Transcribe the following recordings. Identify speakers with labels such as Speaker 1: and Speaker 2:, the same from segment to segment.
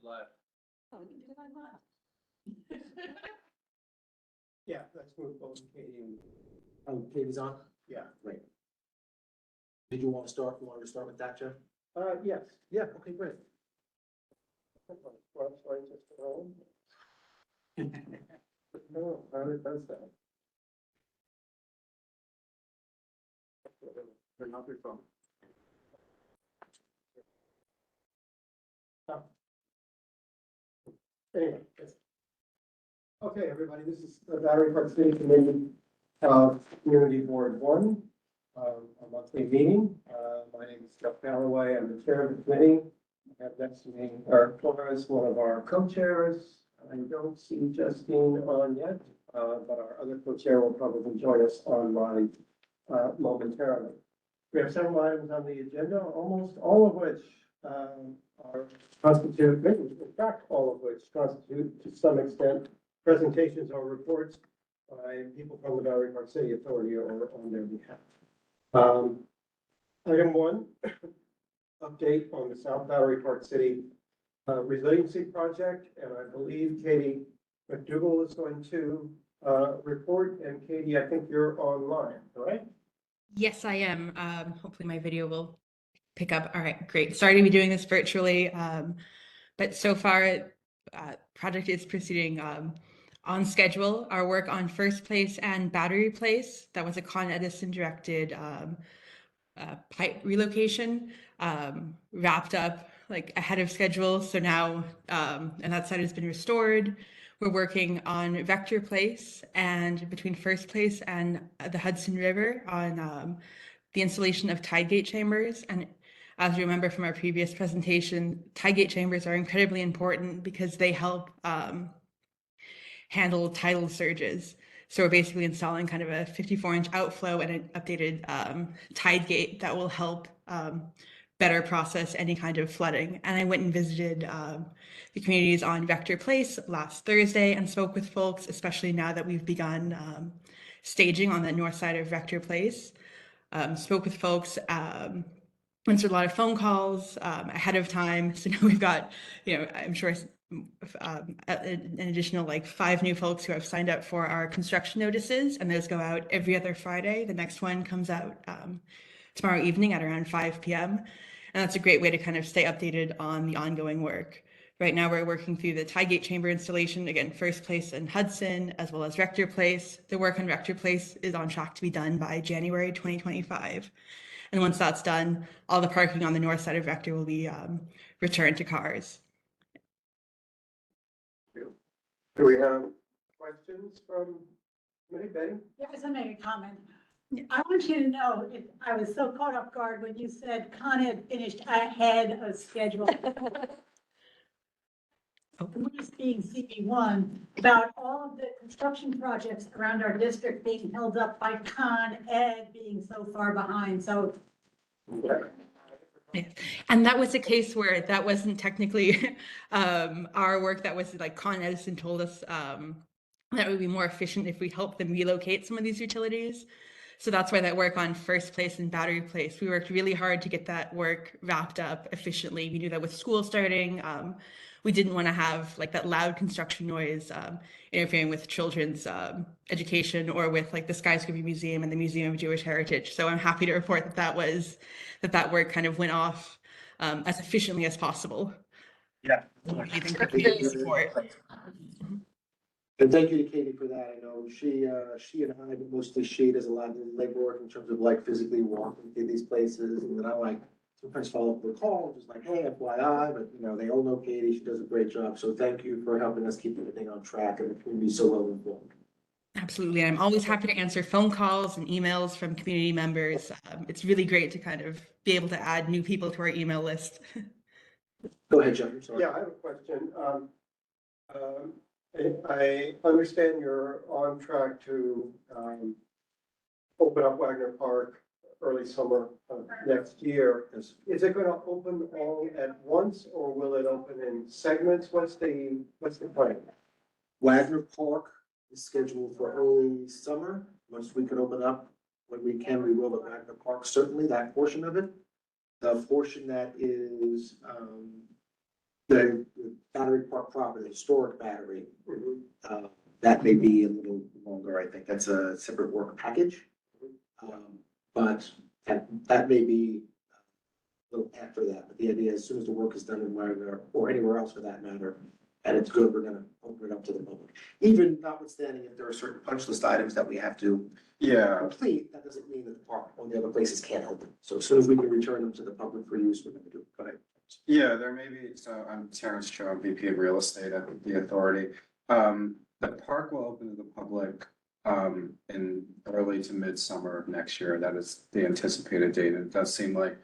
Speaker 1: left.
Speaker 2: Oh, did I laugh?
Speaker 3: Yeah, let's move both Katie and,
Speaker 4: Oh, Katie's on?
Speaker 3: yeah.
Speaker 4: Great. Did you want to start? You wanted to start with that, Jeff?
Speaker 3: Yes.
Speaker 4: Yeah, okay, great.
Speaker 3: Well, sorry, just at home. No, how it does that.
Speaker 4: Turn off your phone.
Speaker 3: Anyway, yes. Okay, everybody, this is the Battery Park City Committee, Community Board One, a monthly meeting. My name is Jeff Galloway. I'm the chair of the committee. I have next to me Eric Flores, one of our co-chairs. I don't see Justine on yet, but our other co-chair will probably join us online momentarily. We have several items on the agenda, almost all of which are constitute, in fact, all of which constitute to some extent presentations or reports by people from the Battery Park City Authority or on their behalf. Item one, update on the South Battery Park City Resiliency Project, and I believe Katie McDougall is going to report, and Katie, I think you're online, right?
Speaker 5: Yes, I am. Hopefully my video will pick up. All right, great. Sorry to be doing this virtually, but so far, project is proceeding on schedule. Our work on First Place and Battery Place, that was a Con Edison directed pipe relocation, wrapped up like ahead of schedule. So now, and that site has been restored. We're working on Vector Place and between First Place and the Hudson River on the installation of tide gate chambers. And as you remember from our previous presentation, tide gate chambers are incredibly important because they help handle tidal surges. So we're basically installing kind of a 54-inch outflow and an updated tide gate that will help better process any kind of flooding. And I went and visited the communities on Vector Place last Thursday and spoke with folks, especially now that we've begun staging on the north side of Vector Place. Spoke with folks, answered a lot of phone calls ahead of time. So now we've got, I'm sure an additional like 5 new folks who have signed up for our construction notices, and those go out every other Friday. The next one comes out tomorrow evening at around 5 p.m. And that's a great way to kind of stay updated on the ongoing work. Right now we're working through the tide gate chamber installation, again, First Place and Hudson, as well as Vector Place. The work on Vector Place is on track to be done by January 2025. And once that's done, all the parking on the north side of Vector will be returned to cars.
Speaker 3: Do we have questions from anybody?
Speaker 2: Yes, I make a comment.
Speaker 5: Yeah.
Speaker 2: I want you to know, I was so caught off guard when you said Con Ed finished ahead of schedule. We being CB1, about all of the construction projects around our district being held up by Con Ed being so far behind, so.
Speaker 5: Yeah. And that was a case where that wasn't technically our work. That was like Con Edison told us that it would be more efficient if we helped them relocate some of these utilities. So that's why that work on First Place and Battery Place, we worked really hard to get that work wrapped up efficiently. We knew that with school starting, we didn't want to have like that loud construction noise interfering with children's education or with like the Skyscraper Museum and the Museum of Jewish Heritage. So I'm happy to report that work kind of went off as efficiently as possible.
Speaker 4: Yeah. And thank you to Katie for that. I know she and I, but mostly she does a lot of labor work in terms of like physically walking through these places. And then I like sometimes follow up with a call, just like, hey, FYI, but they all know Katie. She does a great job. So thank you for helping us keep everything on track and the community so well informed.
Speaker 5: Absolutely. I'm always happy to answer phone calls and emails from community members. It's really great to kind of be able to add new people to our email list.
Speaker 4: Go ahead, Jeff. I'm sorry.
Speaker 3: Yeah, I have a question. I understand you're on track to open up Wagner Park early summer of next year. Is it going to open all at once, or will it open in segments? What's the plan?
Speaker 4: Wagner Park is scheduled for early summer. Once we can open up, when we can, we will at Wagner Park, certainly that portion of it. The portion that is the Battery Park property, the historic battery, that may be a little longer, I think. That's a separate work package. But that may be a little after that. But the idea, as soon as the work is done in Wagner, or anywhere else for that matter, and it's good, we're gonna open it up to the public. Even notwithstanding if there are certain punch list items that we have to
Speaker 3: Yeah,
Speaker 4: complete, that doesn't mean that the park or the other places can't open. So as soon as we can return them to the public for use, we're gonna do it. Go ahead.
Speaker 1: Yeah, there may be, so I'm Terrence Cho, I'm VP of Real Estate at the Authority. The park will open to the public in early to midsummer of next year. That is the anticipated date. And it does seem like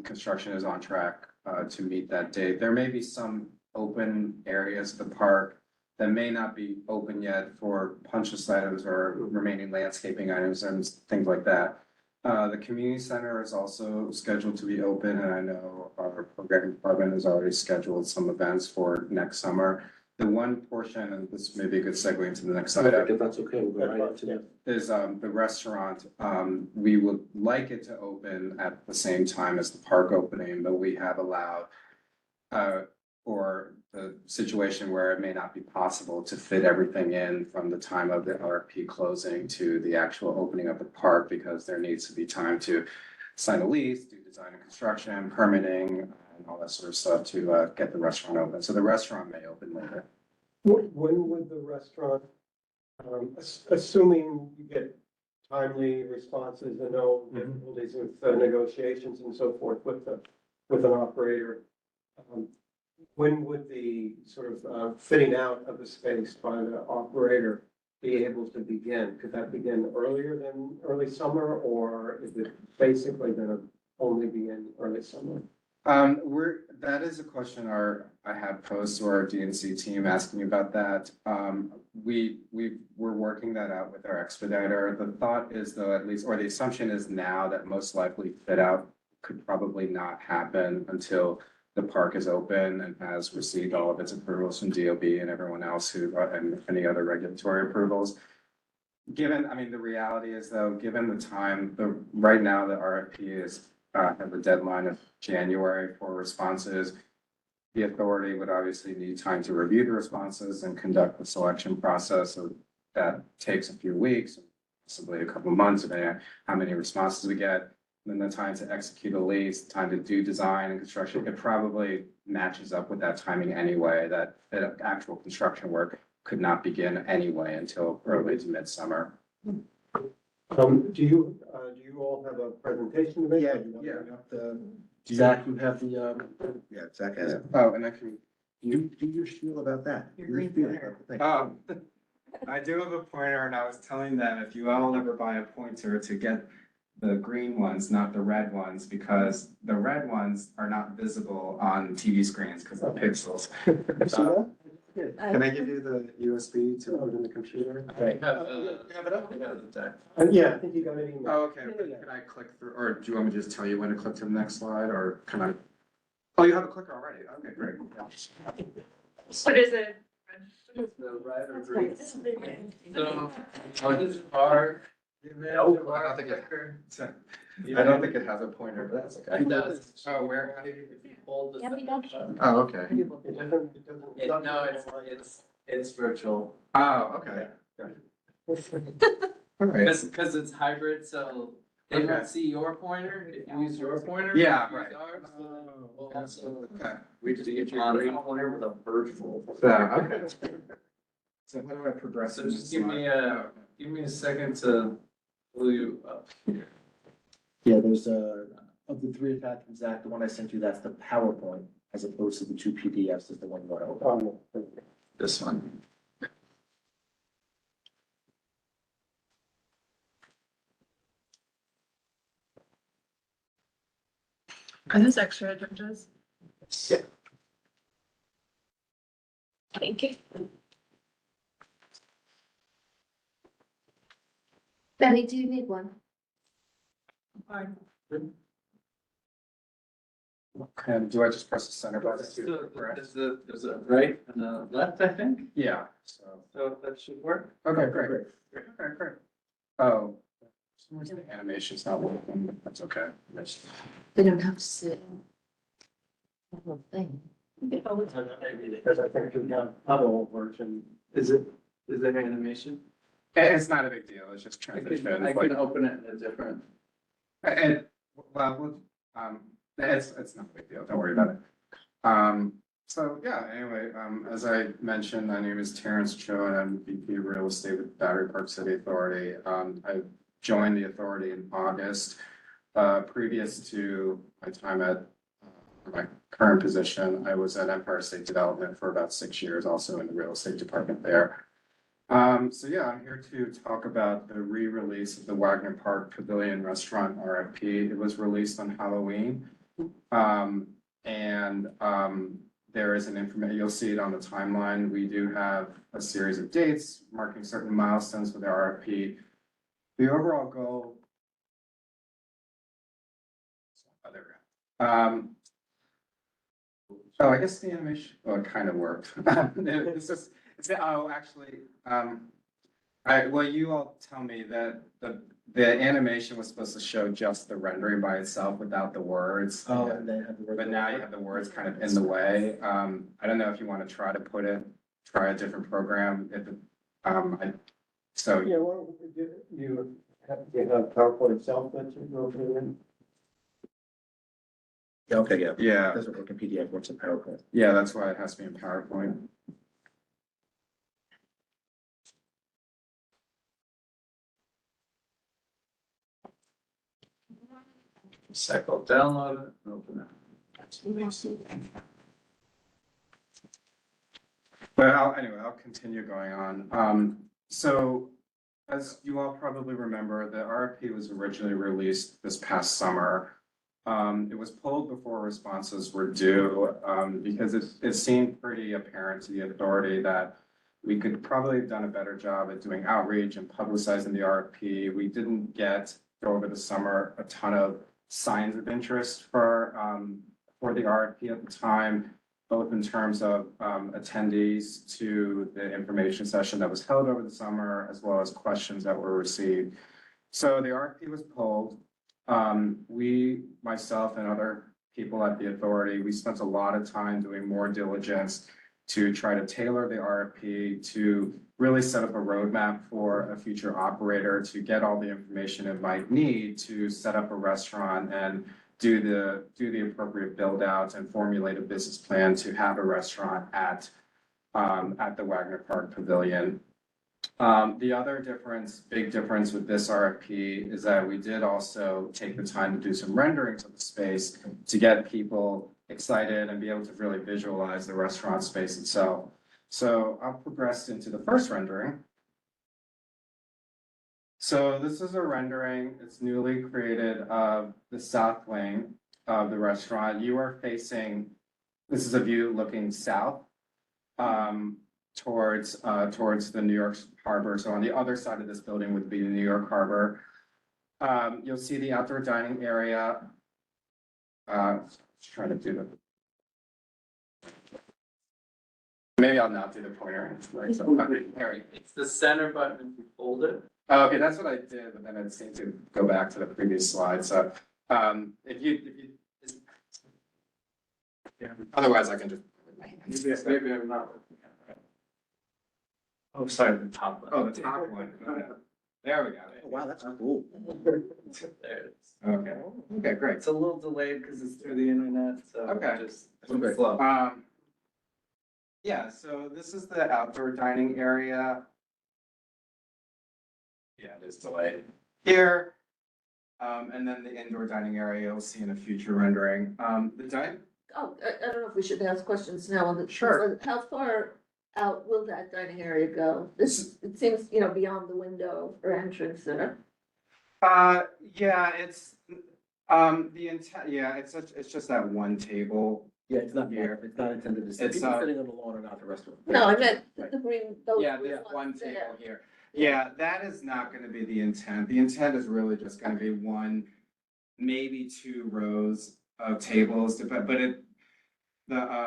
Speaker 1: construction is on track to meet that date. There may be some open areas of the park that may not be open yet for punch list items or remaining landscaping items and things like that. The community center is also scheduled to be open, and I know our programming department has already scheduled some events for next summer. The one portion, and this may be a good segue into the next item,
Speaker 4: If that's okay, we'll go right into that.
Speaker 1: is the restaurant. We would like it to open at the same time as the park opening, but we have allowed for the situation where it may not be possible to fit everything in from the time of the RFP closing to the actual opening of the park, because there needs to be time to sign a lease, do design and construction, permitting, and all that sort of stuff to get the restaurant open. So the restaurant may open later.
Speaker 3: when would the restaurant, assuming you get timely responses and no difficulties with negotiations and so forth with an operator, when would the sort of fitting out of the space by the operator be able to begin? Could that begin earlier than early summer, or is it basically gonna only be in early summer?
Speaker 1: That is a question I have posed to our DNC team asking about that. We're working that out with our expediter. The thought is though, at least, or the assumption is now that most likely fit out could probably not happen until the park is open and has received all of its approvals from DOB and everyone else who, and any other regulatory approvals. Given, I mean, the reality is though, given the time, right now the RFP is, have a deadline of January for responses. The authority would obviously need time to review the responses and conduct the selection process. So that takes a few weeks, possibly a couple of months, depending on how many responses we get. Then the time to execute a lease, time to do design and construction, it probably matches up with that timing anyway, that actual construction work could not begin anyway until early to midsummer.
Speaker 3: Do you all have a presentation to make?
Speaker 4: Yeah, you want to bring up the, Zach, you have the, yeah, Zach has it.
Speaker 1: Oh, and I can,
Speaker 4: You do your spiel about that.
Speaker 5: Your
Speaker 4: Do
Speaker 5: green
Speaker 4: spiel
Speaker 5: pointer.
Speaker 4: about the thing.
Speaker 6: I do have a pointer, and I was telling them if you all ever buy a pointer to get the green ones, not the red ones, because the red ones are not visible on TV screens because of pixels.
Speaker 4: See that? Can I give you the USB to put in the computer?
Speaker 6: Right.
Speaker 4: You have it up?
Speaker 3: Yeah, I think you got an email.
Speaker 1: oh, okay, but can I click through, or do you want me to just tell you when to click to the next slide, or can I? Oh, you have a clicker already, okay, great.
Speaker 7: What is it?
Speaker 6: The red or green?
Speaker 7: So, how does our?
Speaker 1: Nope, I don't think it, I don't think it has a pointer, but that's okay.
Speaker 7: It does.
Speaker 1: Oh, where?
Speaker 7: Hold the.
Speaker 1: Oh, okay.
Speaker 3: It doesn't.
Speaker 7: No, it's virtual.
Speaker 1: Oh, okay. All right.
Speaker 7: Because it's hybrid, so they
Speaker 1: Okay.
Speaker 7: don't see your pointer, if you use your pointer.
Speaker 1: Yeah,
Speaker 7: use
Speaker 1: right.
Speaker 7: ours, we'll also.
Speaker 1: Okay.
Speaker 7: We just get your green pointer with a virtual.
Speaker 1: Okay. So how do I progress?
Speaker 7: So
Speaker 1: in
Speaker 7: just
Speaker 1: this
Speaker 7: give me
Speaker 1: slide?
Speaker 7: give me a second to pull you up.
Speaker 4: Yeah, there's of the three attachments, Zach, the one I sent you, that's the PowerPoint, as opposed to the two PDFs is the one you want to open.
Speaker 1: This one.
Speaker 8: Are those extra agendas?
Speaker 4: Yeah.
Speaker 8: Thank you. Betty, do you need one?
Speaker 1: And do I just press the center button?
Speaker 7: So
Speaker 1: Correct.
Speaker 7: there's a right and a left, I think,
Speaker 1: Yeah, so,
Speaker 7: so that should work.
Speaker 1: okay, great. Okay, great. Oh, for some reason the animation's not working, but that's okay.
Speaker 8: They don't have to sit. The whole thing.
Speaker 3: Maybe because I think we have other old version.
Speaker 7: Is there animation?
Speaker 1: It's not a big deal, it's just
Speaker 7: I
Speaker 1: transition.
Speaker 7: can open it in a different.
Speaker 1: It's not a big deal, don't worry about it. So yeah, anyway, as I mentioned, my name is Terrence Cho and I'm VP of Real Estate with Battery Park City Authority. I joined the authority in August. Previous to my time at my current position, I was at Empire State Development for about 6 years, also in the real estate department there. So yeah, I'm here to talk about the re-release of the Wagner Park Pavilion Restaurant RFP. It was released on Halloween. There is an information, you'll see it on the timeline. We do have a series of dates marking certain milestones for the RFP. The overall goal. Oh, there we go. I guess the animation, it kind of worked. Well, you all tell me that the animation was supposed to show just the rendering by itself without the words.
Speaker 4: And they have the word.
Speaker 1: But now you have the words kind of in the way. I don't know if you want to try a different program. So
Speaker 3: Yeah, well, you have PowerPoint itself that you go through in.
Speaker 4: Yeah, okay, yeah.
Speaker 1: yeah,
Speaker 4: Doesn't work in PDF, works in PowerPoint.
Speaker 1: yeah, that's why it has to be in PowerPoint.
Speaker 7: I'll download it and open it.
Speaker 1: But I'll continue going on. So as you all probably remember, the RFP was originally released this past summer. It was pulled before responses were due, because it seemed pretty apparent to the authority that we could probably have done a better job at doing outreach and publicizing the RFP. We didn't get over the summer a ton of signs of interest for the RFP at the time, both in terms of attendees to the information session that was held over the summer, as well as questions that were received. So the RFP was pulled. Myself and other people at the authority, we spent a lot of time doing more diligence to try to tailor the RFP to really set up a roadmap for a future operator to get all the information it might need to set up a restaurant and do the appropriate build out and formulate a business plan to have a restaurant at the Wagner Park Pavilion. The other big difference with this RFP is that we did also take the time to do some renderings of the space to get people excited and be able to really visualize the restaurant space itself. So I'll progress into the first rendering. So this is a rendering, it's newly created of the south wing of the restaurant. You are facing, this is a view looking south towards the New York Harbor. So on the other side of this building would be the New York Harbor. You'll see the outdoor dining area. Let's try to do maybe I'll not do the pointer.
Speaker 7: It's the center button if you hold it.
Speaker 1: Oh, okay, that's what I did, but then it seemed to go back to the previous slide. So if you otherwise I can just.
Speaker 7: Maybe I'm not looking at it. Oh, sorry, the top one.
Speaker 1: Oh, the top one. There we go.
Speaker 4: Oh, wow, that's cool.
Speaker 7: There it is.
Speaker 1: Okay. Okay, great.
Speaker 7: It's a little delayed because it's through the internet, so
Speaker 1: Okay.
Speaker 7: just
Speaker 4: Okay.
Speaker 7: slow.
Speaker 1: Yeah, so this is the outdoor dining area. Yeah, it is delayed here. And then the indoor dining area you'll see in a future rendering. The dining.
Speaker 9: Oh, I don't know if we should ask questions now on the.
Speaker 1: Sure.
Speaker 9: How far out will that dining area go? It seems, beyond the window or entrance there.
Speaker 1: Yeah, it's, the intent, yeah, it's just that one table.
Speaker 4: Yeah, it's not
Speaker 1: Here.
Speaker 4: it's not intended to.
Speaker 1: It's,
Speaker 4: People sitting on the lawn or not the restaurant.
Speaker 9: No, I meant the green, those.
Speaker 1: Yeah,
Speaker 9: green
Speaker 1: there's
Speaker 9: ones
Speaker 1: one
Speaker 9: there.
Speaker 1: table here. Yeah, that is not gonna be the intent. The intent is really just gonna be one, maybe two rows of tables, but the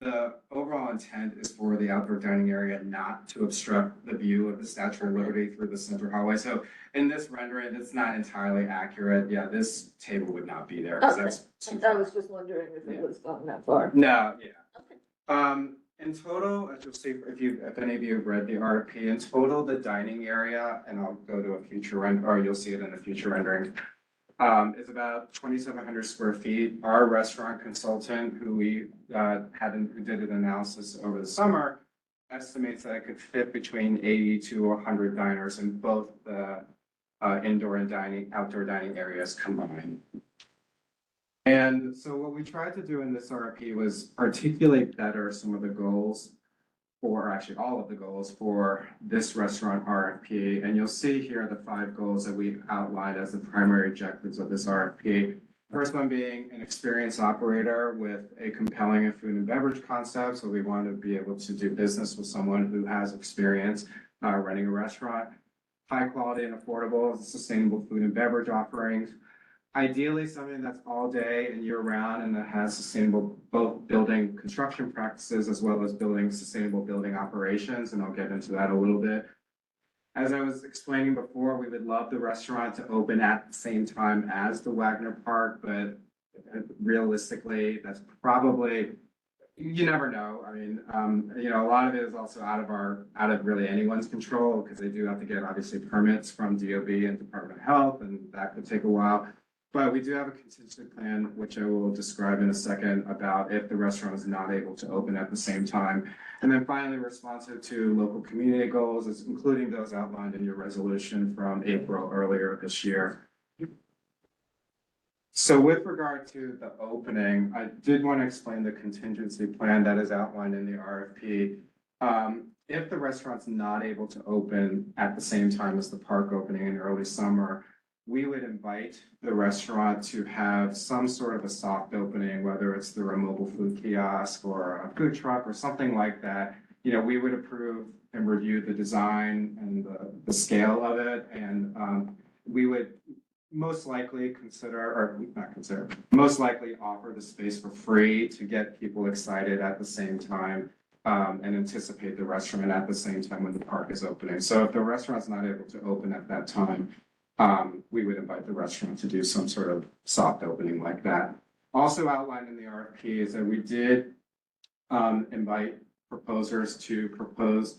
Speaker 6: the overall intent is for the outdoor dining area not to obstruct the view of the Statue of Liberty through the center hallway. So in this rendering, it's not entirely accurate. Yeah, this table would not be there because
Speaker 9: Okay.
Speaker 6: that's too
Speaker 9: I
Speaker 6: far.
Speaker 9: was just wondering if it was gone that far.
Speaker 6: No, yeah.
Speaker 9: Okay.
Speaker 6: In total, as you'll see, if any of you have read the RFP, in total, the dining area, and I'll go to a future or you'll see it in a future rendering, is about 2,700 square feet. Our restaurant consultant, who we who did an analysis over the summer, estimates that it could fit between 80 to 100 diners in both the indoor and outdoor dining areas combined. And so what we tried to do in this RFP was articulate better some of the goals, or actually all of the goals for this restaurant RFP. And you'll see here the 5 goals that we outlined as the primary objectives of this RFP. First one being an experienced operator with a compelling food and beverage concept. So we want to be able to do business with someone who has experience running a restaurant. High quality and affordable, sustainable food and beverage offerings. Ideally, something that's all day and year round and that has sustainable both building construction practices as well as building sustainable building operations. And I'll get into that a little bit. As I was explaining before, we would love the restaurant to open at the same time as the Wagner Park, but realistically, that's probably, you never know. I mean, a lot of it is also out of really anyone's control because they do have to get obviously permits from DOB and Department of Health, and that could take a while. But we do have a contingency plan, which I will describe in a second, about if the restaurant is not able to open at the same time. And then finally, responsive to local community goals, including those outlined in your resolution from April earlier this year. So with regard to the opening, I did want to explain the contingency plan that is outlined in the RFP. If the restaurant's not able to open at the same time as the park opening in early summer, we would invite the restaurant to have some sort of a soft opening, whether it's through a mobile food kiosk or a food truck or something like that. We would approve and review the design and the scale of it. And we would most likely most likely offer the space for free to get people excited at the same time and anticipate the restaurant at the same time when the park is opening. So if the restaurant's not able to open at that time, we would invite the restaurant to do some sort of soft opening like that. Also outlined in the RFP is that we did invite proposers to propose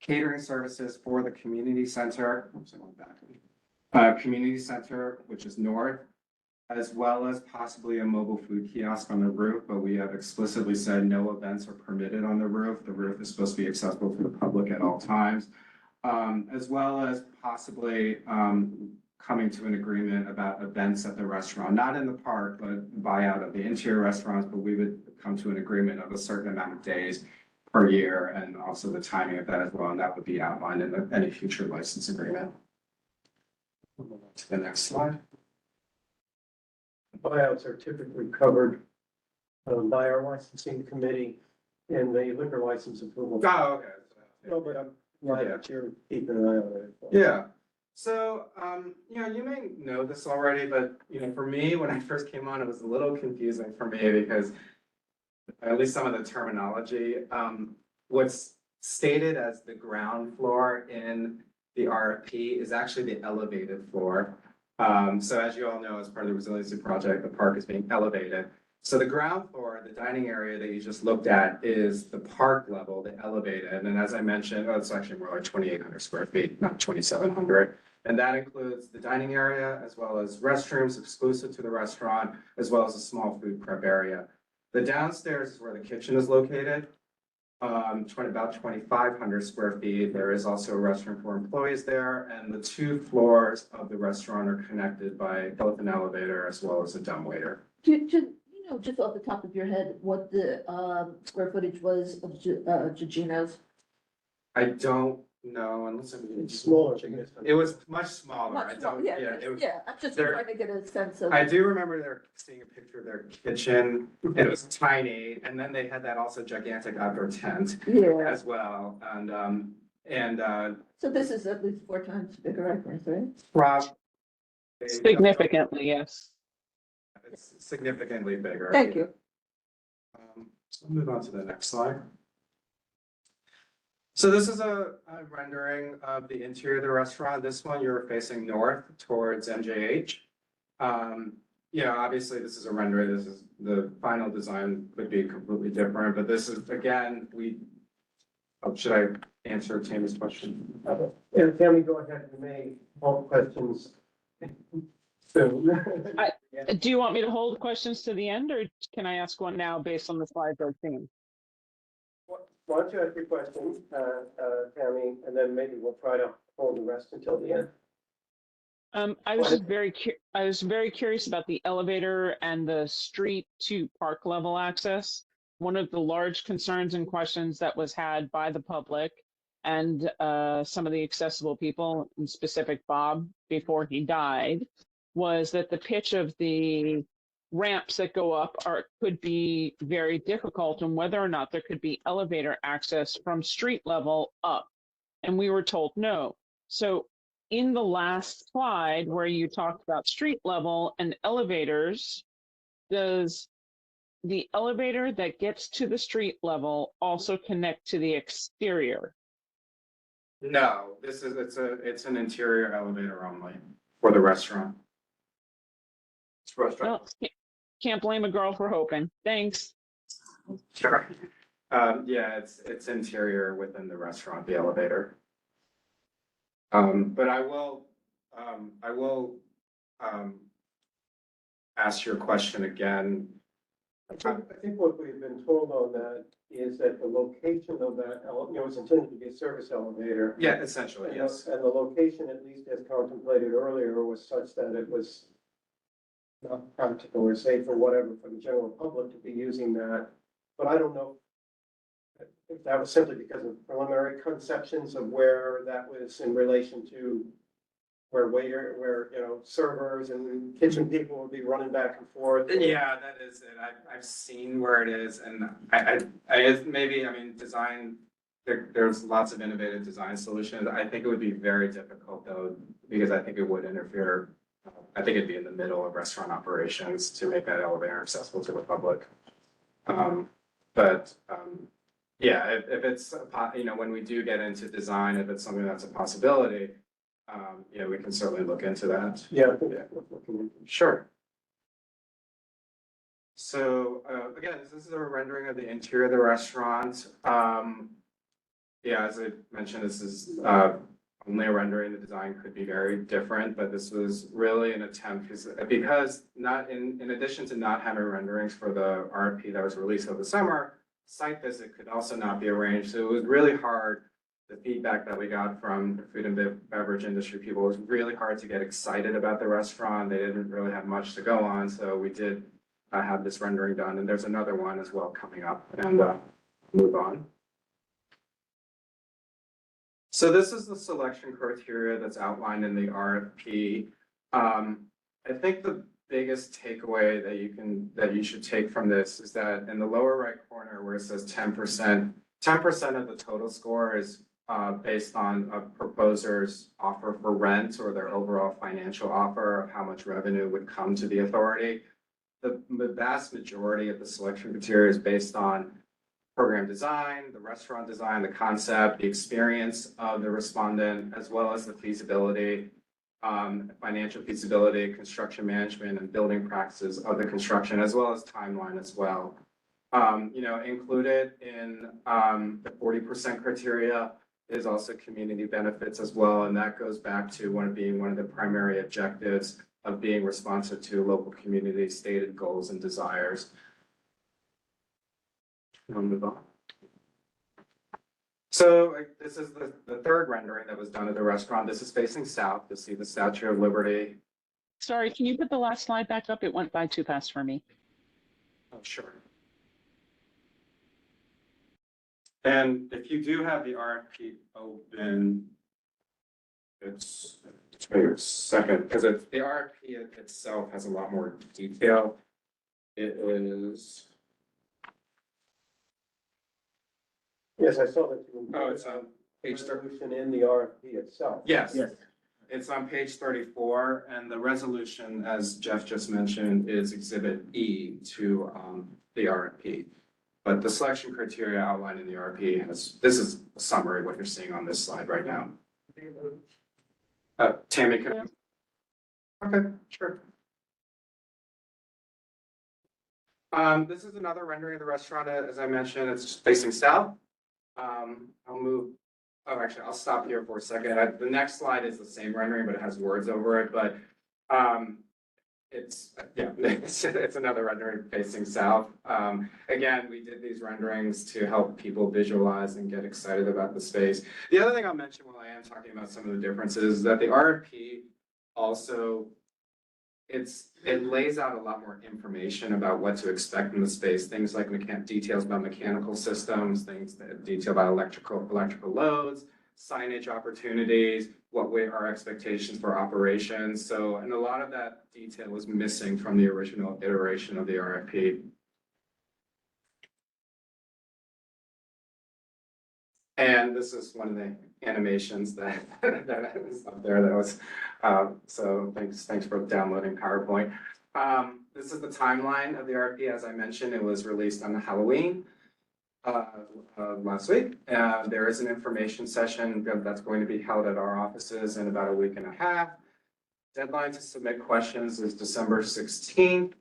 Speaker 6: catering services for the community center. Oops, I went back. Community center, which is north, as well as possibly a mobile food kiosk on the roof, but we have explicitly said no events are permitted on the roof. The roof is supposed to be accessible to the public at all times. As well as possibly coming to an agreement about events at the restaurant, not in the park, but buyout of the interior restaurants, but we would come to an agreement of a certain amount of days per year and also the timing of that as well, and that would be outlined in any future license agreement. We'll move on to the next slide.
Speaker 3: Buyouts are typically covered by our licensing committee in the liquor license approval.
Speaker 6: Oh, okay.
Speaker 3: No, but I'm glad that you're keeping an eye on it.
Speaker 6: Yeah. So, you may know this already, but, for me, when I first came on, it was a little confusing for me because at least some of the terminology, what's stated as the ground floor in the RFP is actually the elevated floor. So as you all know, as part of the resiliency project, the park is being elevated. So the ground floor, the dining area that you just looked at is the park level, the elevated. And as I mentioned, it's actually more like 2,800 square feet, not 2,700. And that includes the dining area as well as restrooms exclusive to the restaurant, as well as a small food prep area. The downstairs is where the kitchen is located. About 2,500 square feet. There is also a restroom for employees there, and the 2 floors of the restaurant are connected by both an elevator as well as a dumbwaiter.
Speaker 9: Just off the top of your head, what the square footage was of Gigino's?
Speaker 6: I don't know unless I'm.
Speaker 3: It's smaller.
Speaker 6: It was much smaller.
Speaker 9: Much smaller, yeah,
Speaker 6: it was.
Speaker 9: yeah, I'm just
Speaker 6: there-
Speaker 9: trying to get a sense of.
Speaker 6: I do remember seeing a picture of their kitchen. It was tiny, and then they had that also gigantic outdoor tent
Speaker 9: Yeah,
Speaker 6: as well. And
Speaker 9: so this is at least 4 times bigger, I think, right?
Speaker 6: probably
Speaker 7: Significantly, yes.
Speaker 6: it's significantly bigger.
Speaker 9: Thank you.
Speaker 1: So we'll move on to the next slide. So this is a rendering of the interior of the restaurant. This one, you're facing north towards MJH. Obviously this is a rendering. This is the final design could be completely different, but this is, again, should I answer Tammy's question?
Speaker 3: Yeah, Tammy, go ahead, you may hold questions soon.
Speaker 7: Do you want me to hold questions to the end, or can I ask one now based on the slides I've seen?
Speaker 3: Why don't you ask your question, Tammy, and then maybe we'll try to hold the rest until the end.
Speaker 7: I was just I was very curious about the elevator and the street to park level access. One of the large concerns and questions that was had by the public and some of the accessible people, in specific Bob, before he died, was that the pitch of the ramps that go up could be very difficult, and whether or not there could be elevator access from street level up. And we were told no. So in the last slide where you talked about street level and elevators, does the elevator that gets to the street level also connect to the exterior?
Speaker 1: No, it's an interior elevator only for the restaurant.
Speaker 7: Well, can't blame a girl for hoping. Thanks.
Speaker 1: Sure. Yeah, it's interior within the restaurant, the elevator. But I will ask your question again.
Speaker 3: I think what we've been told on that is that the location of that, it's intended to be a service elevator.
Speaker 1: Yeah, essentially, yes.
Speaker 3: And the location, at least as contemplated earlier, was such that it was not practical or safe or whatever for the general public to be using that. But I don't know if that was simply because of preliminary conceptions of where that was in relation to where servers and kitchen people would be running back and forth.
Speaker 1: Yeah, that is it. I've seen where it is, and design. There's lots of innovative design solutions. I think it would be very difficult though, because I think it would interfere. I think it'd be in the middle of restaurant operations to make that elevator accessible to the public. Yeah, if it's when we do get into design, if it's something that's a possibility, we can certainly look into that.
Speaker 3: Yeah.
Speaker 1: Sure. So again, this is a rendering of the interior of the restaurant. As I mentioned, this is only a rendering. The design could be very different, but this was really an attempt because not in addition to not having renderings for the RFP that was released over the summer, site visit could also not be arranged. So it was really hard. The feedback that we got from the food and beverage industry people was really hard to get excited about the restaurant. They didn't really have much to go on. So we did have this rendering done, and there's another one as well coming up, and move on. So this is the selection criteria that's outlined in the RFP. I think the biggest takeaway that you should take from this is that in the lower right corner where it says 10%, 10% of the total score is based on a proposer's offer for rent or their overall financial offer of how much revenue would come to the authority. The vast majority of the selection criteria is based on program design, the restaurant design, the concept, the experience of the respondent, as well as the feasibility, financial feasibility, construction management, and building practices of the construction, as well as timeline as well. Included in the 40% criteria is also community benefits as well, and that goes back to one of the primary objectives of being responsive to local community stated goals and desires. We'll move on. So this is the third rendering that was done at the restaurant. This is facing south. You'll see the Statue of Liberty.
Speaker 7: Sorry, can you put the last slide back up? It went by too fast for me.
Speaker 1: Oh, sure. And if you do have the RFP open, it's wait a second, because the RFP itself has a lot more detail. It is.
Speaker 3: Yes, I saw that.
Speaker 1: Oh, it's on page 30.
Speaker 3: Resolution in the RFP itself.
Speaker 1: Yes.
Speaker 3: Yes.
Speaker 1: It's on page 34, and the resolution, as Jeff just mentioned, is Exhibit E to the RFP. But the selection criteria outlined in the RP this is a summary of what you're seeing on this slide right now. Tammy, okay, sure. This is another rendering of the restaurant, as I mentioned, it's facing south. I'll stop here for a second. The next slide is the same rendering, but it has words over it, but, it's another rendering facing south. Again, we did these renderings to help people visualize and get excited about the space. The other thing I'll mention while I am talking about some of the differences is that the RFP also, it lays out a lot more information about what to expect in the space, things like details about mechanical systems, things that detail about electrical loads, signage opportunities, what were our expectations for operations. So, and a lot of that detail was missing from the original iteration of the RFP. And this is one of the animations that is up there that was, so thanks for downloading PowerPoint. This is the timeline of the RFP. As I mentioned, it was released on Halloween last week. There is an information session that's going to be held at our offices in about a week and a half. Deadline to submit questions is December 16th.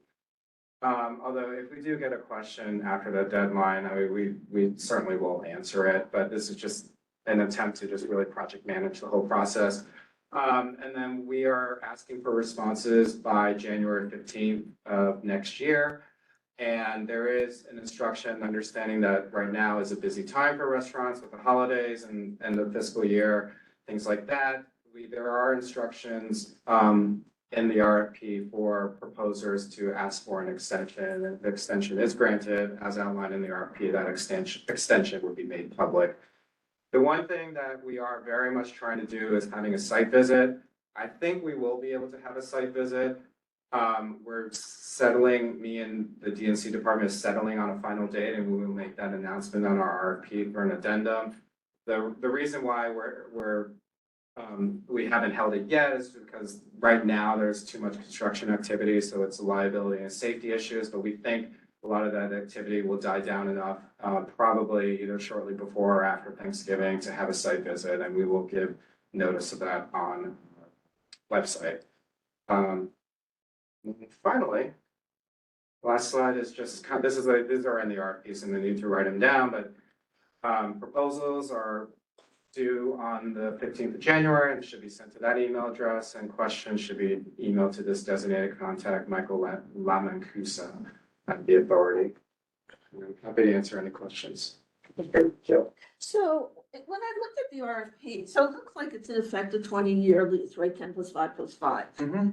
Speaker 1: Although if we do get a question after that deadline, I mean, we certainly will answer it, but this is just an attempt to just really project manage the whole process. And then we are asking for responses by January 15th of next year. And there is an instruction understanding that right now is a busy time for restaurants with the holidays and the fiscal year, things like that. There are instructions in the RFP for proposers to ask for an extension. And the extension is granted as outlined in the RFP. That extension would be made public. The one thing that we are very much trying to do is having a site visit. I think we will be able to have a site visit. We're settling, me and the DNC department is settling on a final date, and we will make that announcement on our RFP for an addendum. The reason why we haven't held it yet is because right now there's too much construction activity, so it's a liability and safety issues, but we think a lot of that activity will die down enough, probably either shortly before or after Thanksgiving to have a site visit, and we will give notice of that on the website. Finally, last slide is just these are in the RFPs and they need to write them down, but proposals are due on the 15th of January and should be sent to that email address, and questions should be emailed to this designated contact, Michael Lamancusa at the authority. I'm happy to answer any questions.
Speaker 9: So when I looked at the RFP, so it looks like it's in effect a 20-year lease, right? 10 plus 5 plus 5.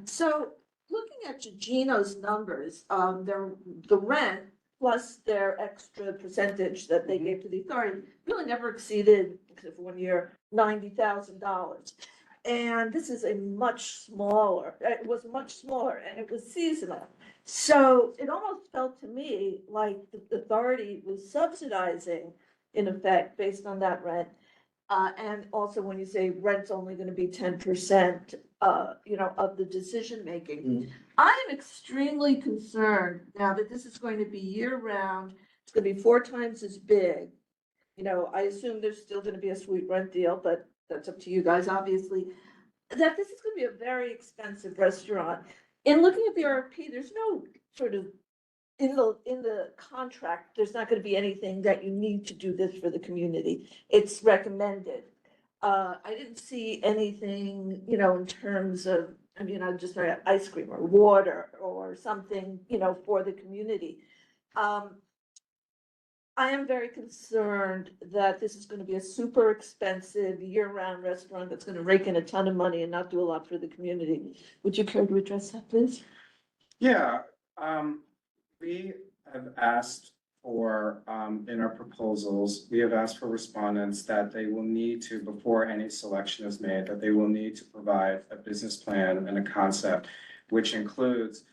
Speaker 9: So looking at Gino's numbers, the rent plus their extra percentage that they gave to the authority really never exceeded, except for 1 year, $90,000. And this is a much smaller, it was much smaller and it was seasonal. So it almost felt to me like the authority was subsidizing in effect based on that rent. And also when you say rent's only gonna be 10%, of the decision making. I am extremely concerned now that this is going to be year round. It's gonna be 4 times as big. I assume there's still gonna be a sweet rent deal, but that's up to you guys, obviously. That this is gonna be a very expensive restaurant. In looking at the RFP, there's no sort of, in the contract, there's not gonna be anything that you need to do this for the community. It's recommended. I didn't see anything, in terms of, I just ice cream or water or something, for the community. I am very concerned that this is gonna be a super expensive year-round restaurant that's gonna rake in a ton of money and not do a lot for the community. Would you care to address that, please?
Speaker 1: Yeah, we have asked for, in our proposals, we have asked for respondents that they will need to, before any selection is made, that they will need to provide a business plan and a concept, which includes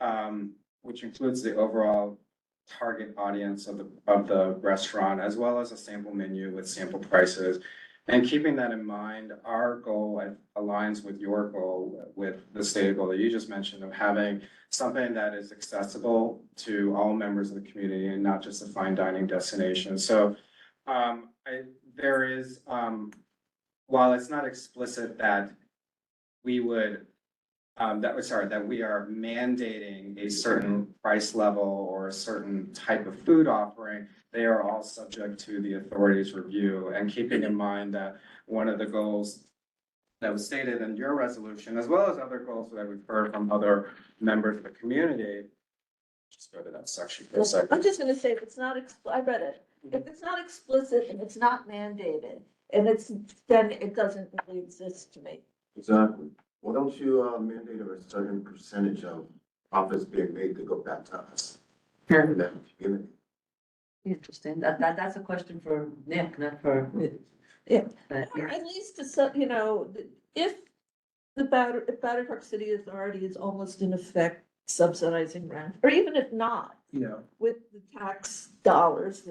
Speaker 1: the overall target audience of the restaurant, as well as a sample menu with sample prices. And keeping that in mind, our goal aligns with your goal, with the stated goal that you just mentioned of having something that is accessible to all members of the community and not just a fine dining destination. So there is, while it's not explicit that we would, that we are mandating a certain price level or a certain type of food offering, they are all subject to the authority's review. And keeping in mind that one of the goals that was stated in your resolution, as well as other goals that we've heard from other members of the community. Just go to that section for a second.
Speaker 9: I'm just gonna say, if it's not, I read it, if it's not explicit and it's not mandated, and then it doesn't really exist to me.
Speaker 10: Exactly. Why don't you mandate a certain percentage of profits being made to go back to us? And that community.
Speaker 11: Interesting. That's a question for Nick, not for.
Speaker 9: Yeah.
Speaker 11: But,
Speaker 9: Or
Speaker 11: yeah.
Speaker 9: at least if if Battery Park City Authority is almost in effect subsidizing rent, or even if not,
Speaker 3: Yeah.
Speaker 9: with the tax dollars,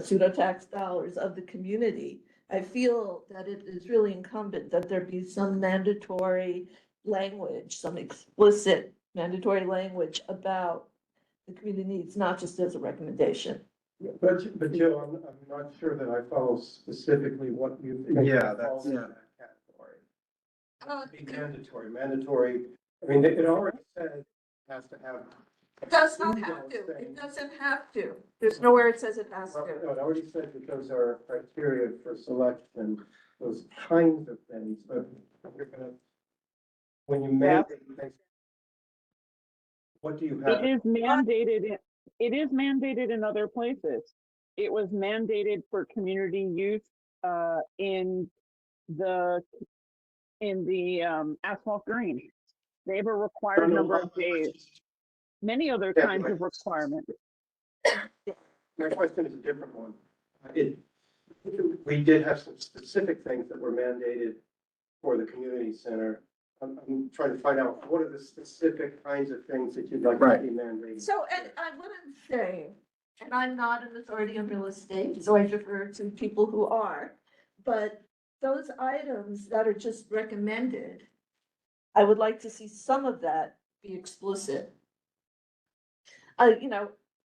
Speaker 9: pseudo tax dollars of the community, I feel that it is really incumbent that there be some mandatory language, some explicit mandatory language about the community needs, not just as a recommendation.
Speaker 3: But Joe, I'm not sure that I follow specifically what you think.
Speaker 1: Yeah,
Speaker 3: falls in
Speaker 1: yeah.
Speaker 3: that category.
Speaker 9: Uh,
Speaker 3: Be mandatory, I mean, it already says it has to have.
Speaker 9: It does not have to, it doesn't have to, there's nowhere it says it has
Speaker 3: Well,
Speaker 9: to.
Speaker 3: no, it already said that those are criteria for selection, those kinds of things, but you're gonna, when you
Speaker 7: Yeah.
Speaker 3: mandate things, what do you have?
Speaker 7: It is mandated in other places. It was mandated for community use in the asphalt green. They have a required number of days. Many other
Speaker 3: Yeah,
Speaker 7: kinds
Speaker 3: but-
Speaker 7: of requirements.
Speaker 3: My question is a different one. We did have some specific things that were mandated for the community center. I'm trying to find out what are the specific kinds of things that you'd like to
Speaker 1: Right.
Speaker 3: see mandated.
Speaker 9: So, and what I'm saying, and I'm not an authority on real estate, so I defer to people who are, but those items that are just recommended, I would like to see some of that be explicit.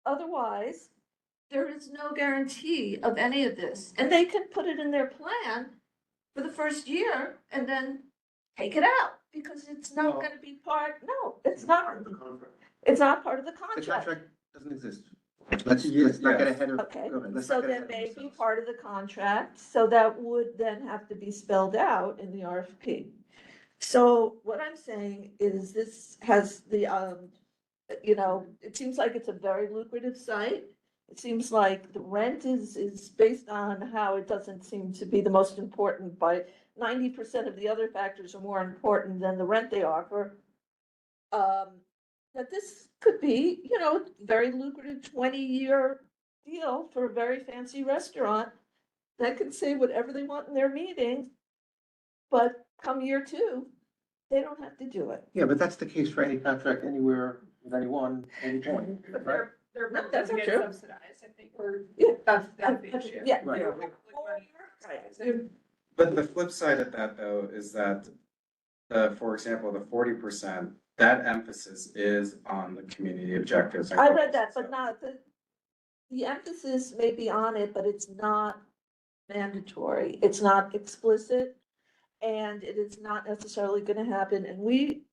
Speaker 9: Otherwise, there is no guarantee of any of this, and they can put it in their plan for the first year and then take it out, because it's not gonna be no, it's not,
Speaker 10: The contract.
Speaker 9: it's not part of the
Speaker 10: The
Speaker 9: contract.
Speaker 10: contract doesn't exist. Let's not get ahead of.
Speaker 9: Okay,
Speaker 10: go ahead. Let's
Speaker 9: so
Speaker 10: not get
Speaker 9: that
Speaker 10: ahead of
Speaker 9: may be
Speaker 10: ourselves.
Speaker 9: part of the contract, so that would then have to be spelled out in the RFP. So what I'm saying is this has the, it seems like it's a very lucrative site. It seems like the rent is based on how it doesn't seem to be the most important, by 90% of the other factors are more important than the rent they offer. That this could be, very lucrative 20-year deal for a very fancy restaurant that can say whatever they want in their meeting. But come year 2, they don't have to do it.
Speaker 4: Yeah, but that's the case for any contract anywhere with anyone, any point, right?
Speaker 8: They're
Speaker 9: No, that's not true.
Speaker 8: subsidized, I think, or
Speaker 9: Yeah.
Speaker 8: that's the issue.
Speaker 9: Yeah.
Speaker 4: Right.
Speaker 9: Right.
Speaker 1: But the flip side of that though is that for example, the 40%, that emphasis is on the community objectives. and
Speaker 9: I
Speaker 1: goals.
Speaker 9: read that, but not, the emphasis may be on it, but it's not mandatory. It's not explicit. And it is not necessarily gonna happen. And we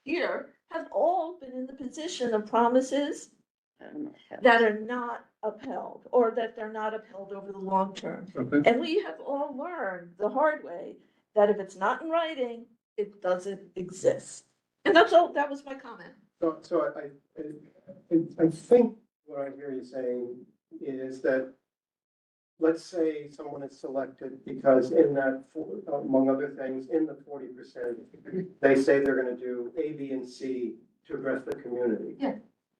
Speaker 9: here have all been in the position of promises that are not upheld, or that they're not upheld over the long term.
Speaker 3: Okay.
Speaker 9: And we have all learned the hard way that if it's not in writing, it doesn't exist. And that's all, that was my comment.
Speaker 3: So I think what I hear you saying is that, let's say someone is selected because in that, among other things, in the 40%, they say they're gonna do A, B, and C to address the community.
Speaker 9: Yeah.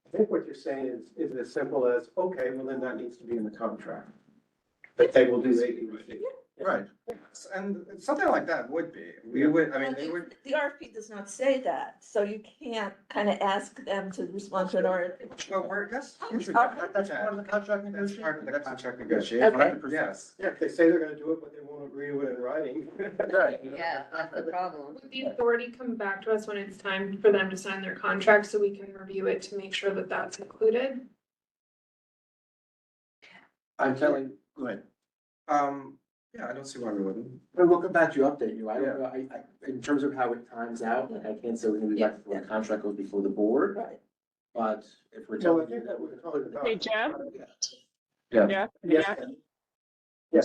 Speaker 3: I think what you're saying is as simple as, okay, well then that needs to be in the contract. But they will do ABC.
Speaker 1: Right, and something like that would be, we would, I mean, they would.
Speaker 9: The RFP does not say that, so you can't kind of ask them to respond to an RFP.
Speaker 1: Well, we're, yes.
Speaker 4: That's part of the contract
Speaker 1: That's
Speaker 4: negotiation.
Speaker 1: part of the contract negotiation,
Speaker 9: Okay.
Speaker 1: yes.
Speaker 3: Yeah, if they say they're gonna do it, but they won't agree to it in writing.
Speaker 4: Right.
Speaker 11: Yeah, that's the problem.
Speaker 8: Would the authority come back to us when it's time for them to sign their contract so we can review it to make sure that that's included?
Speaker 4: I'm telling, go ahead.
Speaker 1: Yeah, I don't see why we wouldn't.
Speaker 4: But we'll come back to you, update you. I don't know, in terms of how it times out, like, I can't say we're gonna be back before the contract goes before the board,
Speaker 9: Right.
Speaker 4: but if we're
Speaker 3: Well, I
Speaker 4: telling you
Speaker 3: think
Speaker 4: that
Speaker 3: that
Speaker 4: we're
Speaker 3: we're
Speaker 4: talking
Speaker 3: talking
Speaker 7: Hey,
Speaker 3: about.
Speaker 7: Jeff?
Speaker 1: Yeah.
Speaker 7: Jeff?
Speaker 3: Yes.
Speaker 7: Jack?
Speaker 3: Yeah.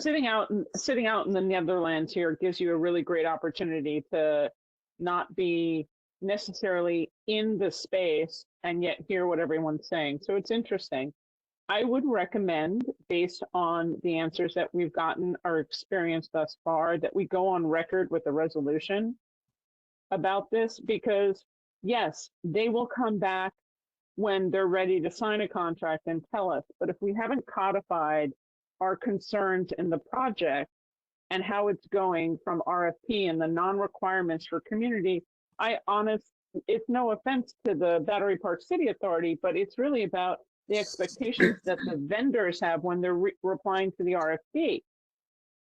Speaker 7: Sitting out in the Netherlands here gives you a really great opportunity to not be necessarily in the space and yet hear what everyone's saying. So it's interesting. I would recommend, based on the answers that we've gotten or experienced thus far, that we go on record with a resolution about this, because yes, they will come back when they're ready to sign a contract and tell us. But if we haven't codified our concerns in the project and how it's going from RFP and the non-requirements for community, it's no offense to the Battery Park City Authority, but it's really about the expectations that the vendors have when they're replying to the RFP,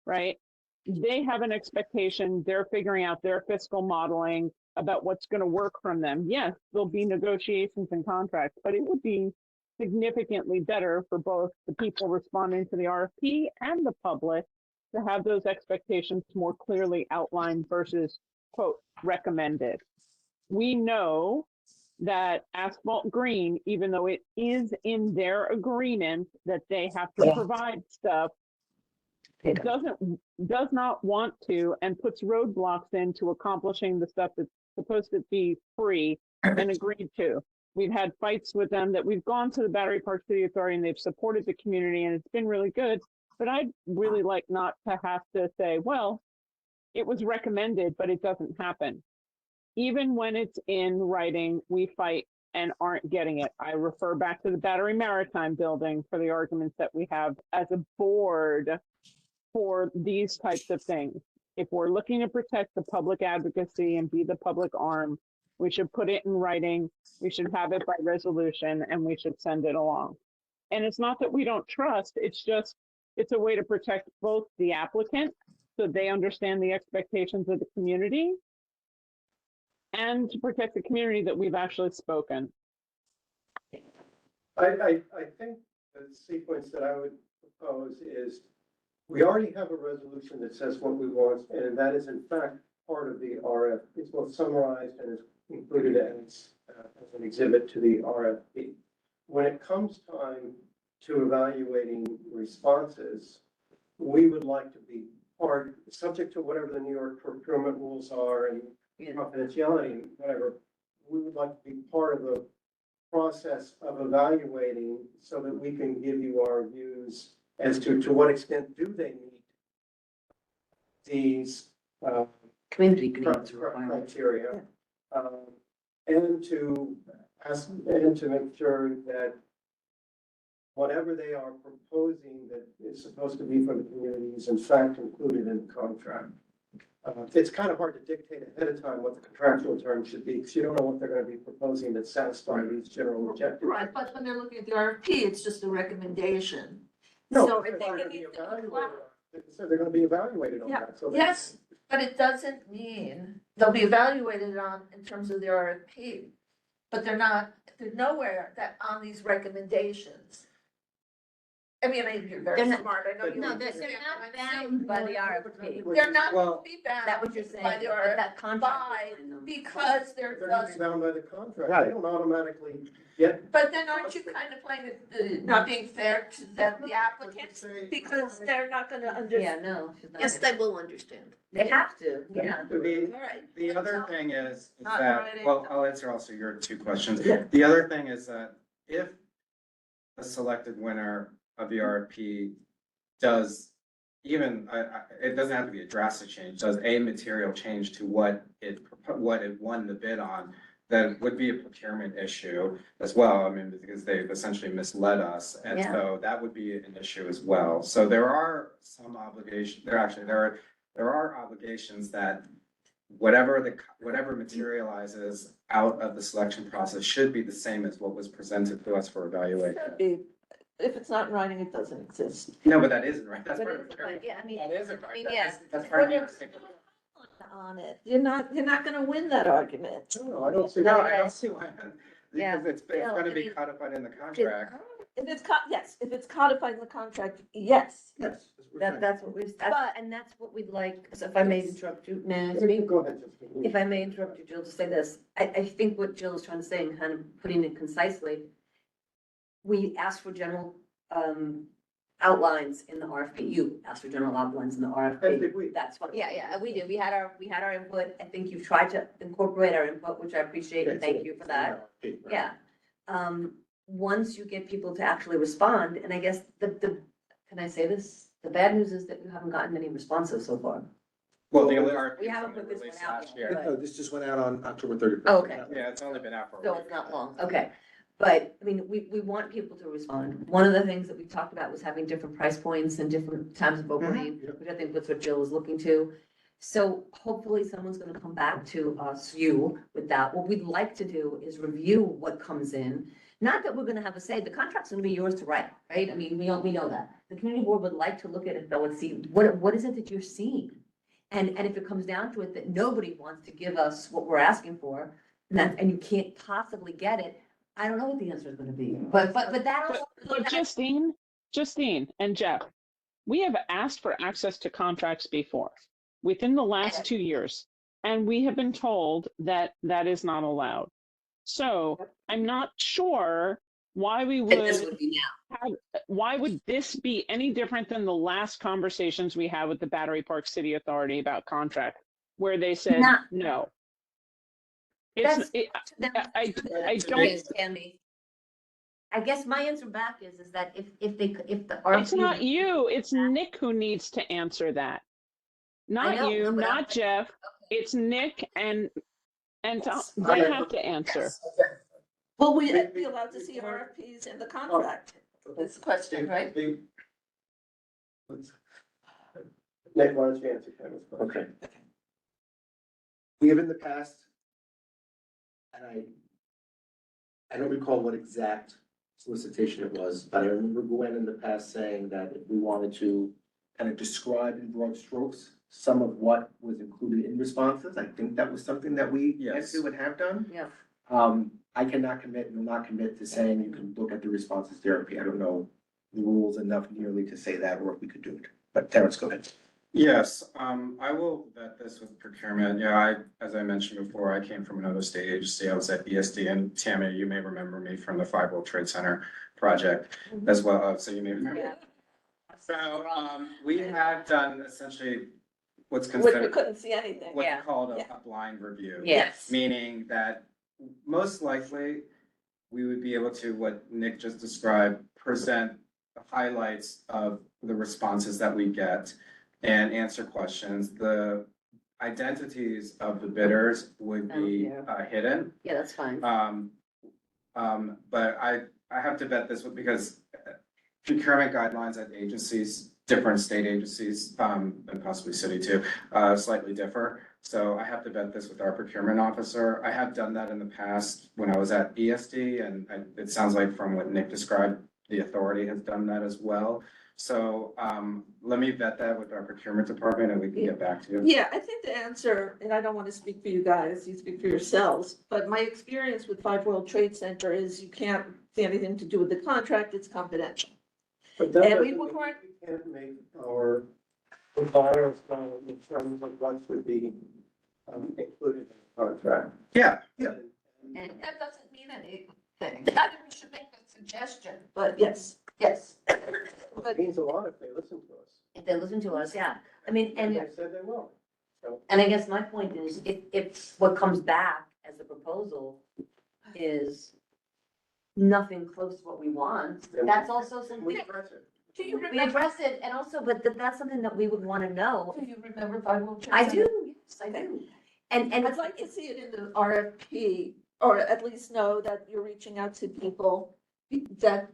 Speaker 7: right? They have an expectation, they're figuring out their fiscal modeling about what's going to work from them. Yes, there'll be negotiations and contracts, but it would be significantly better for both the people responding to the RFP and the public to have those expectations more clearly outlined versus, quote, recommended. We know that Asphalt Green, even though it is in their agreement that they have to provide stuff, does not want to and puts roadblocks into accomplishing the stuff that's supposed to be free and agreed to. We've had fights with them that we've gone to the Battery Park City Authority and they've supported the community and it's been really good. But I'd really like not to have to say, well, it was recommended, but it doesn't happen. Even when it's in writing, we fight and aren't getting it. I refer back to the Battery Maritime building for the arguments that we have as a board for these types of things. If we're looking to protect the public advocacy and be the public arm, we should put it in writing, we should have it by resolution, and we should send it along. And it's not that we don't trust, it's just, it's a way to protect both the applicant, so they understand the expectations of the community, and to protect the community that we've actually spoken.
Speaker 3: I think the sequence that I would propose is, we already have a resolution that says what we want, and that is in fact part of the RF. It's both summarized and is included as an exhibit to the RFP. When it comes time to evaluating responses, we would like to be part, subject to whatever the New York procurement rules are and confidentiality and whatever, we would like to be part of the process of evaluating so that we can give you our views as to what extent do they meet these
Speaker 11: Community needs requirements.
Speaker 3: criteria. And to ask, and to make sure that whatever they are proposing that is supposed to be for the community is in fact included in the contract. It's kind of hard to dictate ahead of time what the contractual terms should be, because you don't know what they're going to be proposing that satisfy these general objectives.
Speaker 9: Right, but when they're looking at the RFP, it's just a recommendation.
Speaker 3: No,
Speaker 9: So
Speaker 3: they're
Speaker 9: if they
Speaker 3: going to
Speaker 9: can
Speaker 3: be
Speaker 9: be-
Speaker 3: evaluated. So they're going to be evaluated on
Speaker 9: Yeah,
Speaker 3: that. So they-
Speaker 9: yes, but it doesn't mean they'll be evaluated on, in terms of the RFP. But they're nowhere that on these recommendations. I mean, you're very
Speaker 11: They're not-
Speaker 9: smart, I know you.
Speaker 11: No, they're
Speaker 9: understand
Speaker 11: not
Speaker 9: what I'm saying,
Speaker 11: bound by the
Speaker 9: but
Speaker 11: RFP.
Speaker 9: They're not
Speaker 1: Well-
Speaker 9: going to be bound.
Speaker 11: That what you're saying,
Speaker 9: By the
Speaker 11: but that
Speaker 9: RFP,
Speaker 11: contract.
Speaker 9: because
Speaker 3: They're
Speaker 9: they're
Speaker 3: going to be
Speaker 9: just,
Speaker 3: bound by the contract.
Speaker 4: Right.
Speaker 3: They don't automatically get.
Speaker 9: but then aren't you kind of playing not being fair to them, the applicants? Because they're not gonna
Speaker 11: Yeah,
Speaker 9: understand.
Speaker 11: no. she's not.
Speaker 9: Yes, they will understand.
Speaker 11: They have to, yeah.
Speaker 1: The,
Speaker 9: All right.
Speaker 1: the other thing is
Speaker 9: Not
Speaker 1: that,
Speaker 9: writing.
Speaker 1: well, I'll answer also your two questions.
Speaker 9: Yeah.
Speaker 1: The other thing is that if a selected winner of the RFP does even, it doesn't have to be a drastic change, does a material change to what it won the bid on, that would be a procurement issue as well. I mean, because they've essentially misled us. And
Speaker 11: Yeah.
Speaker 1: so that would be an issue as well. So there are some obligations, there are obligations that whatever materializes out of the selection process should be the same as what was presented to us for evaluation.
Speaker 9: If it's not in writing, it doesn't exist.
Speaker 1: No, but that isn't right. That's
Speaker 11: But
Speaker 1: part of
Speaker 11: it's-
Speaker 1: procurement.
Speaker 11: yeah, I mean,
Speaker 1: That isn't
Speaker 11: I
Speaker 1: right.
Speaker 11: mean,
Speaker 1: That
Speaker 11: yeah.
Speaker 1: is- That's part of the.
Speaker 9: On it, you're not gonna win that argument.
Speaker 3: No, I don't see.
Speaker 1: No, I don't see why.
Speaker 11: Yeah.
Speaker 1: Because it's
Speaker 11: Yeah,
Speaker 1: gonna
Speaker 11: I
Speaker 1: be
Speaker 11: mean-
Speaker 1: codified in the contract.
Speaker 9: Yes, if it's codified in the contract, yes.
Speaker 4: Yes.
Speaker 11: that's what we've, and that's what we'd like, so if I may interrupt you, may I
Speaker 3: Go
Speaker 11: speak?
Speaker 3: ahead, Justine.
Speaker 11: If I may interrupt you, Jill, to say this, I think what Jill is trying to say and kind of putting it concisely, we asked for general, outlines in the RFP, you asked for general outlines in the
Speaker 3: I think
Speaker 11: RFP.
Speaker 3: we-
Speaker 11: That's what, yeah, we did, we had our input, I think you've tried to incorporate our input, which I appreciate, and thank you for that. Yeah. Once you get people to actually respond, and I guess can I say this? The bad news is that you haven't gotten any responses so far.
Speaker 1: Well, the only RFP
Speaker 11: We haven't
Speaker 1: was
Speaker 11: put this one
Speaker 1: released
Speaker 11: out
Speaker 1: last
Speaker 11: yet.
Speaker 1: year.
Speaker 4: No, this just went out on October 31st.
Speaker 11: Oh, okay.
Speaker 1: Yeah, it's only been out for a
Speaker 11: So
Speaker 1: week.
Speaker 11: it's not long, okay. But, I mean, we want people to respond. One of the things that we talked about was having different price points and different times of opening, which I think that's what Jill is looking to. So hopefully someone's gonna come back to us, you, with that. What we'd like to do is review what comes in. Not that we're gonna have a say, the contract's gonna be yours to write, right? I mean, we know that. The community board would like to look at it though and see, what is it that you're seeing? And if it comes down to it, that nobody wants to give us what we're asking for, and you can't possibly get it, I don't know what the answer is gonna be. But that also.
Speaker 7: But Justine and Jeff, we have asked for access to contracts before, within the last 2 years, and we have been told that that is not allowed. So I'm not sure why we
Speaker 11: This
Speaker 7: would
Speaker 11: would be now.
Speaker 7: why would this be any different than the last conversations we had with the Battery Park City Authority about contract, where they said
Speaker 11: Not-
Speaker 7: no?
Speaker 11: That's-
Speaker 7: I don't,
Speaker 11: Understand me. I guess my answer back is that if the RFP.
Speaker 7: it's not you, it's Nick who needs to answer that.
Speaker 11: I
Speaker 7: Not
Speaker 11: know,
Speaker 7: you,
Speaker 11: but
Speaker 7: not Jeff, it's Nick and Tom. They
Speaker 3: Okay.
Speaker 7: have to answer.
Speaker 9: Will we be allowed to see RFPs in the contract? That's the question, right?
Speaker 3: Nick, why don't you answer Kevin's question?
Speaker 4: Okay. We have in the past, and I don't recall what exact solicitation it was, but I remember Gwen in the past saying that if we wanted to kind of describe in broad strokes some of what was included in responses, I think that was something that we
Speaker 1: Yes.
Speaker 4: would have done.
Speaker 11: Yeah.
Speaker 4: I cannot commit and will not commit to saying you can look at the responses therapy. I don't know the rules enough nearly to say that, or if we could do it. But Terrence, go ahead.
Speaker 1: Yes, I will vet this with procurement. Yeah, as I mentioned before, I came from another state agency. I was at ESD, and Tammy, you may remember me from the 5 World Trade Center project as well, so you may remember. So, we had done essentially what's
Speaker 9: Which we
Speaker 1: considered,
Speaker 9: couldn't see anything.
Speaker 1: what's
Speaker 11: Yeah.
Speaker 1: called
Speaker 9: Yeah.
Speaker 1: a blind review.
Speaker 11: Yes.
Speaker 1: Meaning that most likely, we would be able to, what Nick just described, present the highlights of the responses that we get and answer questions. The identities of the bidders would be hidden.
Speaker 11: Yeah, that's fine.
Speaker 1: But I have to vet this because procurement guidelines at agencies, different state agencies, and possibly city too, slightly differ. So I have to vet this with our procurement officer. I have done that in the past when I was at ESD, and it sounds like from what Nick described, the authority has done that as well. So, let me vet that with our procurement department and we can get back to you.
Speaker 9: Yeah, I think the answer, and I don't want to speak for you guys, you speak for yourselves, but my experience with 5 World Trade Center is you can't see anything to do with the contract, it's confidential.
Speaker 3: But that
Speaker 9: And we
Speaker 3: doesn't mean
Speaker 9: weren't-
Speaker 3: we can't make our buyers know in terms of what should be included in the contract.
Speaker 1: Yeah,
Speaker 11: And
Speaker 9: that doesn't mean anything. I think we should make a suggestion. But yes.
Speaker 3: It means a lot if they listen to us.
Speaker 11: if they listen to us, yeah. I mean,
Speaker 3: And
Speaker 11: and
Speaker 3: they said they will.
Speaker 11: I guess my point is, if what comes back as a proposal is nothing close to what we want, that's also something.
Speaker 3: We address it.
Speaker 9: Do you
Speaker 11: We
Speaker 9: remember,
Speaker 11: address it, and also, but that's something that we would want to know.
Speaker 9: do you remember 5 World Trade
Speaker 11: I
Speaker 9: Center?
Speaker 11: do, yes, I do. And
Speaker 9: I'd like to see it in the RFP or at least know that you're reaching out to people that,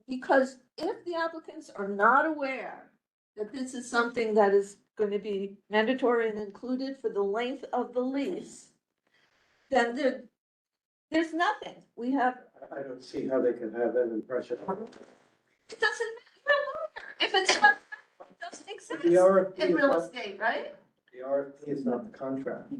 Speaker 9: because if the applicants are not aware that this is something that is going to be mandatory and included for the length of the lease, then there's nothing. We have,
Speaker 3: I don't see how they can have that impression.
Speaker 9: it doesn't matter. If it's not, it doesn't exist
Speaker 3: The RFP
Speaker 9: in
Speaker 3: is
Speaker 9: real
Speaker 3: not,
Speaker 9: estate, right?
Speaker 3: the RFP is not the contract.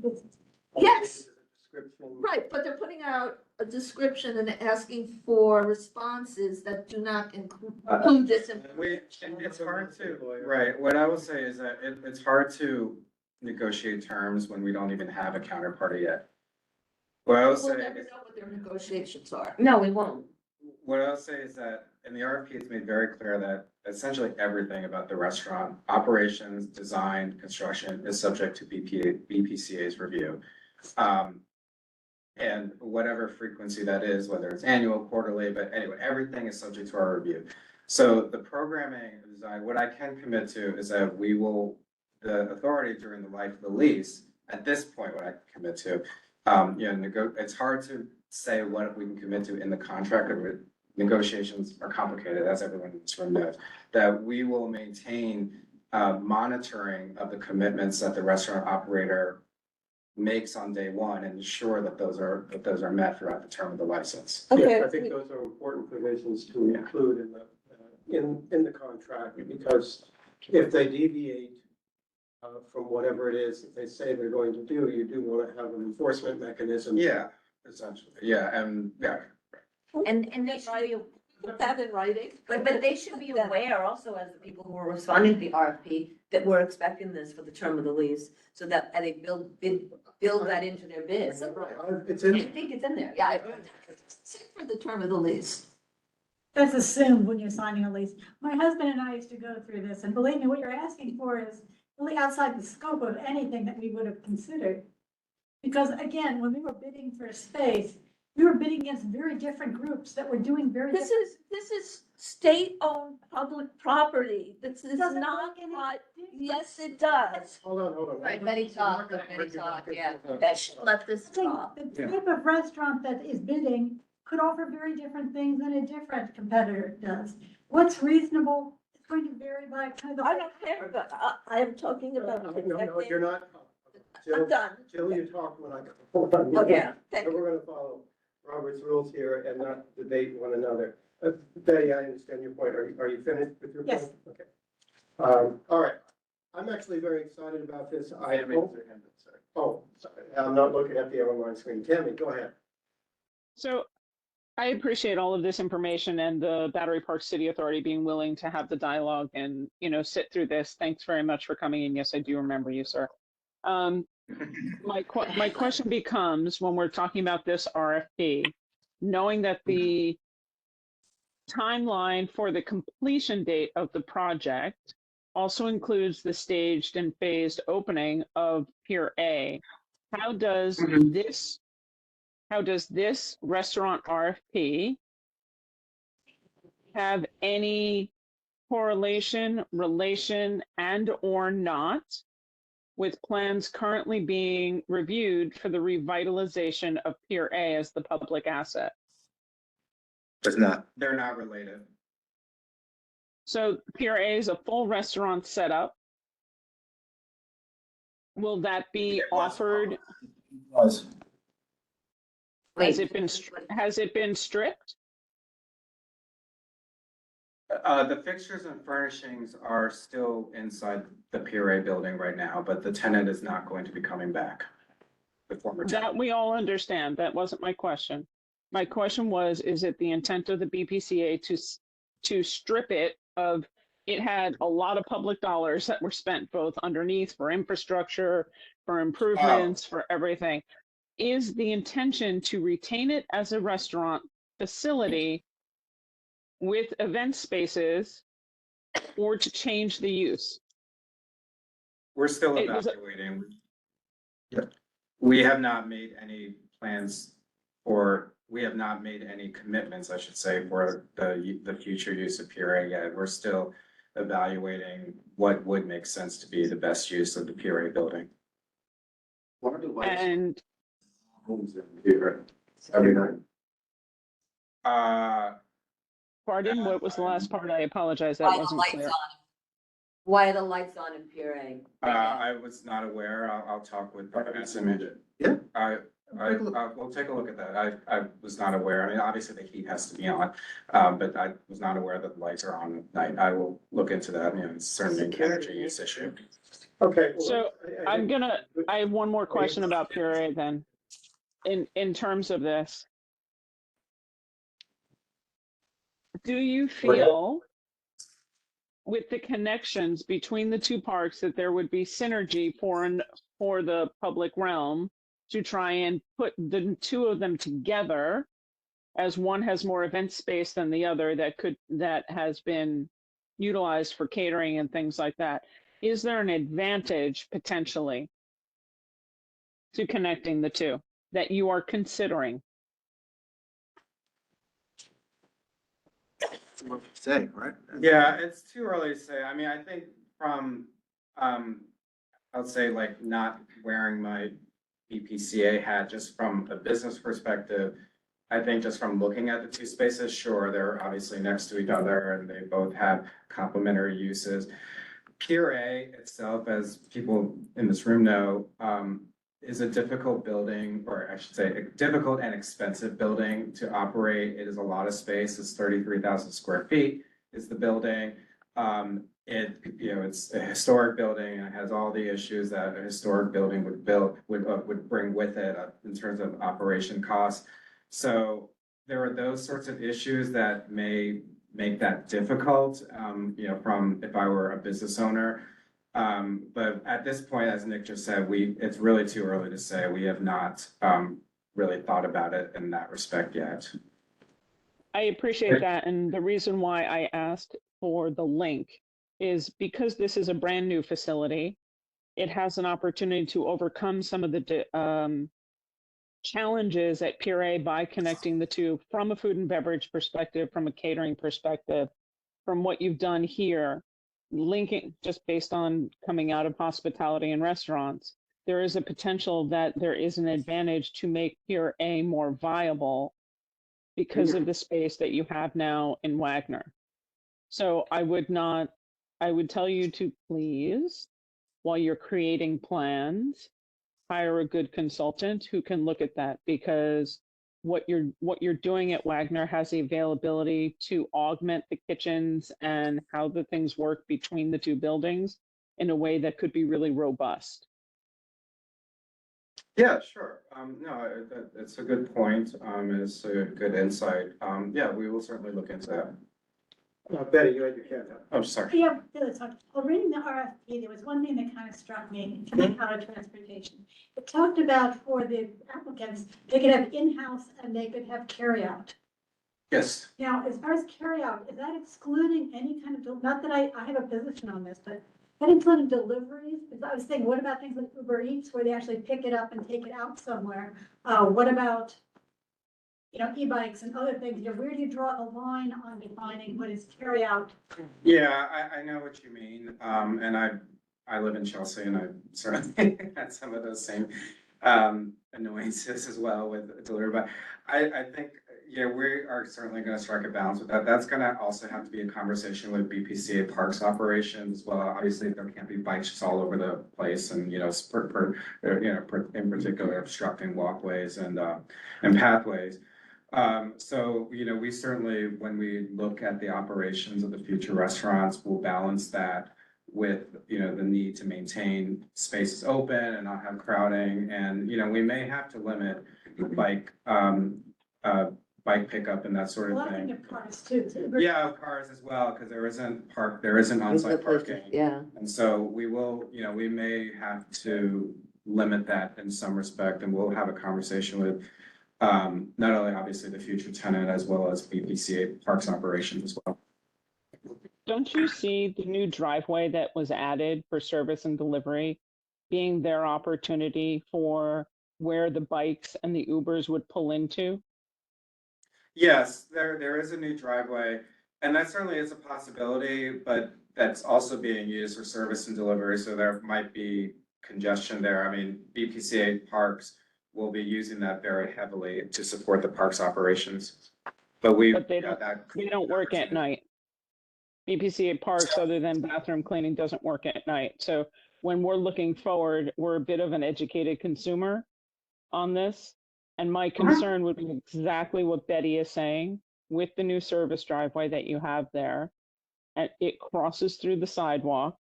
Speaker 9: Yes.
Speaker 3: Description.
Speaker 9: Right, but they're putting out a description and asking for responses that do not include this.
Speaker 1: It's hard to, right, what I will say is that it's hard to negotiate terms when we don't even have a counterparty yet. What I will
Speaker 9: We'll
Speaker 1: say
Speaker 9: never
Speaker 1: is,
Speaker 9: know what their negotiations are.
Speaker 11: No, we won't.
Speaker 1: what I'll say is that in the RFP, it's made very clear that essentially everything about the restaurant, operations, design, construction is subject to BPCA's review. And whatever frequency that is, whether it's annual, quarterly, but anyway, everything is subject to our review. So the programming design, what I can commit to is that we will, the authority during the life of the lease, at this point, what I can commit to, it's hard to say what we can commit to in the contract. Negotiations are complicated, as everyone in this room knows, that we will maintain monitoring of the commitments that the restaurant operator makes on day one and ensure that those are met throughout the term of the license.
Speaker 9: Okay.
Speaker 3: Yes, I think those are important provisions to include in the contract, because if they deviate from whatever it is that they say they're going to do, you do want to have an enforcement mechanism.
Speaker 1: Yeah, essentially, and
Speaker 11: And they should be,
Speaker 9: Put that in writing.
Speaker 11: but they should be aware also, as the people who are responding to the RFP, that we're expecting this for the term of the lease, so that they build that into their bids.
Speaker 3: It's
Speaker 11: I
Speaker 3: in,
Speaker 11: think it's in there,
Speaker 9: Yeah, it's for the term of the lease.
Speaker 2: That's assumed when you're signing a lease. My husband and I used to go through this, and believe me, what you're asking for is really outside the scope of anything that we would have considered. Because again, when we were bidding for a space, we were bidding against very different groups that were doing very
Speaker 9: This
Speaker 2: different.
Speaker 9: is state-owned public property. This is
Speaker 2: Doesn't
Speaker 9: not,
Speaker 2: make any
Speaker 9: yes, it does.
Speaker 3: hold on.
Speaker 11: Right, Betty talk, yeah, that should let this talk.
Speaker 2: The type of restaurant that is bidding could offer very different things than a different competitor does. What's reasonable is going to vary by kind of.
Speaker 9: I don't care, but I am talking about.
Speaker 3: No, you're not.
Speaker 9: I'm
Speaker 3: Jill,
Speaker 9: done.
Speaker 3: Jill, you talk when I hold on.
Speaker 9: Okay, thank
Speaker 3: So
Speaker 9: you.
Speaker 3: we're gonna follow Robert's rules here and not debate one another. Betty, I understand your point. Are you finished with your point?
Speaker 2: Yes.
Speaker 3: Okay. All right. I'm actually very excited about this. Oh, sorry. I'm not looking at the online screen. Tammy, go ahead.
Speaker 7: So I appreciate all of this information and the Battery Park City Authority being willing to have the dialogue and, sit through this. Thanks very much for coming in. Yes, I do remember you, sir. My question becomes, when we're talking about this RFP, knowing that the timeline for the completion date of the project also includes the staged and phased opening of Pier A, how does this restaurant RFP have any correlation, relation, and or not with plans currently being reviewed for the revitalization of Pier A as the public asset?
Speaker 1: they're not related.
Speaker 7: So Pier A is a full restaurant setup. Will that be offered? Has it been stripped?
Speaker 1: The fixtures and furnishings are still inside the Pier A building right now, but the tenant is not going to be coming back. The former tenant.
Speaker 7: That we all understand. That wasn't my question. My question was, is it the intent of the BPCA to strip it of, it had a lot of public dollars that were spent both underneath for infrastructure, for improvements, for everything. Is the intention to retain it as a restaurant facility with event spaces, or to change the use?
Speaker 1: We're still
Speaker 7: It was
Speaker 1: evaluating. We have not made any plans we have not made any commitments, I should say, for the future use of Pier A yet. We're still evaluating what would make sense to be the best use of the Pier A building.
Speaker 7: And
Speaker 10: homes in here every night.
Speaker 7: Pardon, what was the last part? I apologize, that
Speaker 11: Why the
Speaker 7: wasn't
Speaker 11: lights
Speaker 7: clear.
Speaker 11: on? Why are the lights on in Pier A?
Speaker 1: I was not aware. I'll talk with SME.
Speaker 10: Yeah.
Speaker 1: We'll take a look at that. I was not aware. I mean, obviously the heat has to be on, but I was not aware that the lights are on at night. I will look into that. You know, it's certainly an energy use issue.
Speaker 3: Okay. well,
Speaker 7: So
Speaker 3: I
Speaker 7: I'm
Speaker 3: think-
Speaker 7: gonna, I have one more question about Pure A then. In terms of this. Do you feel with the connections between the two parks that there would be synergy for the public realm to try and put the two of them together, as one has more event space than the other that has been utilized for catering and things like that? Is there an advantage potentially to connecting the two that you are considering?
Speaker 4: Say, right?
Speaker 1: Yeah, it's too early to say. I mean, I think from, I'll say like not wearing my BPCA hat, just from a business perspective. I think just from looking at the two spaces, sure, they're obviously next to each other and they both have complementary uses. Pier A itself, as people in this room know, is a difficult building, or I should say, a difficult and expensive building to operate. It is a lot of space. It's 33,000 square feet is the building. It's a historic building and it has all the issues that a historic building would bring with it in terms of operation costs. So there are those sorts of issues that may make that difficult, from if I were a business owner. But at this point, as Nick just said, it's really too early to say. We have not really thought about it in that respect yet.
Speaker 7: I appreciate that. And the reason why I asked for the link is because this is a brand new facility. It has an opportunity to overcome some of the challenges at Pier A by connecting the two from a food and beverage perspective, from a catering perspective, from what you've done here, linking just based on coming out of hospitality and restaurants. There is a potential that there is an advantage to make Pier A more viable because of the space that you have now in Wagner. So I would tell you to please, while you're creating plans, hire a good consultant who can look at that, because what you're doing at Wagner has the availability to augment the kitchens and how the things work between the two buildings in a way that could be really robust.
Speaker 1: Yeah, sure. No, it's a good point. It's a good insight. Yeah, we will certainly look into that.
Speaker 3: Betty, you had your hand up.
Speaker 1: I'm sorry.
Speaker 2: Yeah, well, reading the RFP, there was one thing that kind of struck me, coming out of transportation. It talked about for the applicants, they could have in-house and they could have carryout.
Speaker 1: Yes.
Speaker 2: Now, as far as carryout, is that excluding any kind of, not that I have a position on this, but that including deliveries? Because I was thinking, what about things like Uber Eats where they actually pick it up and take it out somewhere? What about, e-bikes and other things? Where do you draw the line on defining what is carryout?
Speaker 1: Yeah, I know what you mean. And I live in Chelsea and I certainly had some of those same annoyances as well with delivery. But I think, yeah, we are certainly going to strike a balance with that. That's going to also have to be a conversation with BPCA Parks operations as well. Obviously, there can't be bikes just all over the place and, in particular obstructing walkways and pathways. So, we certainly, when we look at the operations of the future restaurants, we'll balance that with, the need to maintain spaces open and not have crowding. And, we may have to limit bike pickup and that sort
Speaker 2: A
Speaker 1: of
Speaker 2: lot of
Speaker 1: thing.
Speaker 2: things have cars too.
Speaker 1: Yeah, cars as well, because there isn't on-site parking.
Speaker 11: Yeah.
Speaker 1: And so we will, we may have to limit that in some respect, and we'll have a conversation with not only obviously the future tenant as well as BPCA Parks operations as well.
Speaker 7: Don't you see the new driveway that was added for service and delivery being their opportunity for where the bikes and the Ubers would pull into?
Speaker 1: Yes, there is a new driveway, and that certainly is a possibility, but that's also being used for service and delivery, so there might be congestion there. I mean, BPCA Parks will be using that very heavily to support the park's operations. But we.
Speaker 7: But they
Speaker 1: yeah,
Speaker 7: don't-
Speaker 1: that-
Speaker 7: They don't work at night. BPCA parks, other than bathroom cleaning, doesn't work at night. So when we're looking forward, we're a bit of an educated consumer on this. And my concern would be exactly what Betty is saying with the new service driveway that you have there. And it crosses through the sidewalk,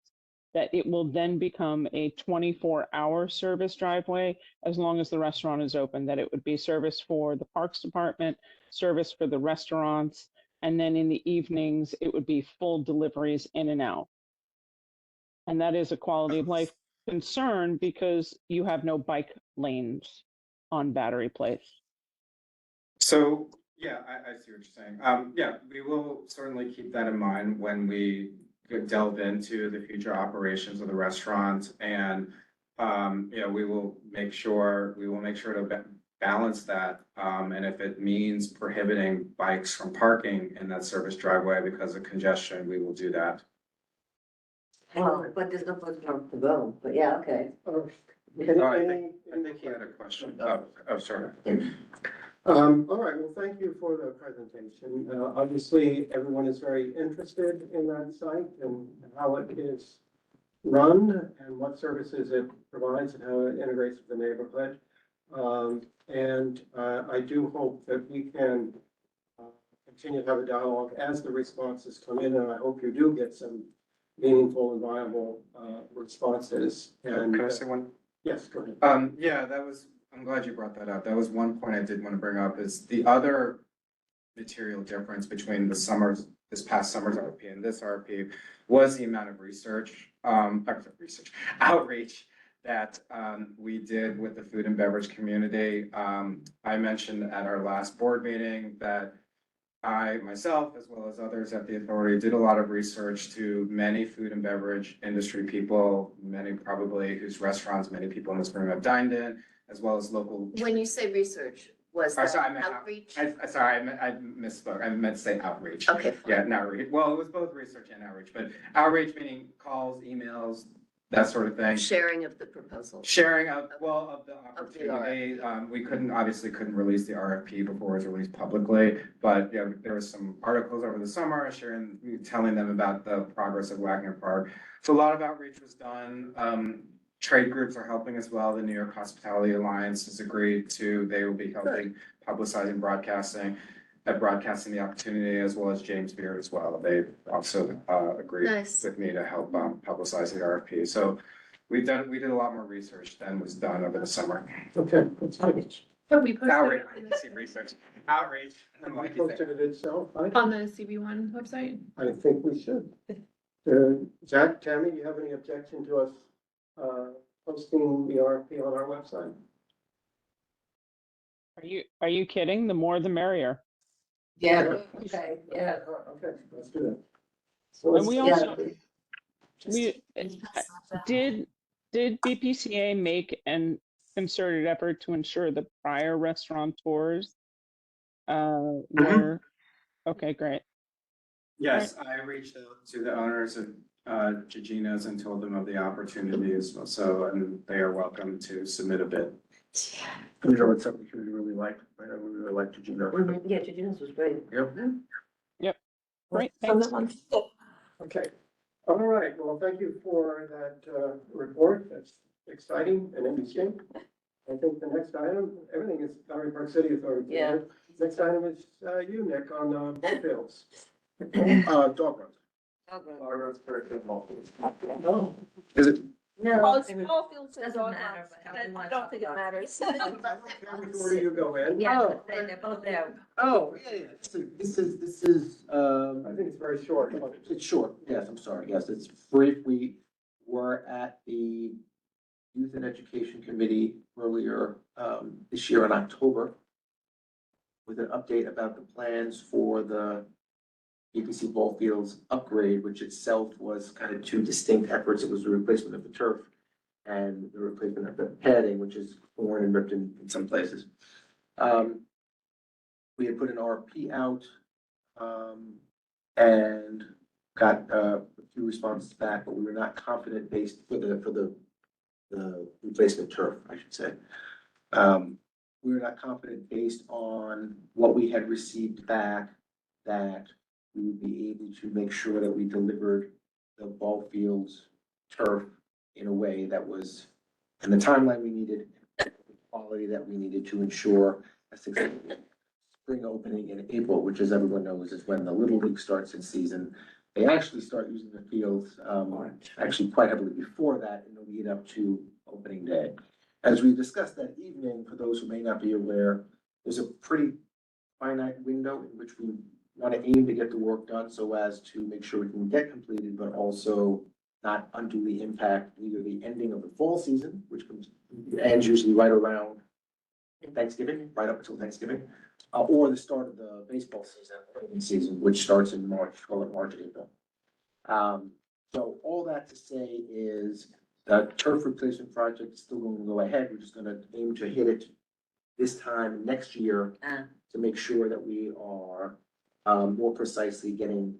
Speaker 7: that it will then become a 24-hour service driveway as long as the restaurant is open, that it would be service for the Parks Department, service for the restaurants, and then in the evenings, it would be full deliveries in and out. And that is a quality of life concern because you have no bike lanes on Battery Place.
Speaker 1: So, yeah, I see what you're saying. Yeah, we will certainly keep that in mind when we delve into the future operations of the restaurant. And, we will make sure to balance that. And if it means prohibiting bikes from parking in that service driveway because of congestion, we will do that.
Speaker 11: Well, but there's no place for them to go, but yeah, okay.
Speaker 1: I think he had a question. Oh, sorry.
Speaker 3: All right, well, thank you for the presentation. Obviously, everyone is very interested in that site and how it is run and what services it provides and how it integrates with the neighborhood. I do hope that we can continue to have a dialogue as the responses come in, and I hope you do get some meaningful and viable responses. And
Speaker 1: Can I say one?
Speaker 3: yes, go ahead.
Speaker 1: Yeah, I'm glad you brought that up. That was one point I did want to bring up is the other material difference between this past summer's RFP and this RFP was the amount of outreach that we did with the food and beverage community. I mentioned at our last board meeting that I myself, as well as others at the authority, did a lot of research to many food and beverage industry people, many probably whose restaurants many people in this room have dined in, as well as local.
Speaker 11: When you say research, was
Speaker 1: Sorry,
Speaker 11: that
Speaker 1: I meant
Speaker 11: outreach?
Speaker 1: I misspoke. I meant to say outreach.
Speaker 11: Okay.
Speaker 1: Yeah, not outreach. Well, it was both research and outreach, but outreach meaning calls, emails, that sort of thing.
Speaker 11: Sharing of the proposal.
Speaker 1: Sharing of the
Speaker 11: Of the
Speaker 1: opportunity. We obviously couldn't release the RFP before it was released publicly, but yeah, there was some articles over the summer telling them about the progress of Wagner Park. So a lot of outreach was done. Trade groups are helping as well. The New York Hospitality Alliance has agreed they will be helping publicizing, broadcasting the opportunity, as well as James Beard as well. They also agreed
Speaker 11: Nice.
Speaker 1: with me to help publicize the RFP. So we did a lot more research than was done over the summer.
Speaker 3: Okay, that's good.
Speaker 8: But we posted
Speaker 1: Outreach,
Speaker 8: it
Speaker 1: I see research, outreach.
Speaker 3: Have we posted it itself?
Speaker 8: on the CB1 website.
Speaker 3: I think we should. Jack, Tammy, do you have any objection to us posting the RFP on our website?
Speaker 7: Are you kidding? The more the merrier.
Speaker 11: Yeah, okay, yeah.
Speaker 3: Okay, let's do that. So
Speaker 7: And we
Speaker 3: let's-
Speaker 7: also, did BPCA make an concerted effort to ensure the prior restaurateurs were, okay, great.
Speaker 1: Yes, I reached out to the owners of Gigino's and told them of the opportunity as well. So, and they are welcome to submit a bid.
Speaker 4: I'm sure it's something we really like, right? We really like to do that.
Speaker 11: Yeah, Gigino's was great.
Speaker 7: Great,
Speaker 9: From
Speaker 7: thanks.
Speaker 9: the one-
Speaker 3: Okay, all right, well, thank you for that report. That's exciting and interesting. I think the next item, everything is Battery Park City Authority.
Speaker 11: Yeah.
Speaker 3: Next item is you, Nick, on ball fields.
Speaker 4: Dog runs.
Speaker 10: Our road's very good.
Speaker 3: No.
Speaker 4: Is it?
Speaker 11: No.
Speaker 9: Well, small fields and
Speaker 11: Doesn't
Speaker 9: dog
Speaker 11: matter,
Speaker 9: runs.
Speaker 11: but how we wanna
Speaker 9: I don't
Speaker 11: talk
Speaker 9: think it
Speaker 11: about it.
Speaker 9: matters.
Speaker 3: Where do you go in?
Speaker 11: Yeah, they're both there.
Speaker 4: Oh, yeah. This is,
Speaker 3: I think it's very short.
Speaker 4: it's short. Yes, I'm sorry. Yes, it's brief. We were at the Youth and Education Committee earlier, this year in October with an update about the plans for the EPC ball fields upgrade, which itself was kind of two distinct efforts. It was the replacement of the turf and the replacement of the padding, which is worn and ripped in some places. We had put an RFP out, and got a few responses back, but we were not confident based for the replacement turf, I should say. We were not confident based on what we had received back that we would be able to make sure that we delivered the ball fields turf in a way that was in the timeline we needed, the quality that we needed to ensure a successful spring opening in April, which, as everyone knows, is when the Little League starts its season. They actually start using the fields, actually quite heavily before that in the lead up to opening day. As we discussed that evening, for those who may not be aware, there's a pretty finite window in which we want to aim to get the work done so as to make sure we can get completed, but also not unduly impact either the ending of the fall season, which ends usually right around Thanksgiving, right up until Thanksgiving, or the start of the baseball season, which starts in March, call it March, April. So all that to say is the turf replacement project is still going to go ahead. We're just going to aim to hit it this time next year to make sure that we are more precisely getting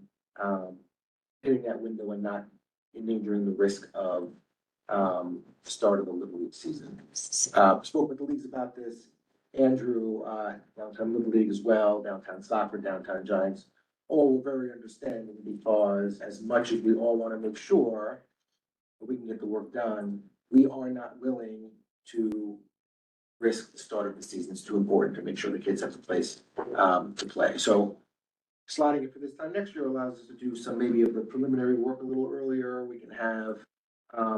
Speaker 4: hitting that window and not endangering the risk of start of the Little League season. Spoke with the leagues about this. Andrew, Downtown Little League as well, Downtown Soccer, Downtown Giants, all were very understanding because as much as we all want to make sure that we can get the work done, we are not willing to risk the start of the season. It's too important to make sure the kids have a place to play. So slotting it for this time next year allows us to do some maybe of the preliminary work a little earlier. We can have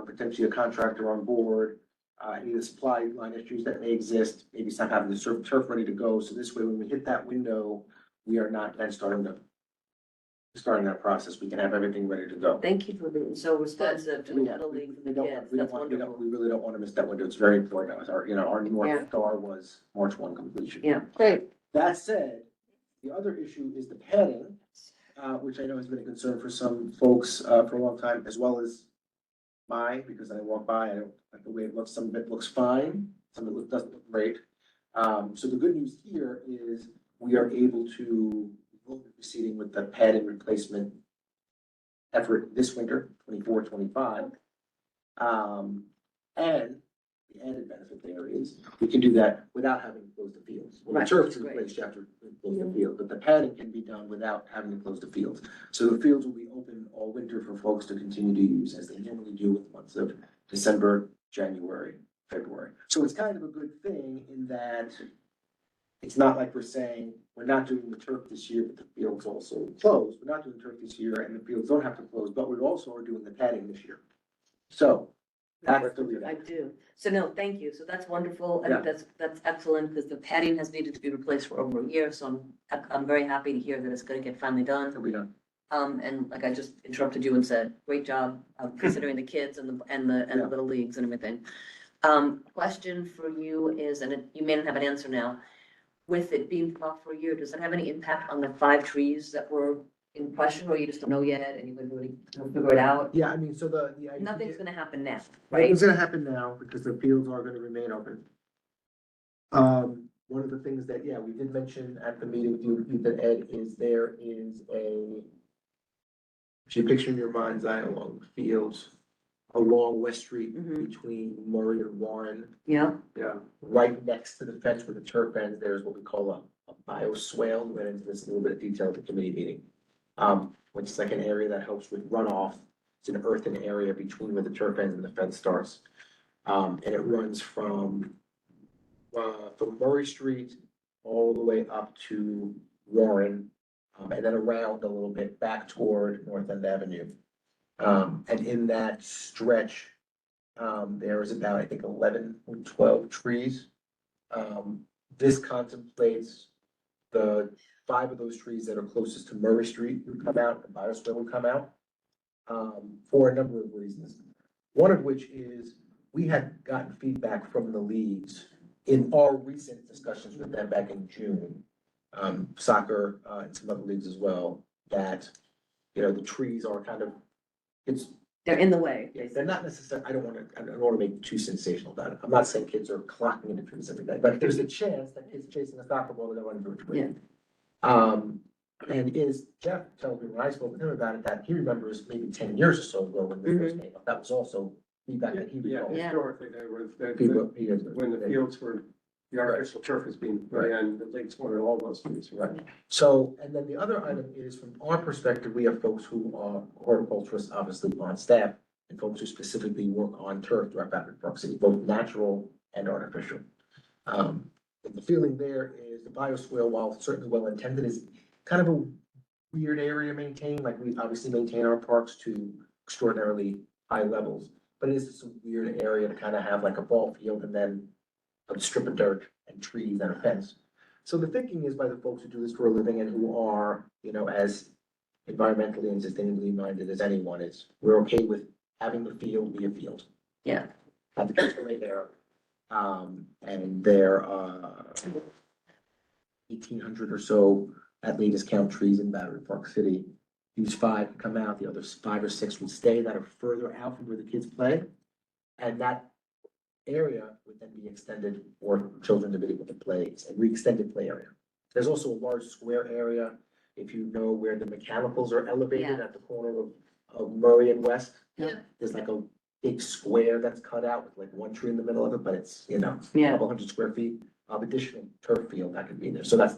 Speaker 4: potentially a contractor on board, any of the supply line issues that may exist, maybe start having the turf ready to go. So this way, when we hit that window, we are not then starting that process. We can have everything ready to go.
Speaker 11: Thank you for being so responsive to the Little League and the kids. That's wonderful.
Speaker 4: We really don't want to miss that window. It's very important. That was our North Star was March 1 completion.
Speaker 11: Yeah, great.
Speaker 4: That said, the other issue is the padding, which I know has been a concern for some folks for a long time, as well as because I walk by, I don't like the way it looks. Some of it looks fine, some of it doesn't look great. So the good news here is we are able to be proceeding with the padding replacement effort this winter, 24-25. And the added benefit there is we can do that without having to close the fields. When the turf is replaced, you have to close the field, but the padding can be done without having to close the fields. So the fields will be open all winter for folks to continue to use as they normally do with the months of December, January, February. So it's kind of a good thing in that it's not like we're saying we're not doing the turf this year, but the fields also closed. We're not doing turf this year and the fields don't have to close, but we also are doing the padding this year. So that's the reason.
Speaker 11: I do. So no, thank you. So that's wonderful. I think that's excellent because the padding has needed to be replaced for over a year. So I'm very happy to hear that it's going to get finally done.
Speaker 4: It'll be done.
Speaker 11: And like I just interrupted you and said, great job of considering the kids and the little leagues and everything. Question for you is, and you may not have an answer now, with it being off for a year, does it have any impact on the 5 trees that were in question, or you just don't know yet and you wouldn't really figure it out?
Speaker 4: Yeah, I mean, so the idea.
Speaker 11: Nothing's gonna happen now, right?
Speaker 4: It's gonna happen now because the fields are gonna remain open. One of the things that, we did mention at the meeting with Ed is there is if you picture in your mind's eye along the fields, along West Street between Murray and Warren.
Speaker 11: Yeah.
Speaker 4: Yeah. Right next to the fence where the turf ends, there's what we call a bioswale. We went into this in a little bit of detail at the committee meeting. Which is like an area that helps with runoff. It's an earthen area between where the turf ends and the fence starts. And it runs from Murray Street all the way up to Warren, and then around a little bit back toward North End Avenue. And in that stretch, there is about, I think, 11 or 12 trees. This contemplates the 5 of those trees that are closest to Murray Street would come out, the bioswale would come out, for a number of reasons. One of which is we had gotten feedback from the leagues in our recent discussions with them back in June, soccer, and some other leagues as well, that, the trees are kind of,
Speaker 11: They're in the way.
Speaker 4: they're not necessarily, I don't want to make too sensational about it. I'm not saying kids are clocking into trees every day, but there's a chance that kids chasing a soccer ball, they're running through a tree.
Speaker 11: Yeah.
Speaker 4: And is Jeff tells me when I spoke with him about it, that he remembers maybe 10 years or so ago when they first came up. That was also feedback that he recalled.
Speaker 11: Yeah.
Speaker 3: Historically, there was,
Speaker 4: People- he has-
Speaker 3: when the fields were The artificial turf is being put in, the league's one of all those things, right?
Speaker 4: So, and then the other item is, from our perspective, we have folks who are horticulturists, obviously on staff, and folks who specifically work on turf throughout Battery Park City, both natural and artificial. The feeling there is the bioswale, while certainly well intended, is kind of a weird area to maintain. Like, we obviously maintain our parks to extraordinarily high levels, but it is just a weird area to kind of have like a ball field and then a strip of dirt and trees and a fence. So the thinking is, by the folks who do this for a living and who are, as environmentally and sustainably minded as anyone is, we're okay with having the field be a field.
Speaker 11: Yeah.
Speaker 4: Have the kids play there. And there are 1,800 or so, at latest count, trees in Battery Park City. These 5 can come out, the other 5 or 6 would stay, that are further out from where the kids play. And that area would then be extended for children to be able to play, a re-extended play area. There's also a large square area, if you know where the mechanicals are elevated at the corner of Murray and West.
Speaker 11: Yeah.
Speaker 4: There's like a big square that's cut out with like one tree in the middle of it, but it's, a
Speaker 11: Yeah,
Speaker 4: couple hundred square feet of additional turf field that could be there. So that's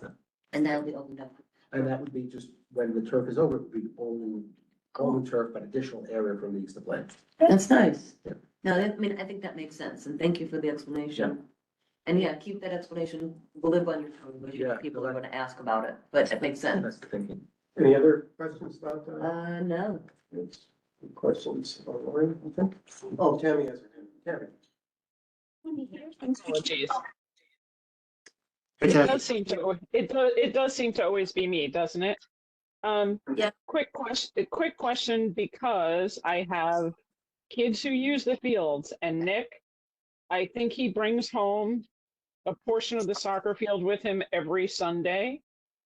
Speaker 11: and that'll be opened up.
Speaker 4: and that would be just when the turf is over, it would be only turf, but additional area for leagues to play.
Speaker 11: That's nice.
Speaker 4: Yeah.
Speaker 11: No, I mean, I think that makes sense, and thank you for the explanation. And yeah, keep that explanation, we'll live on your tongue, because
Speaker 4: Yeah,
Speaker 11: people are gonna ask about it, but it makes sense.
Speaker 4: That's the thinking.
Speaker 3: Any other questions about that?
Speaker 11: No.
Speaker 3: Questions about Lauren, I think? Oh, Tammy has her hand. Tammy.
Speaker 7: Apologies.
Speaker 4: Hey,
Speaker 7: It
Speaker 4: Tammy.
Speaker 7: does seem to, it does seem to always be me, doesn't it?
Speaker 11: Yeah.
Speaker 7: Quick question, because I have kids who use the fields, and Nick, I think he brings home a portion of the soccer field with him every Sunday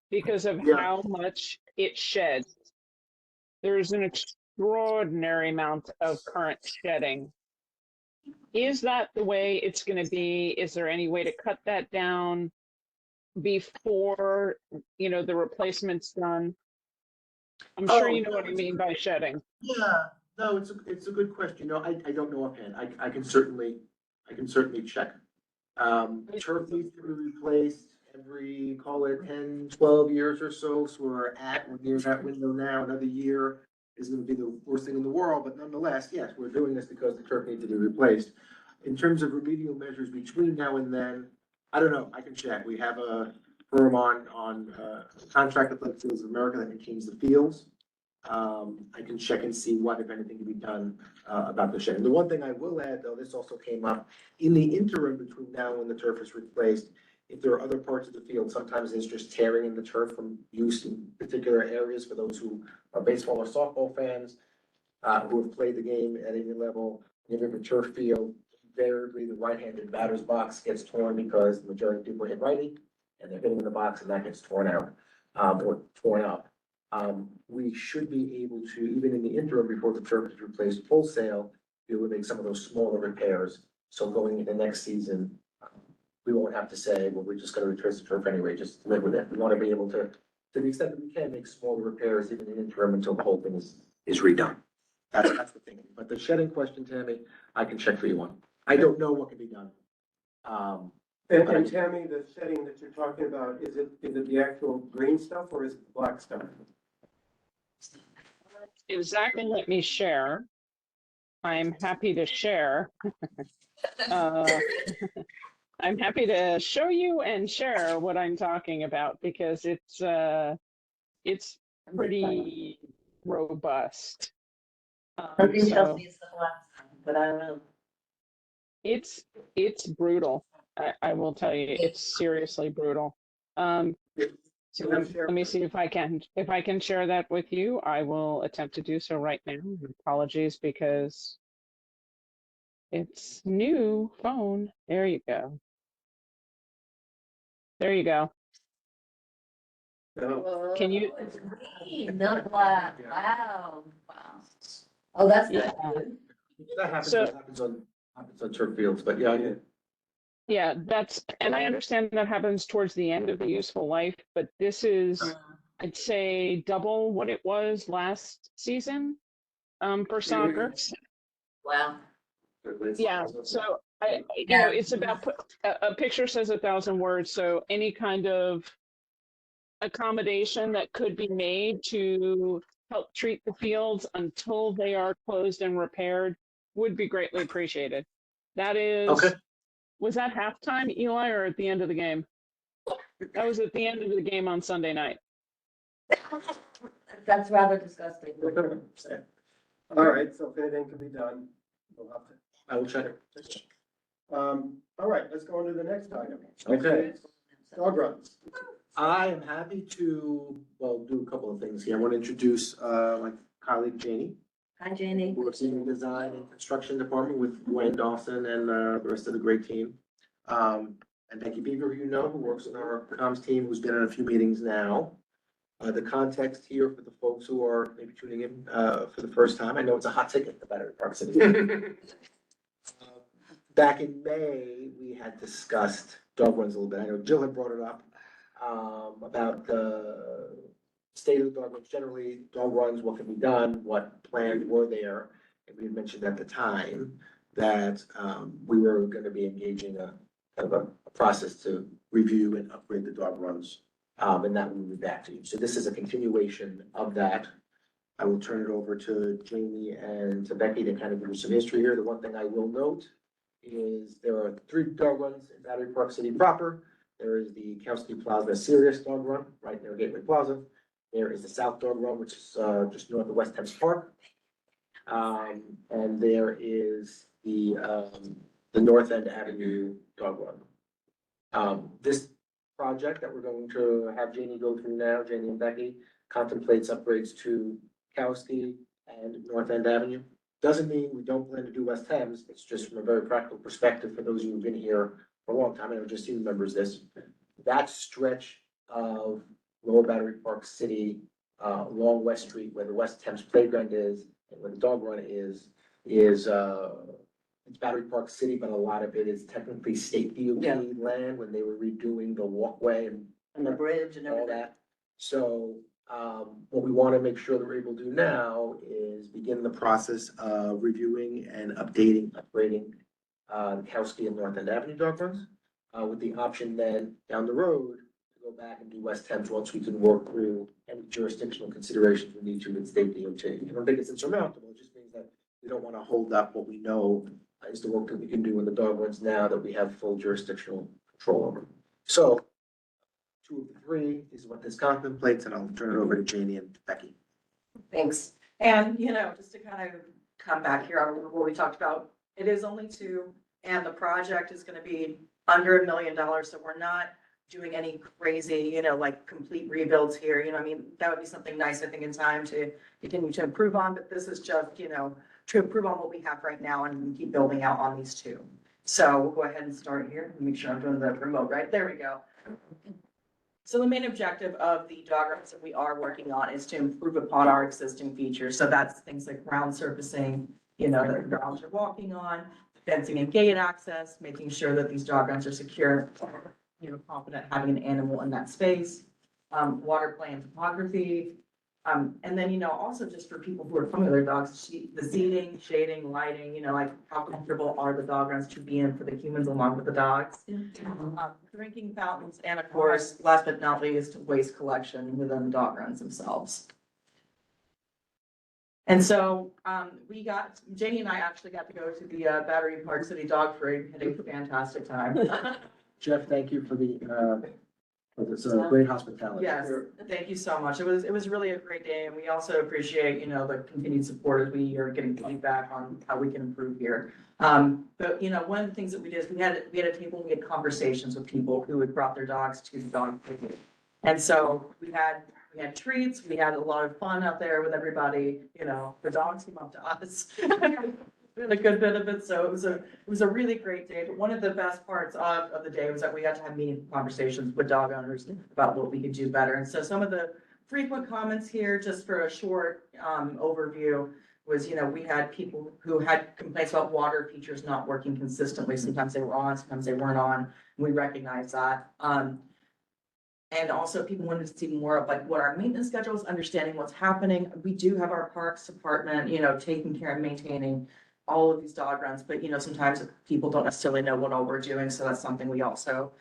Speaker 7: because of
Speaker 4: Yeah.
Speaker 7: how much it sheds. There's an extraordinary amount of current shedding. Is that the way it's going to be? Is there any way to cut that down before, the replacement's done? I'm sure you know what I mean by shedding.
Speaker 4: Yeah, no, it's a good question. I don't know offhand. I can certainly check. Turf needs to be replaced every, call it 10, 12 years or so. So we're near that window now. Another year isn't gonna be the worst thing in the world, but nonetheless, yes, we're doing this because the turf needs to be replaced. In terms of remedial measures between now and then, I don't know. I can check. We have a firm on contract with Athletic Fields of America that maintains the fields. I can check and see what, if anything, can be done about the shedding. The one thing I will add, though, this also came up in the interim between now and when the turf is replaced. If there are other parts of the field, sometimes there's just tearing in the turf from use in particular areas. For those who are baseball or softball fans who have played the game at any level, if you have a turf field, invariably the right-handed batter's box gets torn because the majority of people hit righty, and they're hitting in the box, and that gets torn out or torn up. We should be able to, even in the interim before the turf is replaced wholesale, be able to make some of those smaller repairs. So going into next season, we won't have to say, well, we're just gonna replace the turf anyway, just live with it. We wanna be able to the extent that we can, make smaller repairs even in the interim until the whole thing is redone. That's the thing. But the shedding question, Tammy, I can check for you on. I don't know what can be done.
Speaker 3: And Tammy, the shedding that you're talking about, is it the actual green stuff or is it the black stuff?
Speaker 7: Exactly, let me share. I'm happy to share. I'm happy to show you and share what I'm talking about because it's pretty robust. So
Speaker 11: But I don't know.
Speaker 7: it's brutal. I will tell you, it's seriously brutal. So let me see if I can share that with you. I will attempt to do so right now. Apologies because it's new phone. There you go. There you go. Can you?
Speaker 11: It's green, not black. Wow. Wow. Oh, that's
Speaker 7: Yeah.
Speaker 11: good.
Speaker 4: That happens,
Speaker 7: So-
Speaker 4: happens on turf fields, but yeah.
Speaker 7: Yeah, and I understand that happens towards the end of the useful life, but this is, I'd say, double what it was last season, for soccer.
Speaker 11: Wow.
Speaker 7: Yeah, so It's about, a picture says 1,000 words, so any kind of accommodation that could be made to help treat the fields until they are closed and repaired would be greatly appreciated. That is,
Speaker 4: Okay.
Speaker 7: was that halftime, Eli, or at the end of the game? That was at the end of the game on Sunday night.
Speaker 11: That's rather disgusting.
Speaker 3: All right, so if anything can be done, we'll have to.
Speaker 4: I will check it.
Speaker 3: All right, let's go on to the next item.
Speaker 4: Okay.
Speaker 3: Dog runs.
Speaker 4: I am happy to, well, do a couple of things here. I want to introduce, my colleague Janie,
Speaker 11: Hi, Janie.
Speaker 4: who works in the design and construction department with Wayne Dawson and, the rest of the great team. And Becky Beaver, who you know, who works in our comms team, who's been in a few meetings now. The context here for the folks who are maybe tuning in, for the first time, I know it's a hot ticket, the Battery Park City. Back in May, we had discussed dog runs a little bit. I know Jill had brought it up, about the state of the dog runs, generally, dog runs, what can be done, what plans were there. And we had mentioned at the time that, we were gonna be engaging a kind of a process to review and upgrade the dog runs. And that will be back to you. So this is a continuation of that. I will turn it over to Jamie and to Becky to kind of give you some history here. The one thing I will note is there are 3 dog runs in Battery Park City proper. There is the Kowski Plaza Sirius Dog Run right near Gateway Plaza. There is the South Dog Run, which is just north of West Thames Park. And there is the North End Avenue Dog Run. This project that we're going to have Janie go through now, Janie and Becky, contemplates upgrades to Kowski and North End Avenue. Doesn't mean we don't plan to do West Thames. It's just from a very practical perspective for those of you who've been here for a long time. I know just team members this. That stretch of Lower Battery Park City, along West Street, where the West Thames Playground is, and where the dog run is it's Battery Park City, but a lot of it is technically state DOT land when they were redoing the walkway and
Speaker 9: the bridge and
Speaker 4: all
Speaker 9: everything.
Speaker 4: that. So, what we want to make sure that we're able to do now is begin the process of reviewing and updating, upgrading, Kowski and North End Avenue dog runs, with the option then down the road to go back and do West Thames once we can work through any jurisdictional considerations we need to with state DOT. I don't think it's insurmountable. It just means that we don't want to hold up what we know is the work that we can do in the dog runs now that we have full jurisdictional control over. So 2 of the 3 is what this contemplates, and I'll turn it over to Janie and Becky.
Speaker 12: Thanks. And, just to kind of come back here on what we talked about, it is only 2, and the project is gonna be under $1 million, so we're not doing any crazy, like complete rebuilds here, that would be something nice, I think, in time to continue to improve on, but this is just, to improve on what we have right now and keep building out on these 2. So we'll go ahead and start here, make sure I'm doing the remote right, there we go. So the main objective of the dog runs that we are working on is to improve upon our existing features. So that's things like ground surfacing, that the dogs are walking on, fencing and gate access, making sure that these dog runs are secure, confident having an animal in that space, water play and topography. And then, also just for people who are familiar with their dogs, the seating, shading, lighting, like how comfortable are the dog runs to be in for the humans along with the dogs. Drinking fountains, and of course, last but not least, waste collection within the dog runs themselves. And so, Janie and I actually got to go to the Battery Park City Dog Parade, had a fantastic time.
Speaker 4: Jeff, thank you for it's a great hospitality.
Speaker 12: Yes, thank you so much. It was really a great day, and we also appreciate, the continued support as we are getting feedback on how we can improve here. But, one of the things that we did is we had a table, we had conversations with people who had brought their dogs to the dog parade. And so we had treats, we had a lot of fun out there with everybody, the dogs came up to us. A good bit of it, so it was a really great day. But one of the best parts of the day was that we got to have meaningful conversations with dog owners about what we could do better. And so some of the frequent comments here, just for a short overview, was we had people who had complaints about water features not working consistently. Sometimes they were on, sometimes they weren't on. We recognize that. And also people wanted to see more of like what our maintenance schedule is, understanding what's happening. We do have our parks department, taking care of maintaining all of these dog runs, but sometimes people don't necessarily know what all we're doing, so that's something we also,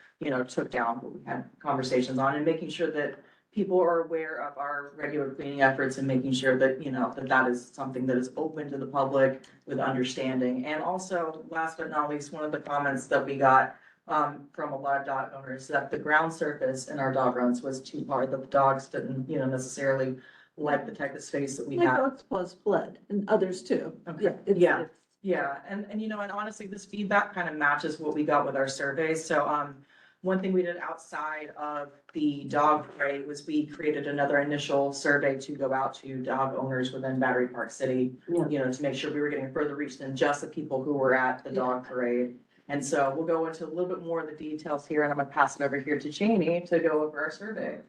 Speaker 12: took down, we had conversations on, and making sure that people are aware of our regular cleaning efforts and making sure that, that is something that is open to the public with understanding. And also, last but not least, one of the comments that we got from a lot of dog owners, that the ground surface in our dog runs was too hard. The dogs didn't, necessarily like the type of space that we
Speaker 9: My
Speaker 12: had.
Speaker 9: dogs cause blood and others too.
Speaker 12: Okay.
Speaker 9: Yeah, it's-
Speaker 12: Yeah, and and honestly, this feedback kind of matches what we got with our surveys. So one thing we did outside of the dog parade was we created another initial survey to go out to dog owners within Battery Park City,
Speaker 9: Yeah.
Speaker 12: to make sure we were getting further reach than just the people who were at the dog parade. And so we'll go into a little bit more of the details here, and I'm gonna pass it over here to Janie to go over our survey.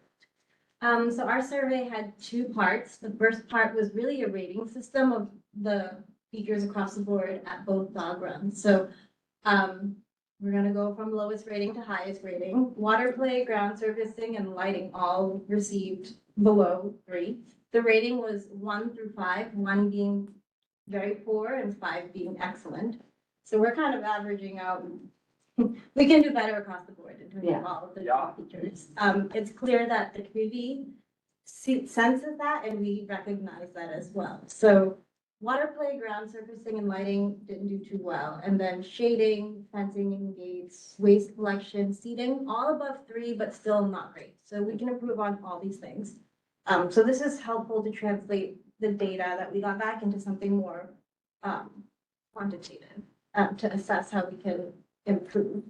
Speaker 13: So our survey had two parts. The first part was really a rating system of the features across the board at both dog runs. So, we're gonna go from lowest rating to highest rating. Water play, ground surfacing, and lighting all received below 3. The rating was 1 through 5, 1 being very poor and 5 being excellent. So we're kind of averaging out. We can do better across the board in terms of all of the features. It's clear that the community senses that, and we recognize that as well. So water play, ground surfacing, and lighting didn't do too well. And then shading, fencing and gates, waste collection, seating, all above 3, but still not great. So we can improve on all these things. So this is helpful to translate the data that we got back into something more quantitative to assess how we can improve.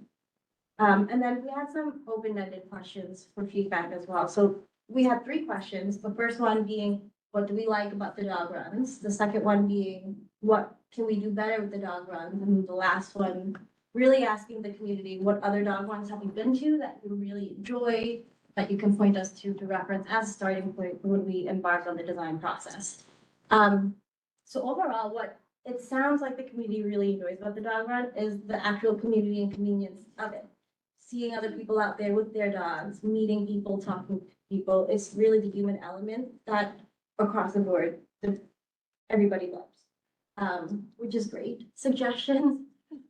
Speaker 13: And then we had some open-ended questions for feedback as well. So we had 3 questions. The first one being, what do we like about the dog runs? The second one being, what can we do better with the dog runs? And the last one, really asking the community, what other dog runs have you been to that you really enjoy, that you can point us to reference as a starting point when we embark on the design process. So overall, what it sounds like the community really enjoys about the dog run is the actual community and convenience of it. Seeing other people out there with their dogs, meeting people, talking to people, it's really the human element that across the board, everybody loves, which is great. Suggestions,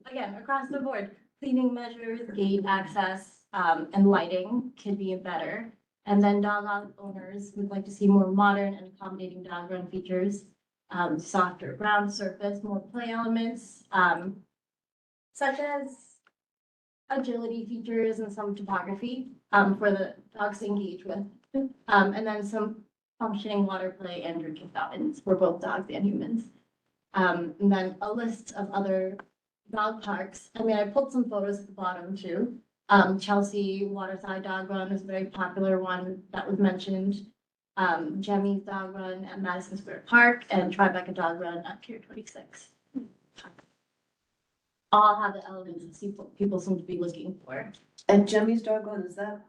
Speaker 13: again, across the board, cleaning measures, gate access, and lighting could be better. And then dog owners would like to see more modern and accommodating dog run features, softer ground surface, more play elements, such as agility features and some topography, for the dogs to engage with. And then some functioning water play and drinking fountains for both dogs and humans. And then a list of other dog parks. I mean, I pulled some photos at the bottom too. Chelsea Waterside Dog Run is a very popular one that was mentioned. Jemmy's Dog Run at Madison Square Park and Tribeca Dog Run at Pier 26. All have the elements that people seem to be looking for.
Speaker 9: And Jemmy's dog run, is that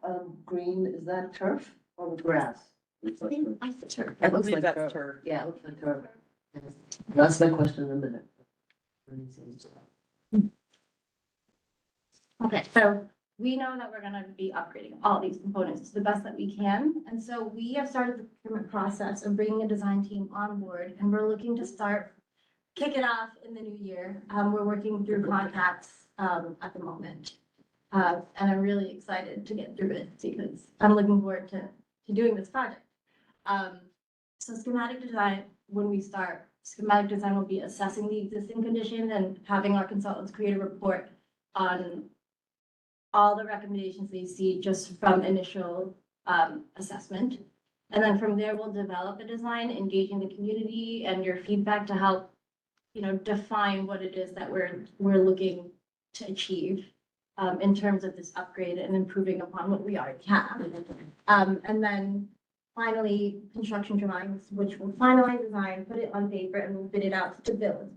Speaker 9: green, is that turf or grass?
Speaker 13: I think that's the turf.
Speaker 9: It looks like
Speaker 12: that's
Speaker 9: turf. Yeah, it looks like turf. That's my question in a minute.
Speaker 13: Okay, so we know that we're gonna be upgrading all these components to the best that we can. And so we have started the procurement process of bringing a design team on board, and we're looking to kick it off in the new year. We're working through contacts at the moment. And I'm really excited to get through it because I'm looking forward to doing this project. So schematic design, when we start, schematic design will be assessing the existing condition and having our consultants create a report on all the recommendations they see just from initial assessment. And then from there, we'll develop a design, engaging the community and your feedback to help, define what it is that we're looking to achieve in terms of this upgrade and improving upon what we already have. And then finally, construction drawings, which will finalize design, put it on paper, and we'll bid it out to build.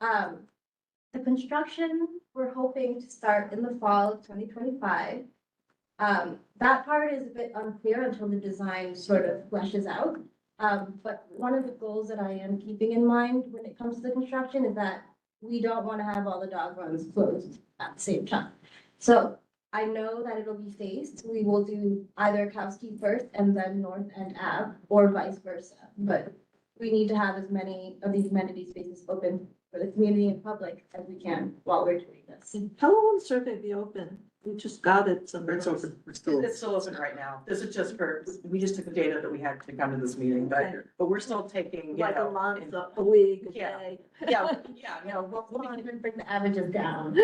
Speaker 13: The construction, we're hoping to start in the fall of 2025. That part is a bit unclear until the design sort of fleshes out. But one of the goals that I am keeping in mind when it comes to the construction is that we don't want to have all the dog runs closed at the same time. So I know that it'll be phased. We will do either Kowski first and then North End Ave, or vice versa. But we need to have as many of these amenity spaces open for the community and public as we can while we're doing this.
Speaker 9: How long will the survey be open? We just got it somewhere.
Speaker 4: It's open, it's still.
Speaker 12: It's still open right now. This is just for, we just took the data that we had to come to this meeting, but we're still taking, you
Speaker 9: Like a
Speaker 12: know.
Speaker 9: month, a week, a
Speaker 12: Yeah.
Speaker 9: day.
Speaker 12: Yeah, yeah,
Speaker 13: You know, we'll try and bring the averages down.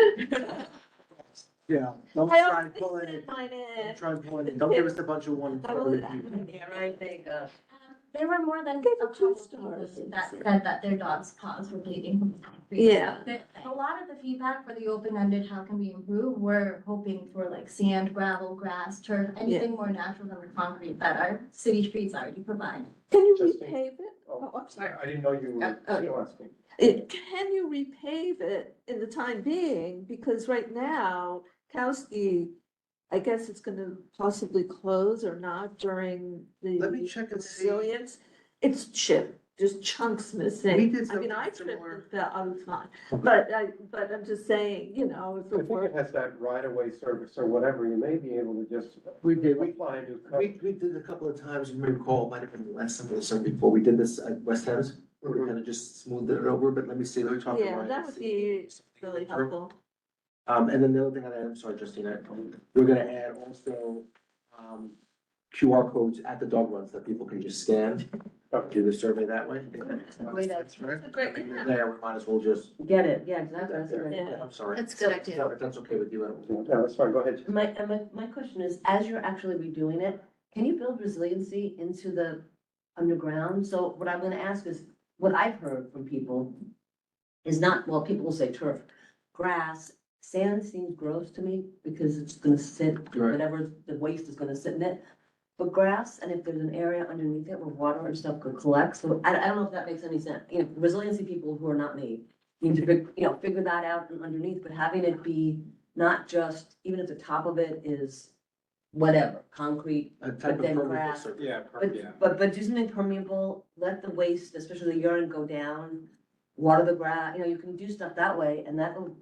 Speaker 4: Yeah. Don't
Speaker 9: I
Speaker 4: try
Speaker 9: don't
Speaker 4: to pull it in.
Speaker 9: think mine
Speaker 4: Don't
Speaker 9: in.
Speaker 4: try and pull it in. Don't give us a bunch of one.
Speaker 9: I will-
Speaker 11: Yeah, right, there you go.
Speaker 13: There were more than
Speaker 9: Give
Speaker 13: a
Speaker 9: it two
Speaker 13: couple
Speaker 9: stars.
Speaker 13: people that said that their dog's paws were bleeding from the concrete.
Speaker 9: Yeah.
Speaker 13: A lot of the feedback for the open-ended, how can we improve, we're hoping for like sand, gravel, grass, turf, anything more natural than the concrete that our city streets already provide.
Speaker 9: Can you
Speaker 3: Interesting.
Speaker 9: repave it? Oh, I'm sorry.
Speaker 3: I didn't know you were
Speaker 9: Oh.
Speaker 3: still asking.
Speaker 9: Can you repave it in the time being? Because right now, Kowski, I guess it's gonna possibly close or not during the.
Speaker 4: Let me check and see.
Speaker 9: Resilience. It's chipped, just chunks missing.
Speaker 4: We did
Speaker 9: I mean,
Speaker 4: something
Speaker 9: I tripped
Speaker 4: similar.
Speaker 9: and fell, I was fine, but I'm just saying, you know, if
Speaker 3: I
Speaker 9: it
Speaker 3: think
Speaker 9: were.
Speaker 3: it has that right-of-way service or whatever, you may be able to just
Speaker 4: We did,
Speaker 3: apply a new code.
Speaker 4: we did a couple of times, you may recall, might have been the last summer or something before we did this at West Thames. Where we kind of just smoothed it over, but let me see, let me talk. to
Speaker 9: Yeah,
Speaker 4: Ryan
Speaker 9: that
Speaker 4: and
Speaker 9: would
Speaker 4: see.
Speaker 9: be really helpful.
Speaker 4: And then the other thing I am sorry, Justina, we're gonna add also, QR codes at the dog runs that people can just scan, do the survey that way.
Speaker 11: Great,
Speaker 4: That's right.
Speaker 9: Great.
Speaker 4: There, we might as well just.
Speaker 11: Get it, yeah, exactly, that's a great
Speaker 9: Yeah.
Speaker 11: idea.
Speaker 4: I'm sorry.
Speaker 11: That's a good idea.
Speaker 4: No, if that's okay with you, I don't.
Speaker 3: No, that's fine, go ahead.
Speaker 11: My question is, as you're actually redoing it, can you build resiliency into the underground? So what I'm gonna ask is, what I've heard from people is not, well, people will say turf, grass, sand seems gross to me because it's gonna sit,
Speaker 4: Right.
Speaker 11: whatever the waste is gonna sit in it. But grass, and if there's an area underneath it where water and stuff could collect, so I don't know if that makes any sense. You know, resiliency people who are not me need to, figure that out underneath, but having it be not just, even if the top of it is whatever, concrete,
Speaker 4: A type
Speaker 11: but
Speaker 4: of
Speaker 11: then
Speaker 4: permeable
Speaker 11: grass.
Speaker 4: surface.
Speaker 6: Yeah,
Speaker 11: But do something permeable, let the waste, especially the urine, go down, water the grass, you can do stuff that way, and that will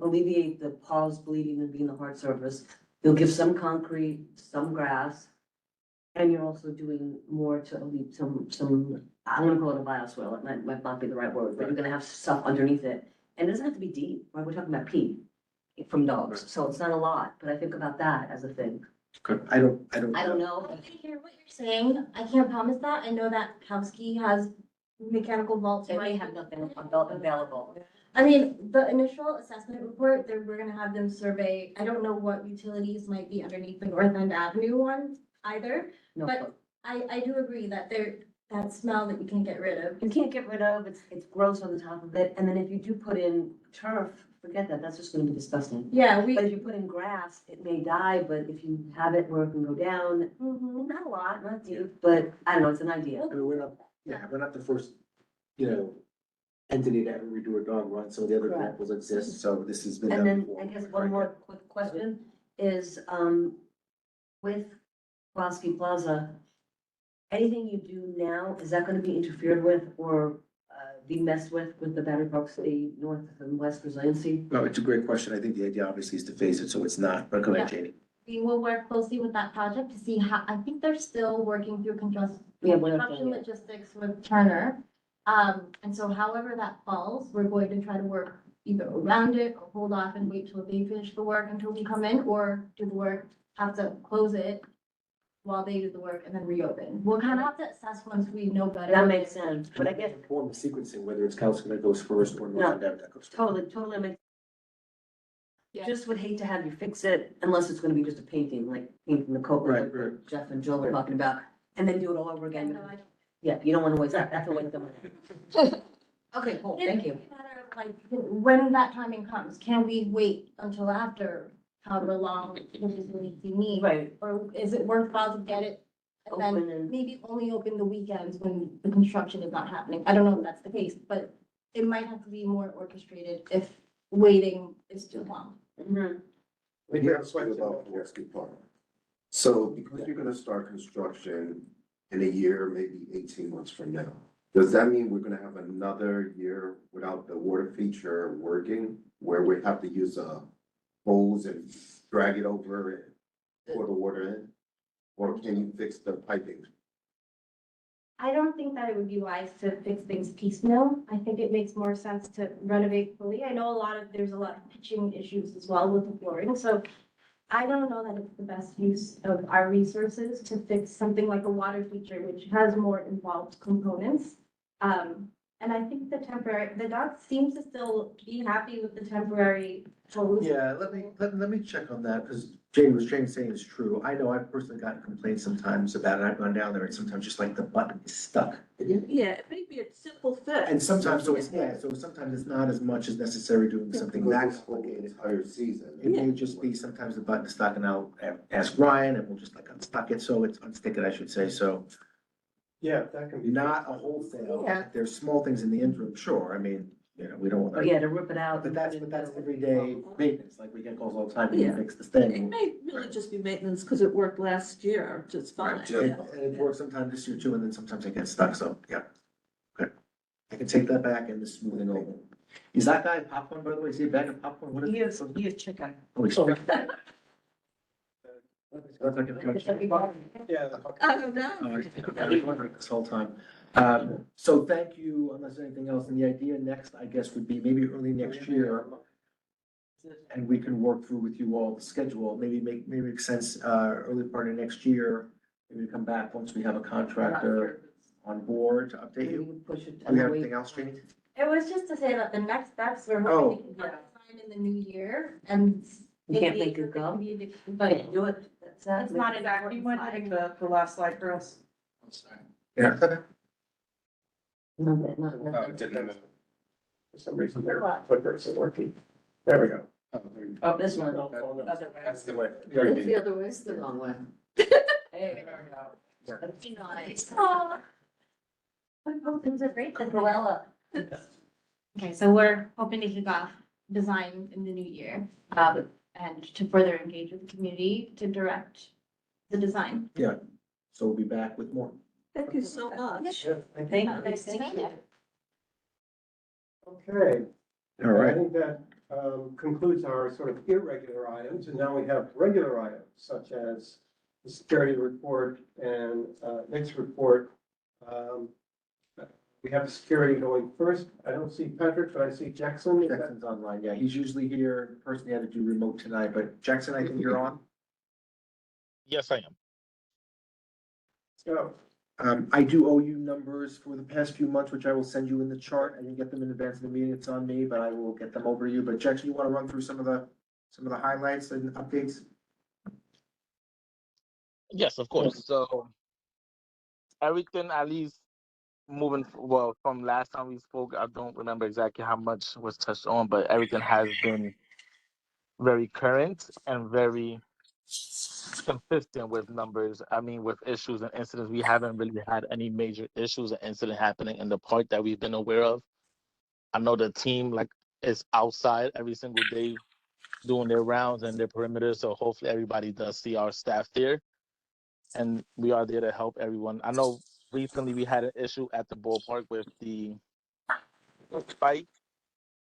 Speaker 11: alleviate the paws bleeding and being the hard surface. You'll give some concrete, some grass, and you're also doing more to alleviate some, I'm gonna call it a bioswale, it might not be the right word, but you're gonna have stuff underneath it. And it doesn't have to be deep, right, we're talking about pee from dogs, so it's not a lot, but I think about that as a thing.
Speaker 4: Good. I don't.
Speaker 11: I don't know.
Speaker 13: I hear what you're saying. I can't promise that. I know that Kowski has mechanical vaults.
Speaker 11: They may
Speaker 13: right?
Speaker 11: have nothing available.
Speaker 13: I mean, the initial assessment report, we're gonna have them survey, I don't know what utilities might be underneath the North End Avenue one either.
Speaker 11: No,
Speaker 13: But I do agree that that smell that you can get rid of.
Speaker 11: you can't get rid of, it's gross on the top of it, and then if you do put in turf, forget that, that's just gonna be disgusting.
Speaker 13: Yeah,
Speaker 11: But if you put in grass, it may die, but if you have it where it can go down,
Speaker 13: Mhm.
Speaker 11: not a lot, not deep, but I don't know, it's an idea.
Speaker 4: I mean, we're not the first, entity that would redo a dog run, some of the other
Speaker 11: Correct.
Speaker 4: examples exist, so this has been
Speaker 11: And
Speaker 4: done
Speaker 11: then
Speaker 4: before.
Speaker 11: I guess one more quick question is, with Pulaski Plaza, anything you do now, is that gonna be interfered with or be messed with the Battery Park City North and West Resiliency?
Speaker 4: No, it's a great question. I think the idea obviously is to face it, so it's not, but go ahead, Janie.
Speaker 13: We will work closely with that project to see how, I think they're still working through
Speaker 11: Yeah, we're not
Speaker 13: construction
Speaker 11: done yet.
Speaker 13: logistics with Turner. And so however that falls, we're going to try to work either around it or hold off and wait till they finish the work until we come in, or do the work, have to close it while they do the work and then reopen. We'll kind of have to assess once we know better.
Speaker 11: That makes sense, but I guess
Speaker 4: Inform the sequencing, whether it's council that goes first or
Speaker 11: No.
Speaker 4: not that goes first.
Speaker 11: totally makes.
Speaker 8: Yeah.
Speaker 11: Just would hate to have you fix it unless it's gonna be just a painting, like painting the coat
Speaker 4: Right,
Speaker 11: like
Speaker 4: right.
Speaker 11: Jeff and Jill were talking about, and then do it all over
Speaker 13: Yeah,
Speaker 11: again.
Speaker 13: no, I don't-
Speaker 11: Yeah, you don't wanna waste that, that's a waste of money. Okay, cool, thank you.
Speaker 13: It's a matter of, like, when that timing comes, can we wait until after however long we need?
Speaker 11: Right,
Speaker 13: Or is it worthwhile to get it and then
Speaker 11: open and,
Speaker 13: maybe only open the weekends when the construction is not happening? I don't know if that's the case, but it might have to be more orchestrated if waiting is too long.
Speaker 11: Mhm.
Speaker 3: I think we have a
Speaker 10: Yes,
Speaker 3: question.
Speaker 10: about Pulaski Park. So because you're gonna start construction in a year, maybe 18 months from now, does that mean we're gonna have another year without the water feature working? Where we have to use a hose and drag it over and pour the water in? Or can you fix the piping?
Speaker 13: I don't think that it would be wise to fix things piecemeal. I think it makes more sense to renovate fully. I know there's a lot of pitching issues as well with the flooring, so I don't know that it's the best use of our resources to fix something like a water feature, which has more involved components. And I think the doc seems to still be happy with the temporary hose.
Speaker 4: Yeah, let me check on that, because Jane saying is true. I know I've personally gotten complaints sometimes about it. I've gone down there and sometimes just like the button is stuck.
Speaker 9: Yeah, maybe a simple fix.
Speaker 4: And sometimes, so sometimes it's not as much as necessary doing something that complicated.
Speaker 10: Entire season.
Speaker 4: It may just be sometimes the button is stuck and I'll ask Ryan and we'll just like unstuck it, so it's unstick it, I should say, so.
Speaker 3: Yeah, that can be.
Speaker 4: Not a wholesale.
Speaker 9: Yeah.
Speaker 4: There's small things in the interim, sure. I mean, we don't want.
Speaker 11: Oh, yeah, to rip it out.
Speaker 4: But that's everyday maintenance, like we get calls all the time, we
Speaker 9: Yeah.
Speaker 4: fix this
Speaker 9: It
Speaker 4: thing.
Speaker 9: may really just be maintenance because it worked last year just fine.
Speaker 10: Right,
Speaker 4: And
Speaker 10: yeah.
Speaker 4: it works sometimes this year too, and then sometimes it gets stuck, so, yeah. Okay. I can take that back and the smoothing over. Is that guy popcorn, by the way? Is he a bag of popcorn? What is it?
Speaker 12: He is chicken.
Speaker 4: Oh, he's chicken.
Speaker 3: Yeah.
Speaker 9: I don't know.
Speaker 4: Oh, I've been wondering this whole time. So thank you, unless there's anything else, and the idea next, I guess, would be maybe early next year. And we can work through with you all the schedule, maybe make sense, early part of next year. Maybe come back once we have a contractor on board to update
Speaker 11: Maybe we
Speaker 4: you.
Speaker 11: can push it.
Speaker 4: Do we have anything else, Jane?
Speaker 13: It was just to say that the next steps we're
Speaker 4: Oh.
Speaker 13: hoping to get signed in the new year and.
Speaker 11: You can't make it go.
Speaker 13: But
Speaker 11: Do it. That's
Speaker 13: it's not
Speaker 12: Zach, do you
Speaker 13: important.
Speaker 12: want to bring the last slide for us?
Speaker 4: Yeah.
Speaker 11: No,
Speaker 1: Oh, it didn't move.
Speaker 3: For some reason, their clicker isn't working. There we go.
Speaker 11: Oh, this one.
Speaker 1: That's the way.
Speaker 11: It's the other way, it's the wrong way. There we go. That'd be nice.
Speaker 13: Aw. Oh, things are great.
Speaker 11: Cruella.
Speaker 13: Okay, so we're hoping to kick off design in the new year, and to further engage with the community to direct the design.
Speaker 4: So we'll be back with more.
Speaker 9: Thank you so much.
Speaker 11: Thank you.
Speaker 3: Okay.
Speaker 4: All right.
Speaker 3: I think that concludes our sort of irregular items, and now we have regular items such as the security report and Nick's report. We have security going first. I don't see Patrick, but I see Jackson. Is that-
Speaker 4: Jackson's online, yeah, he's usually here, in person, he had to do remote tonight, but Jackson, I think you're on.
Speaker 14: Yes, I am.
Speaker 3: So,
Speaker 4: I do owe you numbers for the past few months, which I will send you in the chart. I didn't get them in advance of the meeting, it's on me, but I will get them over to you. But Jackson, you want to run through some of the highlights and updates?
Speaker 14: Yes, of course. So everything, at least well, from last time we spoke, I don't remember exactly how much was touched on, but everything has been very current and very consistent with numbers. I mean, with issues and incidents, we haven't really had any major issues or incident happening in the park that we've been aware of. I know the team is outside every single day doing their rounds and their perimeters, so hopefully everybody does see our staff there, and we are there to help everyone. I know recently we had an issue at the ballpark with the spike,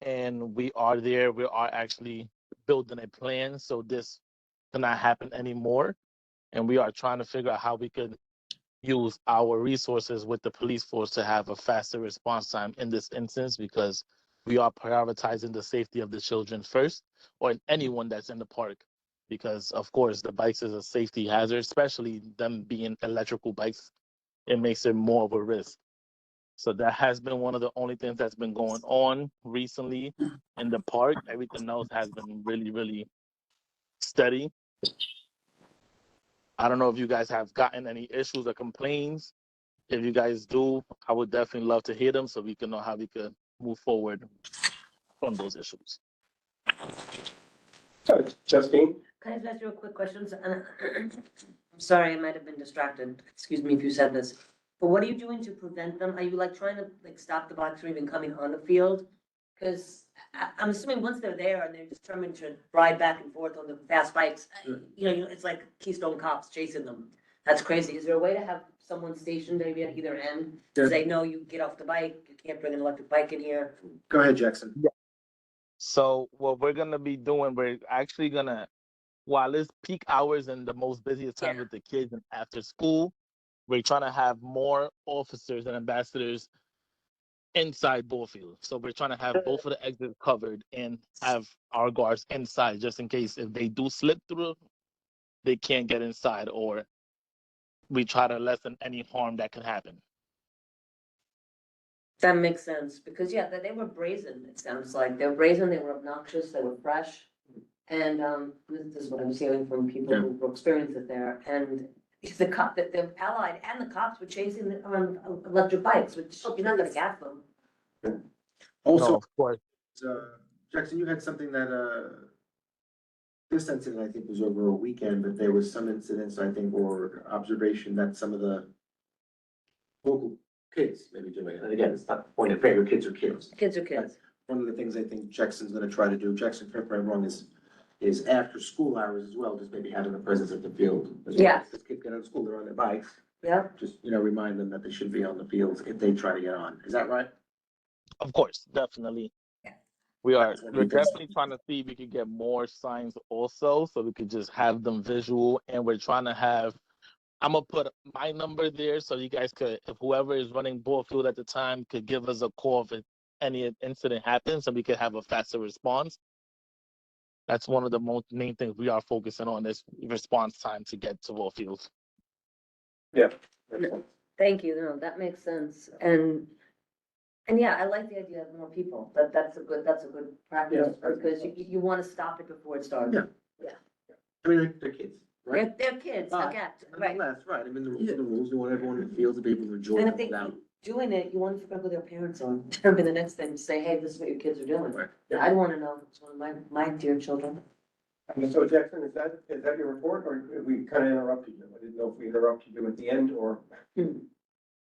Speaker 14: and we are there. We are actually building a plan so this cannot happen anymore. And we are trying to figure out how we could use our resources with the police force to have a faster response time in this instance, because we are prioritizing the safety of the children first, or anyone that's in the park. Because of course the bikes is a safety hazard, especially them being electrical bikes. It makes it more of a risk. So that has been one of the only things that's been going on recently in the park. Everything else has been really, really steady. I don't know if you guys have gotten any issues or complaints. If you guys do, I would definitely love to hear them so we can know how we could move forward from those issues.
Speaker 3: Justine?
Speaker 11: Can I just ask you a quick question? I'm sorry, I might have been distracted. Excuse me if you said this. But what are you doing to prevent them? Are you trying to stop the bikes from even coming on the field? Because I'm assuming once they're there and they're determined to ride back and forth on the fast bikes, it's like Keystone Cops chasing them. That's crazy. Is there a way to have someone stationed maybe at either end to say, no, you get off the bike, you can't bring an electric bike in here?
Speaker 4: Go ahead, Jackson.
Speaker 14: So what we're gonna be doing, we're actually gonna, while it's peak hours and the most busiest time with the kids and after school, we're trying to have more officers and ambassadors inside Bullfield. So we're trying to have both of the exits covered and have our guards inside just in case if they do slip through, they can't get inside, or we try to lessen any harm that can happen.
Speaker 11: That makes sense, because yeah, they were brazen, it sounds like. They were brazen, they were obnoxious, they were fresh. And this is what I'm hearing from people who experienced it there. And the cop, that the Allied and the cops were chasing them on electric bikes, which you're not gonna gas them.
Speaker 14: No,
Speaker 4: Also,
Speaker 14: of course.
Speaker 4: Jackson, you had something that, this incident, I think, was over a weekend, but there was some incidents, I think, or observation that some of the local kids maybe doing it. And again, it's not the point of favorite, kids are kids.
Speaker 11: Kids are kids.
Speaker 4: One of the things I think Jackson's gonna try to do, Jackson, correct me if I'm wrong, is after school hours as well, just maybe having a presence at the field. as well.
Speaker 11: Yeah.
Speaker 4: If kids get out of school, they're on their bikes,
Speaker 11: Yep.
Speaker 4: just, remind them that they should be on the fields if they try to get on. Is that right?
Speaker 14: Of course, definitely.
Speaker 11: Yeah.
Speaker 14: We're definitely trying to see if we could get more signs also, so we could just have them visual. And we're trying to have, I'm gonna put my number there so you guys could, if whoever is running Bullfield at the time could give us a call if any incident happens, and we could have a faster response. That's one of the main things we are focusing on, is response time to get to Bullfield.
Speaker 3: Yeah.
Speaker 11: Thank you, no, that makes sense. And yeah, I like the idea of more people, that's a good practice,
Speaker 4: Yeah.
Speaker 11: because you wanna stop it before it starts.
Speaker 4: Yeah. I mean, they're kids, right?
Speaker 11: They're kids,
Speaker 4: But
Speaker 11: again, right.
Speaker 4: Nonetheless, right, I mean, the rules are the rules, we want everyone in the field to be able to enjoy
Speaker 11: And
Speaker 4: it
Speaker 11: if they
Speaker 4: without.
Speaker 11: keep doing it, you wanna figure out who their parents are. That'll be the next thing, to say, hey, this is what your kids are doing.
Speaker 4: Right.
Speaker 11: I wanna know, it's one of my dear children.
Speaker 3: And so Jackson, is that your report, or we kind of interrupted you? I didn't know if we interrupted you at the end, or.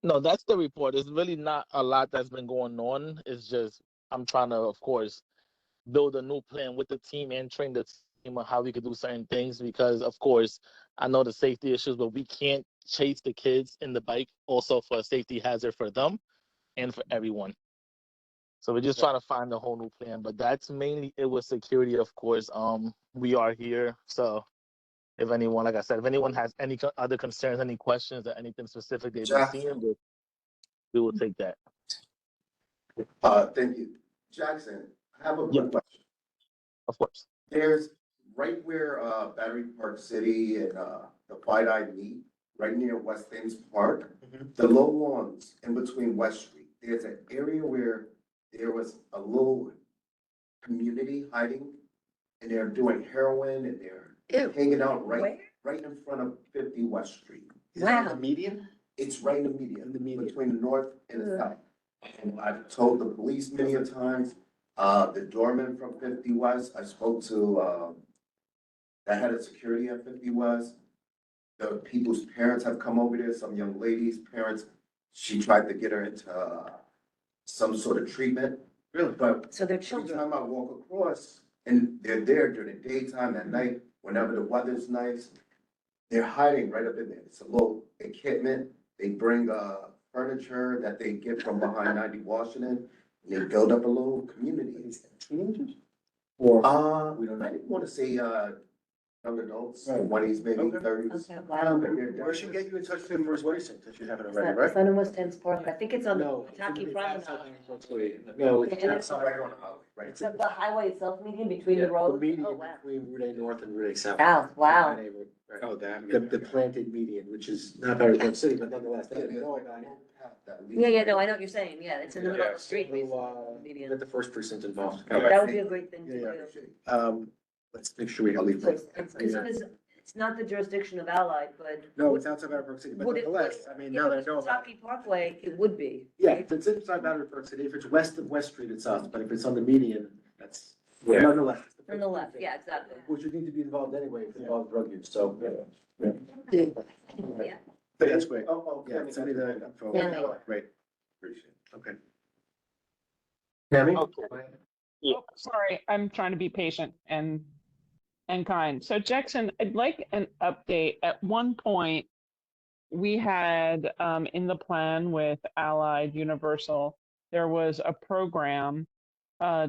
Speaker 14: No, that's the report. It's really not a lot that's been going on. It's just, I'm trying to, of course, build a new plan with the team and train the team on how we could do certain things, because of course, I know the safety issues, but we can't chase the kids in the bike also for a safety hazard for them and for everyone. So we're just trying to find a whole new plan, but that's mainly it with security, of course. We are here, so if anyone, like I said, if anyone has any other concerns, any questions, or anything specific they've been seeing, we will take that.
Speaker 10: Thank you. Jackson, I have a quick question.
Speaker 14: Of course.
Speaker 10: There's right where, Battery Park City and, the Wide Eye meet, right near West Thames Park, the low lawns in between West Street, there's an area where there was a little community hiding, and they're doing heroin, and they're hanging out right in front of 50 West Street.
Speaker 4: Is that the median?
Speaker 10: It's right in the median, between the north and the south. And I've told the police many a times, the doorman from 50 West, I spoke to, the head of security at 50 West. The people's parents have come over there, some young lady's parents, she tried to get her into, some sort of treatment.
Speaker 4: Really?
Speaker 10: But
Speaker 11: So they're
Speaker 10: every
Speaker 11: children.
Speaker 10: time I walk across, and they're there during the daytime, at night, whenever the weather's nice, they're hiding right up in there. It's a little encampment. They bring furniture that they get from behind 90 Washington, and they build up a little community.
Speaker 3: Teenagers? Or?
Speaker 10: We don't know. I didn't want to say young adults, 20s, maybe
Speaker 3: Okay.
Speaker 10: 30s.
Speaker 11: Okay, wow.
Speaker 4: Where should get you in touch with the first precinct, if you haven't
Speaker 11: It's
Speaker 4: already,
Speaker 11: not,
Speaker 4: right?
Speaker 11: it's not in West Thames Park, I think it's on the
Speaker 4: No.
Speaker 11: Kentucky Promenade.
Speaker 4: No,
Speaker 11: And
Speaker 10: It's
Speaker 11: it's
Speaker 10: right on the highway, right?
Speaker 11: It's the highway itself, median between the
Speaker 4: The
Speaker 11: roads.
Speaker 4: median
Speaker 11: Oh, wow.
Speaker 4: between Route A North and Route A South.
Speaker 11: South, wow.
Speaker 4: My neighborhood, right.
Speaker 3: Oh, that.
Speaker 4: The planted median, which is not Battery Park City, but nonetheless, they didn't know about it.
Speaker 11: Yeah, no, I know what you're saying, yeah, it's in the middle of the street,
Speaker 4: We'll,
Speaker 11: basically.
Speaker 4: get the first precinct involved.
Speaker 11: That would be a great thing to
Speaker 4: Yeah,
Speaker 11: do.
Speaker 4: Let's make sure we have
Speaker 11: So
Speaker 4: these.
Speaker 11: it's not the jurisdiction of Allied, but.
Speaker 4: No, it's outside Battery Park City, but
Speaker 11: Would it-
Speaker 4: nonetheless, I mean,
Speaker 11: If
Speaker 4: now that I
Speaker 11: it's
Speaker 4: know about it.
Speaker 11: Kentucky Parkway, it would be.
Speaker 4: Yeah, if it's inside Battery Park City, if it's west of West Street, it's us, but if it's on the median, that's
Speaker 3: Yeah.
Speaker 4: nonetheless. it's
Speaker 11: On the left, yeah, exactly.
Speaker 4: Which would need to be involved anyway, if it involves drug use, so.
Speaker 11: Yeah.
Speaker 4: That's great.
Speaker 3: Oh,
Speaker 4: Yeah, send me the info.
Speaker 11: Yeah.
Speaker 4: Great,
Speaker 10: Appreciate it.
Speaker 4: okay.
Speaker 3: Tammy?
Speaker 14: Okay. Yeah.
Speaker 7: Oh, sorry, I'm trying to be patient and kind. So Jackson, I'd like an update. At one point, we had in the plan with Allied Universal, there was a program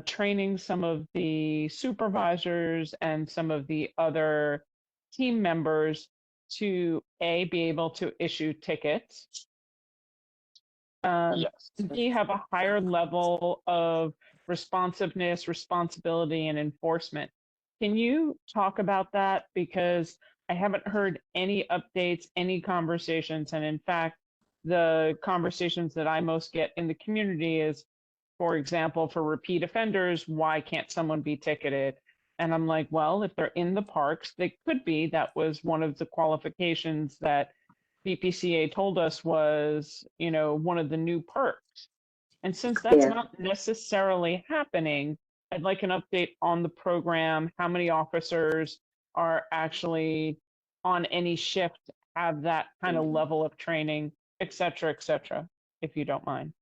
Speaker 7: training some of the supervisors and some of the other team members to be able to issue tickets.
Speaker 14: Yes.
Speaker 7: B, have a higher level of responsiveness, responsibility, and enforcement. Can you talk about that? Because I haven't heard any updates, any conversations, and in fact, the conversations that I most get in the community is, for example, for repeat offenders, why can't someone be ticketed? And I'm like, well, if they're in the parks, they could be. That was one of the qualifications that BPCA told us was, you know, one of the new perks. And since that's
Speaker 11: Yeah.
Speaker 7: not necessarily happening, I'd like an update on the program, how many officers are actually on any shift, have that kind of level of training, et cetera, if you don't mind.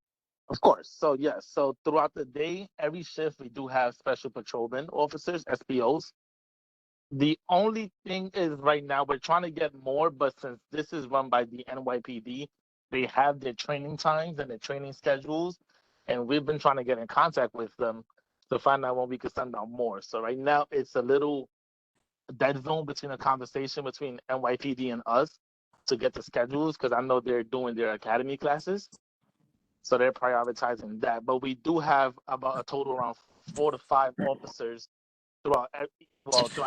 Speaker 14: Of course. So yes. So throughout the day, every shift we do have special patrolman officers, SPOs. The only thing is right now we're trying to get more, but since this is run by the NYPD, they have their training times and their training schedules, and we've been trying to get in contact with them to find out when we could send out more. So right now it's a little dead zone between a conversation between NYPD and us to get the schedules, because I know they're doing their academy classes. So they're prioritizing that. But we do have about a total around 4 to 5 officers throughout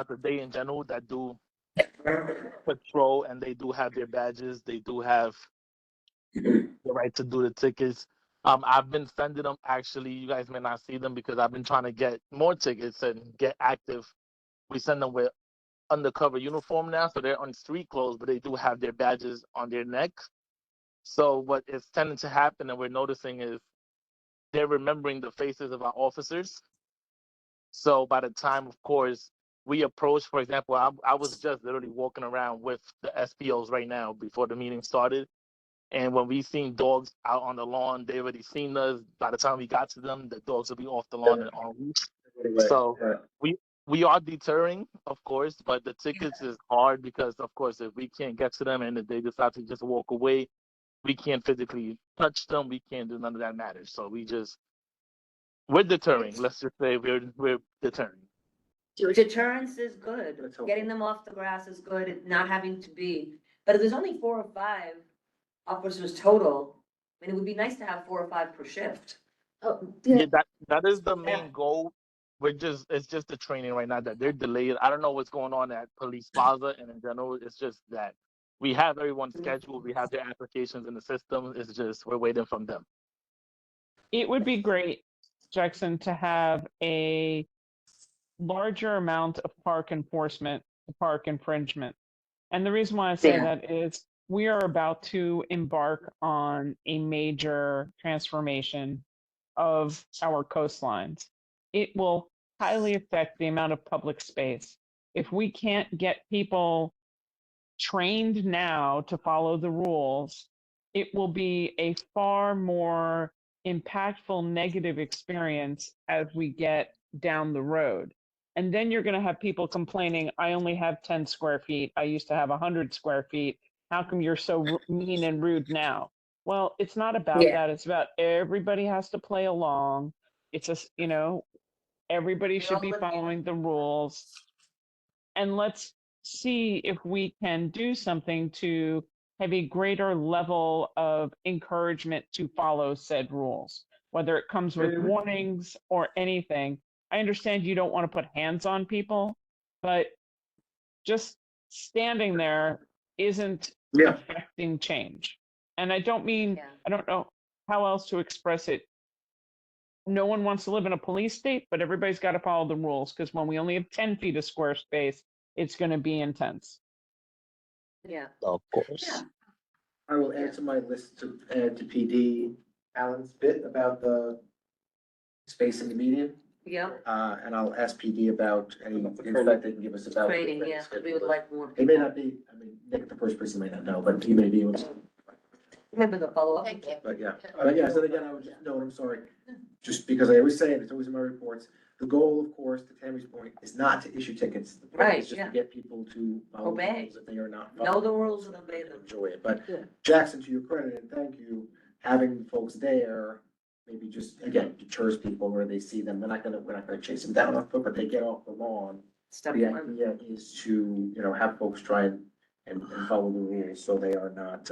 Speaker 14: the day in general that do patrol, and they do have their badges. They do have the right to do the tickets. I've been sending them, actually, you guys may not see them because I've been trying to get more tickets and get active. We send them with undercover uniform now, so they're on street clothes, but they do have their badges on their neck. So what is tending to happen, and we're noticing, is they're remembering the faces of our officers. So by the time, of course, we approach, for example, I was just literally walking around with the SPOs right now before the meeting started. And when we seen dogs out on the lawn, they already seen us. By the time we got to them, the dogs will be off the lawn and on leash. So we are deterring, of course, but the tickets is hard because, of course, if we can't get to them and if they decide to just walk away, we can't physically touch them. We can't do none of that matters. So we're deterring. Let's just say we're deterring.
Speaker 11: Deterrence is good.
Speaker 4: Let's hope.
Speaker 11: Getting them off the grass is good. It's not having to be. But if there's only 4 or 5 officers total, I mean, it would be nice to have 4 or 5 per shift.
Speaker 13: Oh,
Speaker 14: Yeah, that is the main goal. It's just the training right now that they're delayed. I don't know what's going on at Police Plaza, and in general, it's just that we have everyone scheduled. We have their applications in the system. It's just we're waiting from them.
Speaker 7: It would be great, Jackson, to have a larger amount of park enforcement, park infringement. And the reason why I say that is we are about to embark on a major transformation of our coastlines. It will highly affect the amount of public space. If we can't get people trained now to follow the rules, it will be a far more impactful negative experience as we get down the road. And then you're going to have people complaining, I only have 10 square feet. I used to have 100 square feet. How come you're so mean and rude now? Well, it's not about that. It's about everybody has to play along. It's just, you know, everybody should be following the rules. And let's see if we can do something to have a greater level of encouragement to follow said rules, whether it comes with warnings or anything. I understand you don't want to put hands on people, but just standing there isn't affecting change. And I don't mean, I don't know how else to express it. No one wants to live in a police state, but everybody's got to follow the rules, because when we only have 10 feet of square space, it's going to be intense.
Speaker 11: Yeah.
Speaker 14: Of course.
Speaker 11: Yeah.
Speaker 4: I will add to my list to add to PD Alan's bit about the space in the median.
Speaker 11: Yeah.
Speaker 4: And I'll ask PD about any insight they can give us about.
Speaker 11: Training, yeah, because we would like more.
Speaker 4: It may not be, I mean, Nick, the first person may not know, but he may be able to.
Speaker 11: Remember the follow-up.
Speaker 4: But yeah, so again, I would just note, I'm sorry, just because I always say it, it's always in my reports. The goal, of course, to Tammy's point, is not to issue tickets. The point
Speaker 11: Right,
Speaker 4: is just
Speaker 11: yeah.
Speaker 4: to get people to follow the
Speaker 11: Obey.
Speaker 4: rules if they are not.
Speaker 11: Know
Speaker 4: following
Speaker 11: the rules and obey them.
Speaker 4: Enjoy it, but
Speaker 11: Yeah.
Speaker 4: Jackson, to your credit, and thank you, having folks there, maybe just, again, deters people where they see them, we're not gonna chase them down on foot, but they get off the lawn.
Speaker 11: Step
Speaker 4: The
Speaker 11: one.
Speaker 4: idea is to, have folks try and and follow the rules, so they are not,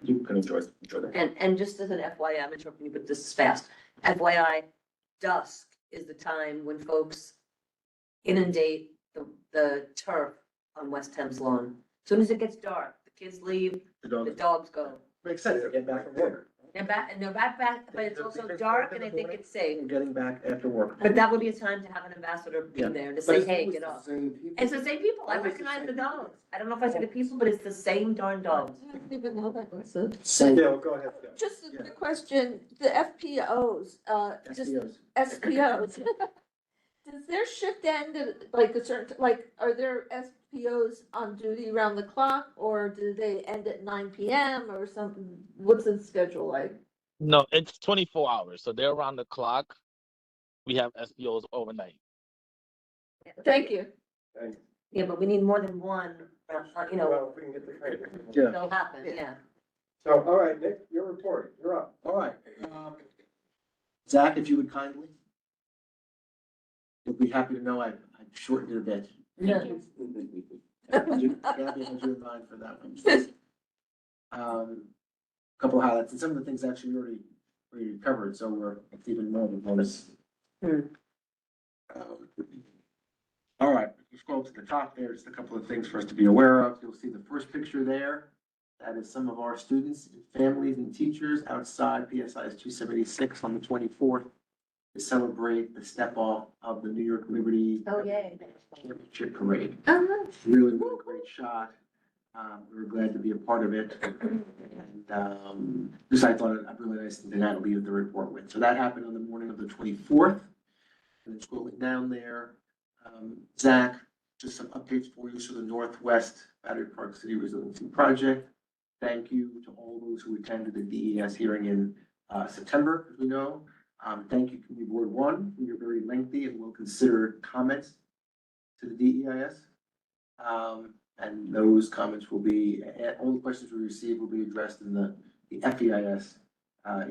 Speaker 4: you can enjoy them.
Speaker 11: And just as an FYI, I'm interrupting you, but this is fast. FYI, dusk is the time when folks inundate the turf on West Thames Lawn. Soon as it gets dark, the kids leave,
Speaker 4: The
Speaker 11: the
Speaker 4: dog,
Speaker 11: dogs go.
Speaker 4: makes sense, they get back from work.
Speaker 11: They're back, but it's also dark and I think it's safe.
Speaker 4: They're getting back after work.
Speaker 11: But that would be a time to have an ambassador be
Speaker 4: Yeah.
Speaker 11: there to
Speaker 10: But
Speaker 11: say,
Speaker 10: it's
Speaker 11: hey,
Speaker 10: always
Speaker 11: get
Speaker 10: the
Speaker 11: off.
Speaker 10: same people.
Speaker 11: It's the same people. I
Speaker 10: Always the
Speaker 11: recognize the
Speaker 10: same
Speaker 11: dogs. I don't know if I see the people, but it's the same darn dogs.
Speaker 9: I didn't even know that was it.
Speaker 3: Yeah, well, go ahead. Scott.
Speaker 9: Just a
Speaker 3: Yeah.
Speaker 9: quick question, the FPOs, just
Speaker 4: SPOs.
Speaker 9: SPOs. Does their shift end at like a certain, like, are there SPOs on duty around the clock or do they end at 9 PM or something? What's the schedule like?
Speaker 14: No, it's 24 hours, so they're around the clock. We have SPOs overnight.
Speaker 9: Thank you.
Speaker 3: Thanks.
Speaker 11: Yeah, but we need more than one, you know,
Speaker 3: Well, if we can get the training.
Speaker 4: Yeah.
Speaker 11: it'll happen, yeah.
Speaker 3: So, all right, Nick, your report, you're up.
Speaker 4: All right. Zach, if you would kindly. You'll be happy to know I shortened it a bit.
Speaker 11: Yeah.
Speaker 4: Gabby has you in mind for that one. Couple of highlights, and some of the things actually we already covered, so it's even more of a bonus.
Speaker 11: Hmm.
Speaker 4: All right, you scroll to the top there, just a couple of things for us to be aware of. You'll see the first picture there. That is some of our students, and families, and teachers outside PSI's 276 on the 24th to celebrate the step off of the New York Liberty
Speaker 11: Oh, yay.
Speaker 4: Championship Parade.
Speaker 11: Uh-huh.
Speaker 4: Really great shot. We were glad to be a part of it. And just I thought a really nice thing to leave the report with. So that happened on the morning of the 24th. And then scrolling down there, Zach, just some updates for you. So the Northwest Battery Park City Resiliency Project. Thank you to all those who attended the DES hearing in September, as we know. Thank you, Community Board 1, for your very lengthy and well-considered comments to the DEIS. And those comments will be, all the questions we receive will be addressed in the FEIS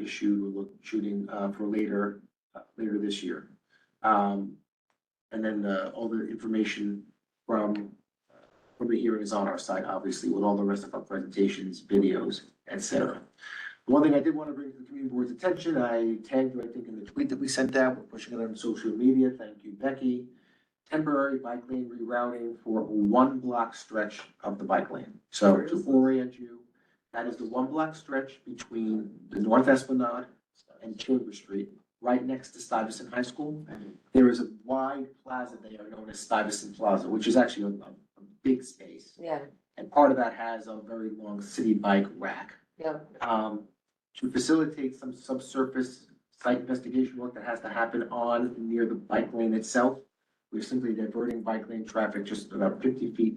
Speaker 4: issue we're shooting for later this year. And then all the information from the hearing is on our site, obviously, with all the rest of our presentations, videos, etc. One thing I did want to bring to the community board's attention, I tagged you, I think, in the tweet that we sent out. We're pushing it on social media. Thank you, Becky. Temporary bike lane rerouting for a 1 block stretch of the bike lane. So to orient you, that is the 1 block stretch between the North Esplanade and Chambers Street, right next to Stuyvesant High School. There is a wide plaza there known as Stuyvesant Plaza, which is actually a big space.
Speaker 11: Yeah,
Speaker 4: And part of that has a very long city bike rack.
Speaker 11: yeah.
Speaker 4: To facilitate some subsurface site investigation work that has to happen on and near the bike lane itself, we're simply diverting bike lane traffic just about 50 feet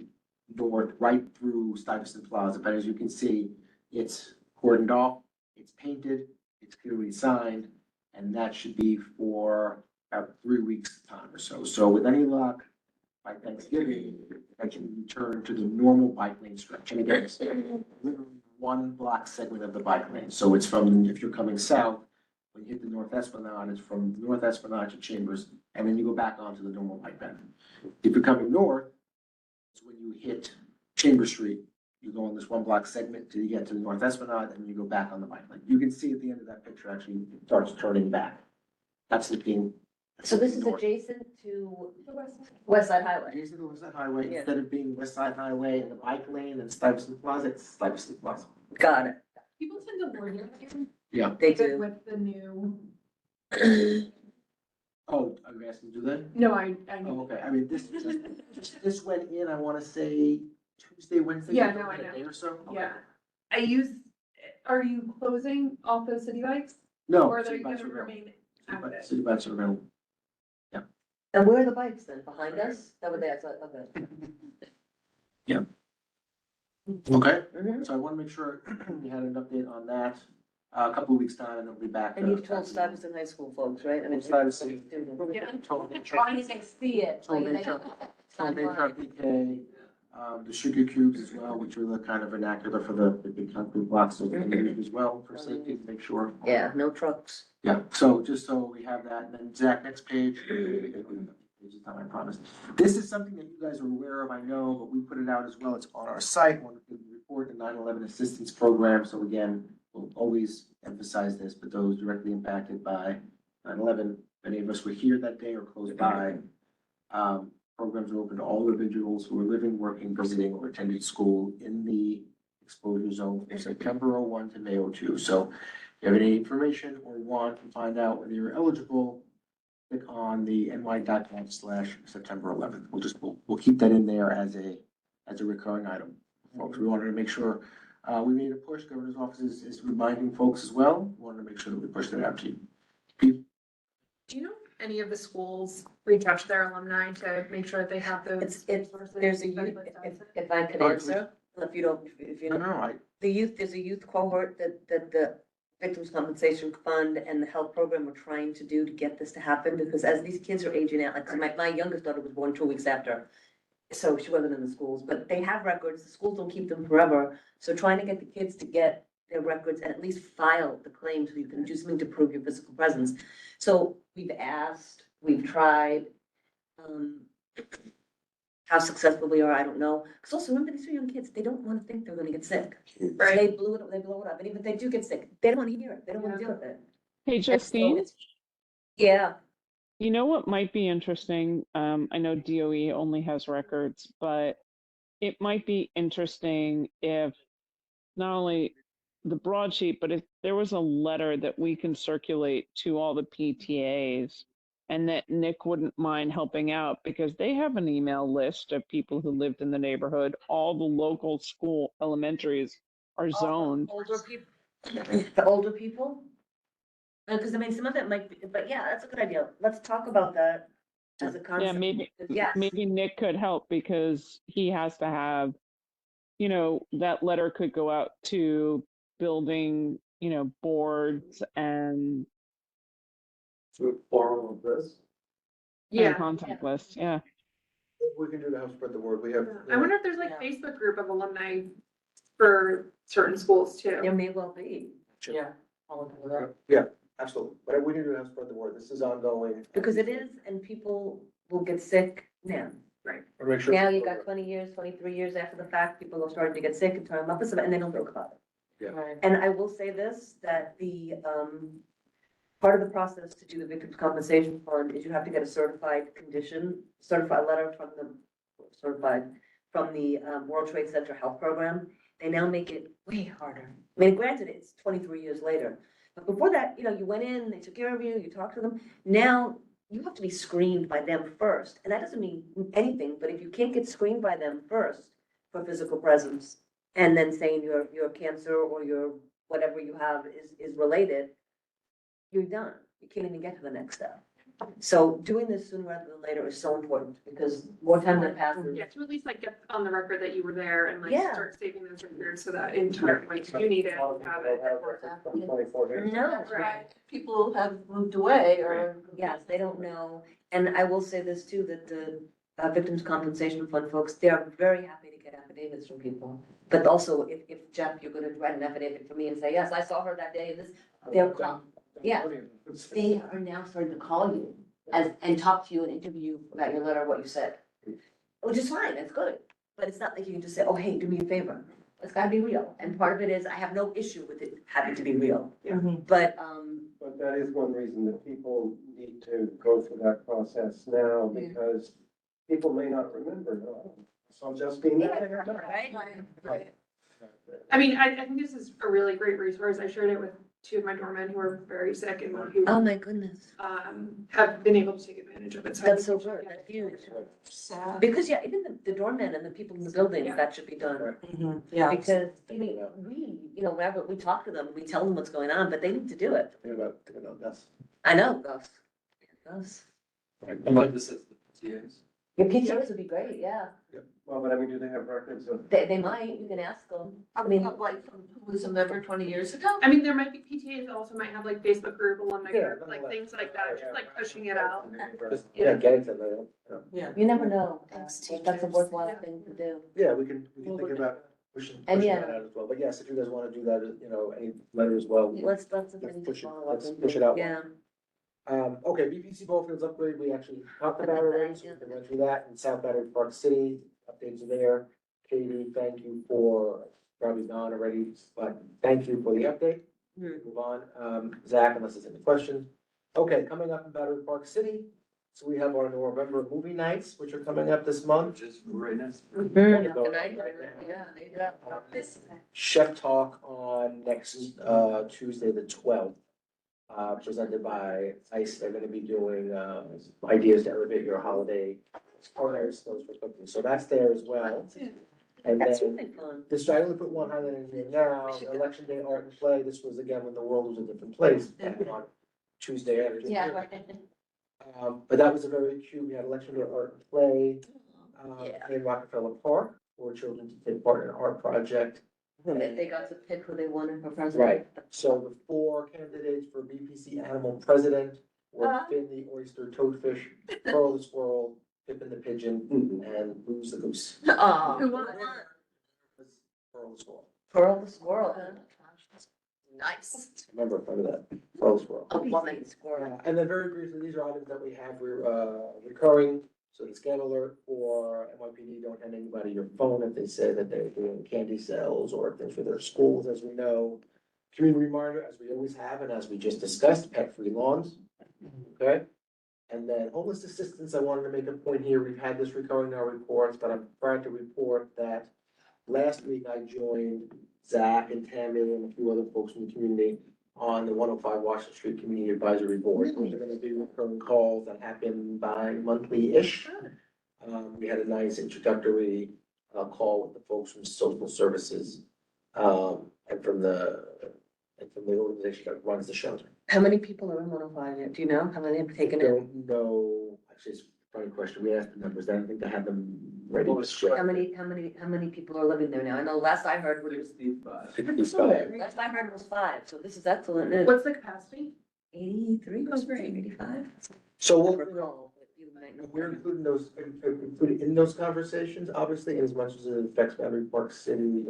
Speaker 4: north, right through Stuyvesant Plaza. But as you can see, it's cordoned off, it's painted, it's clearly signed, and that should be for about 3 weeks' time or so. So with any luck, by Thanksgiving, I can return to the normal bike lane stretch. And again, it's literally 1 block segment of the bike lane. So it's from, if you're coming south, when you hit the North Esplanade, it's from North Esplanade to Chambers, and then you go back onto the normal bike path. If you're coming north, it's when you hit Chambers Street, you go on this 1 block segment till you get to the North Esplanade, and you go back on the bike lane. You can see at the end of that picture, actually, it starts turning back. That's looking.
Speaker 11: So this is
Speaker 4: north.
Speaker 11: adjacent to West Side Highway.
Speaker 4: Adjacent to West Side Highway,
Speaker 11: Yeah.
Speaker 4: instead of being West Side Highway and the bike lane and Stuyvesant Plaza, it's Stuyvesant Plaza.
Speaker 11: Got it.
Speaker 2: People tend to word it
Speaker 4: Yeah.
Speaker 11: They
Speaker 2: even
Speaker 11: do.
Speaker 2: with the new.
Speaker 4: Oh, are you asking, do they?
Speaker 2: No, I know.
Speaker 4: Oh, okay, I mean, this went in, I wanna say Tuesday, Wednesday.
Speaker 2: Yeah, no, I
Speaker 4: a
Speaker 2: know.
Speaker 4: day or so? Okay.
Speaker 2: Yeah. Are you closing off those city bikes?
Speaker 4: No.
Speaker 2: Or are they
Speaker 4: city bikes
Speaker 2: gonna
Speaker 4: are available.
Speaker 2: remain active?
Speaker 4: City bikes are available.
Speaker 11: And where are the bikes then? Behind us? That would, that's, okay.
Speaker 4: Okay,
Speaker 11: Mhm.
Speaker 4: so I wanna make sure we had an update on that, a couple of weeks' time, and it'll be back.
Speaker 11: And you've told Stuyvesant High School folks, right? I mean.
Speaker 4: Stuyvesant.
Speaker 11: Yeah.
Speaker 4: Told them.
Speaker 11: Trying to see it.
Speaker 4: Told
Speaker 11: like,
Speaker 4: HR. Told
Speaker 11: they-
Speaker 4: HRPK, the sugar cubes as well, which are the kind of vernacular for the big concrete blocks, so we can use as well for safety to make sure.
Speaker 11: Yeah, no trucks.
Speaker 4: Yeah, so just so we have that, and then Zach, next page. this time, I promise. This is something that you guys are aware of, I know, but we put it out as well. It's on our site, one of the report, the 9/11 assistance program. So again, we'll always emphasize this, but those directly impacted by 9/11, many of us were here that day or close by. Programs are open to all individuals who are living, working, visiting, or attending school in the exposure zone from September 01 to May 02. So if you have any information or want to find out whether you're eligible, click on the ny.gov/September 11th. We'll keep that in there as a recurring item. Folks, we wanted to make sure, we made a push, governor's office is reminding folks as well. We wanted to make sure that we push that out to you. Pete?
Speaker 8: Do you know if any of the schools reach out to their alumni to make sure that they have those?
Speaker 11: There's a youth, if I could answer, if you don't, if you
Speaker 4: No,
Speaker 11: don't.
Speaker 4: no, I,
Speaker 11: There's a youth cohort that the Victims Compensation Fund and the health program are trying to do to get this to happen, because as these kids are aging out, like my youngest daughter was born 2 weeks after. So she wasn't in the schools, but they have records, the schools don't keep them forever, so trying to get the kids to get their records and at least file the claim so you can do something to prove your physical presence. So we've asked, we've tried, how successful we are, I don't know. Because also remember, these are young kids, they don't want to think they're gonna get sick.
Speaker 8: Right.
Speaker 11: They blow it up, and even if they do get sick, they don't want to hear it, they don't want to deal with it.
Speaker 7: Hey,
Speaker 11: And so
Speaker 7: Justine,
Speaker 11: it's- Yeah,
Speaker 7: you know what might be interesting? I know DOE only has records, but it might be interesting if not only the broadsheet, but if there was a letter that we can circulate to all the PTAs and that Nick wouldn't mind helping out, because they have an email list of people who lived in the neighborhood. All the local school elementaries are zoned.
Speaker 11: older people, the older people. Because I mean, some of it might be, but yeah, that's a good idea. Let's talk about that as a concept.
Speaker 7: Yeah, maybe,
Speaker 11: Yes.
Speaker 7: maybe Nick could help, because he has to have, you know, that letter could go out to building, you know, boards and
Speaker 3: Borrow this.
Speaker 7: and contact lists, yeah.
Speaker 3: We can do to help spread the word. We have.
Speaker 8: I wonder if there's like
Speaker 11: Yeah.
Speaker 8: Facebook group of alumni for certain schools too.
Speaker 11: There may well be.
Speaker 12: Yeah. I'll look into that.
Speaker 3: Yeah, absolutely. Whatever we can do to help spread the word. This is ongoing.
Speaker 11: Because it is, and people will get sick now.
Speaker 3: Or make sure.
Speaker 11: Now you got 20 years, 23 years after the fact, people are starting to get sick and turn them up, and they don't talk about it.
Speaker 3: Yeah.
Speaker 12: Right.
Speaker 11: And I will say this, that the, part of the process to do the Victims Compensation Fund is you have to get a certified letter from the World Trade Center Health Program. They now make it way harder. I mean, granted, it's 23 years later, but before that, you know, you went in, they took care of you, you talked to them. Now you have to be screened by them first, and that doesn't mean anything, but if you can't get screened by them first for physical presence, and then saying your cancer or your whatever you have is related, you're done. You can't even get to the next step. So doing this sooner rather than later is so important, because more time that passes.
Speaker 8: Yeah, to at least like get on the record that you were there and like
Speaker 11: Yeah.
Speaker 8: start saving those records so that in time, when you need it, you have it.
Speaker 3: 24 days.
Speaker 11: No,
Speaker 8: Right.
Speaker 9: People have moved away or.
Speaker 11: yes, they don't know. And I will say this too, that the Victims Compensation Fund folks, they are very happy to get affidavits from people. But also, if Jeff, you're gonna write an affidavit for me and say, yes, I saw her that day, this, they'll come. Yeah. They are now starting to call you and talk to you and interview you about your letter, what you said. Which is fine, that's good. But it's not like you can just say, oh, hey, do me a favor. It's gotta be real. And part of it is, I have no issue with it having to be real. But,
Speaker 3: But that is one reason that people need to go through that process now, because people may not remember, no, so Justine.
Speaker 11: right?
Speaker 8: I mean, I think this is a really great resource. I shared it with two of my doormen who are very sick and who
Speaker 11: Oh, my goodness.
Speaker 8: have been able to take advantage of it. So I
Speaker 11: That's
Speaker 8: think
Speaker 11: so
Speaker 8: we should
Speaker 11: good.
Speaker 8: get
Speaker 11: That's huge.
Speaker 9: Sad.
Speaker 11: Because, yeah, even the doormen and the people in the buildings,
Speaker 8: Yeah.
Speaker 11: that should be done.
Speaker 12: Yeah.
Speaker 11: Because, I mean, whenever we talk to them, we tell them what's going on, but they need to do it.
Speaker 3: Think about this.
Speaker 11: I know, Gus. Gus.
Speaker 6: Like this is the PTAs.
Speaker 11: Your PTOs would be great, yeah.
Speaker 3: Well, but I mean, do they have records of?
Speaker 11: They might, you can ask them. I mean,
Speaker 9: Like, who was a member 20 years ago?
Speaker 8: I mean, there might be PTAs that also might have like Facebook group, alumni
Speaker 3: Yeah,
Speaker 8: group, like things like that, just like pushing it out.
Speaker 3: Yeah, getting to them.
Speaker 9: Yeah.
Speaker 11: you never know.
Speaker 9: Thanks,
Speaker 11: That's a
Speaker 9: teachers.
Speaker 11: worthwhile thing to do.
Speaker 3: Yeah, we can think about pushing
Speaker 11: And yeah.
Speaker 3: that out as well. But yes, if you guys want to do that, any letter as well.
Speaker 11: Let's
Speaker 3: Let's
Speaker 11: maybe
Speaker 3: push it,
Speaker 11: follow up
Speaker 3: let's
Speaker 11: and
Speaker 3: push
Speaker 11: do
Speaker 3: it out.
Speaker 11: Yeah.
Speaker 4: Okay, BPC ball fields upgrade, we actually talked about already, so we can run through that, in South Battery Park City, updates are there. Katie, thank you for, probably gone already, but thank you for the update. Move on, Zach, unless there's any questions. Okay, coming up in Battery Park City, so we have our November movie nights, which are coming up this month.
Speaker 6: Just right now.
Speaker 4: Chef Talk on next, Tuesday, the 12th. Presented by ICE, they're gonna be doing, ideas to elevate your holiday orders, those for cooking, so that's there as well. And
Speaker 11: That's
Speaker 4: then,
Speaker 11: really fun.
Speaker 4: this, I only put one highlight in here now, Election Day Art and Play, this was again when the world was a different place, back on Tuesday afternoon.
Speaker 11: Yeah.
Speaker 4: But that was a very cute, we had Election Day Art and Play,
Speaker 11: Yeah.
Speaker 4: in Rockefeller Park, for children to take part in an art project.
Speaker 11: They got to pick who they wanted for president.
Speaker 4: Right, so the 4 candidates for BPC Animal President were Finn the Oyster Toadfish, Pearl the Squirrel, Pippin the Pigeon, and Booze the Goose.
Speaker 11: Oh.
Speaker 9: Who won?
Speaker 4: Pearl the Squirrel.
Speaker 11: Pearl the squirrel. Nice.
Speaker 4: Remember that, Pearl the Squirrel.
Speaker 11: A woman squirrel.
Speaker 4: And then very briefly, these are items that we have, recurring, so the scan alert for NYPD, don't hand anybody your phone if they say that they're doing candy sales or things for their schools, as we know. Community reminder, as we always have, and as we just discussed, pet-free lawns, okay? And then homeless assistance, I wanted to make a point here, we've had this recurring in our reports, but I'm proud to report that last week I joined Zach and Tammy and a few other folks from the community on the 105 Washington Street Community Advisory Board. Those are gonna be recurring calls that happen bi-monthly-ish. We had a nice introductory, call with the folks from social services, and from the organization that runs the shelter.
Speaker 11: How many people are in 105 yet? Do you know? How many have taken it?
Speaker 4: Don't know, actually, it's a funny question, we asked the numbers, I don't think I had them ready to share.
Speaker 11: How many people are living there now? I know last I heard was,
Speaker 4: 65.
Speaker 11: last I heard was 5, so this is excellent news.
Speaker 9: What's the capacity?
Speaker 11: 83,
Speaker 9: Oh, great.
Speaker 11: 85?
Speaker 4: So
Speaker 11: I
Speaker 4: we'll,
Speaker 11: recall, but you might know.
Speaker 4: we're including those, including in those conversations, obviously, as much as it affects Battery Park City,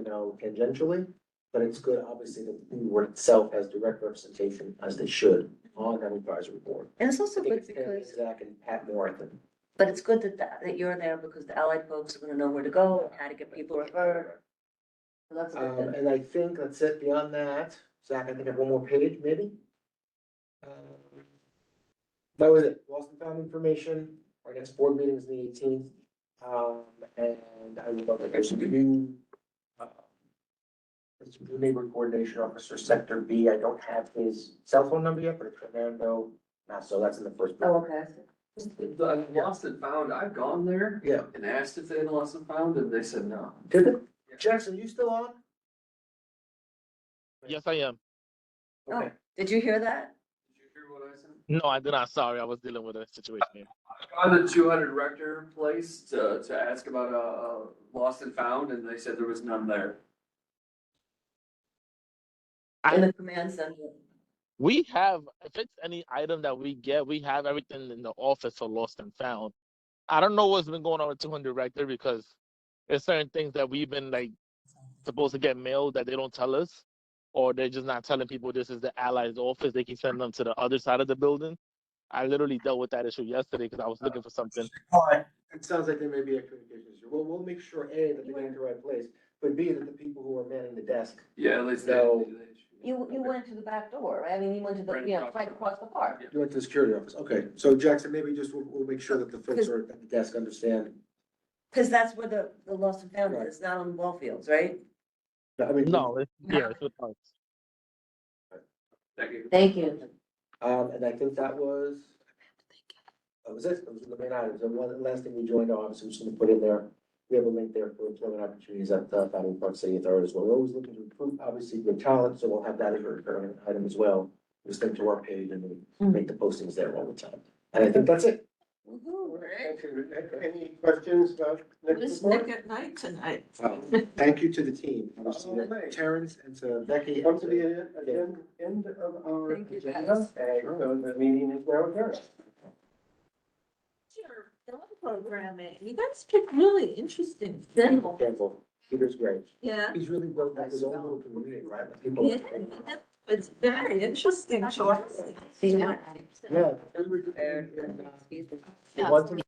Speaker 4: tangentially. But it's good, obviously, that the board itself has direct representation, as they should, on that advisory board.
Speaker 11: And it's also
Speaker 4: I think
Speaker 11: good
Speaker 4: it's Tammy,
Speaker 11: because,
Speaker 4: Zach and Pat Morrison.
Speaker 11: but it's good that you're there because the allied folks are gonna know where to go and how to get people referred. So that's a good thing.
Speaker 4: And I think that's it, beyond that, Zach, I think I have one more page, maybe? That was it, lost and found information, our next board meeting is the 18th. And I would love to get some new, neighborhood coordination officer, Sector B, I don't have his cell phone number yet, but it's Fernando Masso, that's in the first.
Speaker 11: Oh, okay.
Speaker 15: The lost and found, I've gone there
Speaker 4: Yeah,
Speaker 15: and asked if they had lost and found, and they said no.
Speaker 4: did it? Jackson, you still on?
Speaker 14: Yes, I am.
Speaker 4: Okay.
Speaker 11: Did you hear that?
Speaker 15: Did you hear what I said?
Speaker 14: No, I did not. Sorry, I was dealing with a situation here.
Speaker 15: I went to 200 Rector place to ask about lost and found, and they said there was none there.
Speaker 11: In the command center.
Speaker 14: We have, if it's any item that we get, we have everything in the office for lost and found. I don't know what's been going on with 200 Rector because there's certain things that we've been like supposed to get mailed that they don't tell us, or they're just not telling people this is the Allies office. They can send them to the other side of the building. I literally dealt with that issue yesterday because I was looking for something.
Speaker 4: It sounds like there may be a communication issue. Well, we'll make sure, A, that they get in the right place, but B, that the people who are manning the desk.
Speaker 15: Yeah, at least
Speaker 4: No.
Speaker 11: You went to the back door, right? I mean, you went to the, right across the park.
Speaker 4: You went to the security office, okay, so Jackson, maybe just we'll make sure that the folks are at the desk understand.
Speaker 11: Because that's where the lost and found is, not on the ball fields, right?
Speaker 4: I mean.
Speaker 14: No, it's with us.
Speaker 11: Thank you.
Speaker 4: And I think that was it, those were the main items, and one, last thing we joined, obviously, we're just gonna put in there, we have a link there for employment opportunities at the Battery Park City Authority as well, we're always looking to recruit, obviously, good talent, so we'll have that as a recurring item as well. Just link to our page and we make the postings there all the time, and I think that's it. Any questions about?
Speaker 9: It's Nick at night tonight.
Speaker 4: Thank you to the team, obviously, Terrence and to Becky.
Speaker 3: Come to the end of our
Speaker 11: Thank you,
Speaker 3: agenda,
Speaker 11: guys.
Speaker 3: and the meeting is now adjourned.
Speaker 9: Your film programming, you guys pick really interesting things.
Speaker 4: Careful, Peter's great.
Speaker 9: Yeah.
Speaker 4: He's really built that his own little community, right? People.
Speaker 9: Yeah, that's It's very interesting choice.
Speaker 11: See, now.
Speaker 3: Yeah.
Speaker 11: There,
Speaker 3: One thing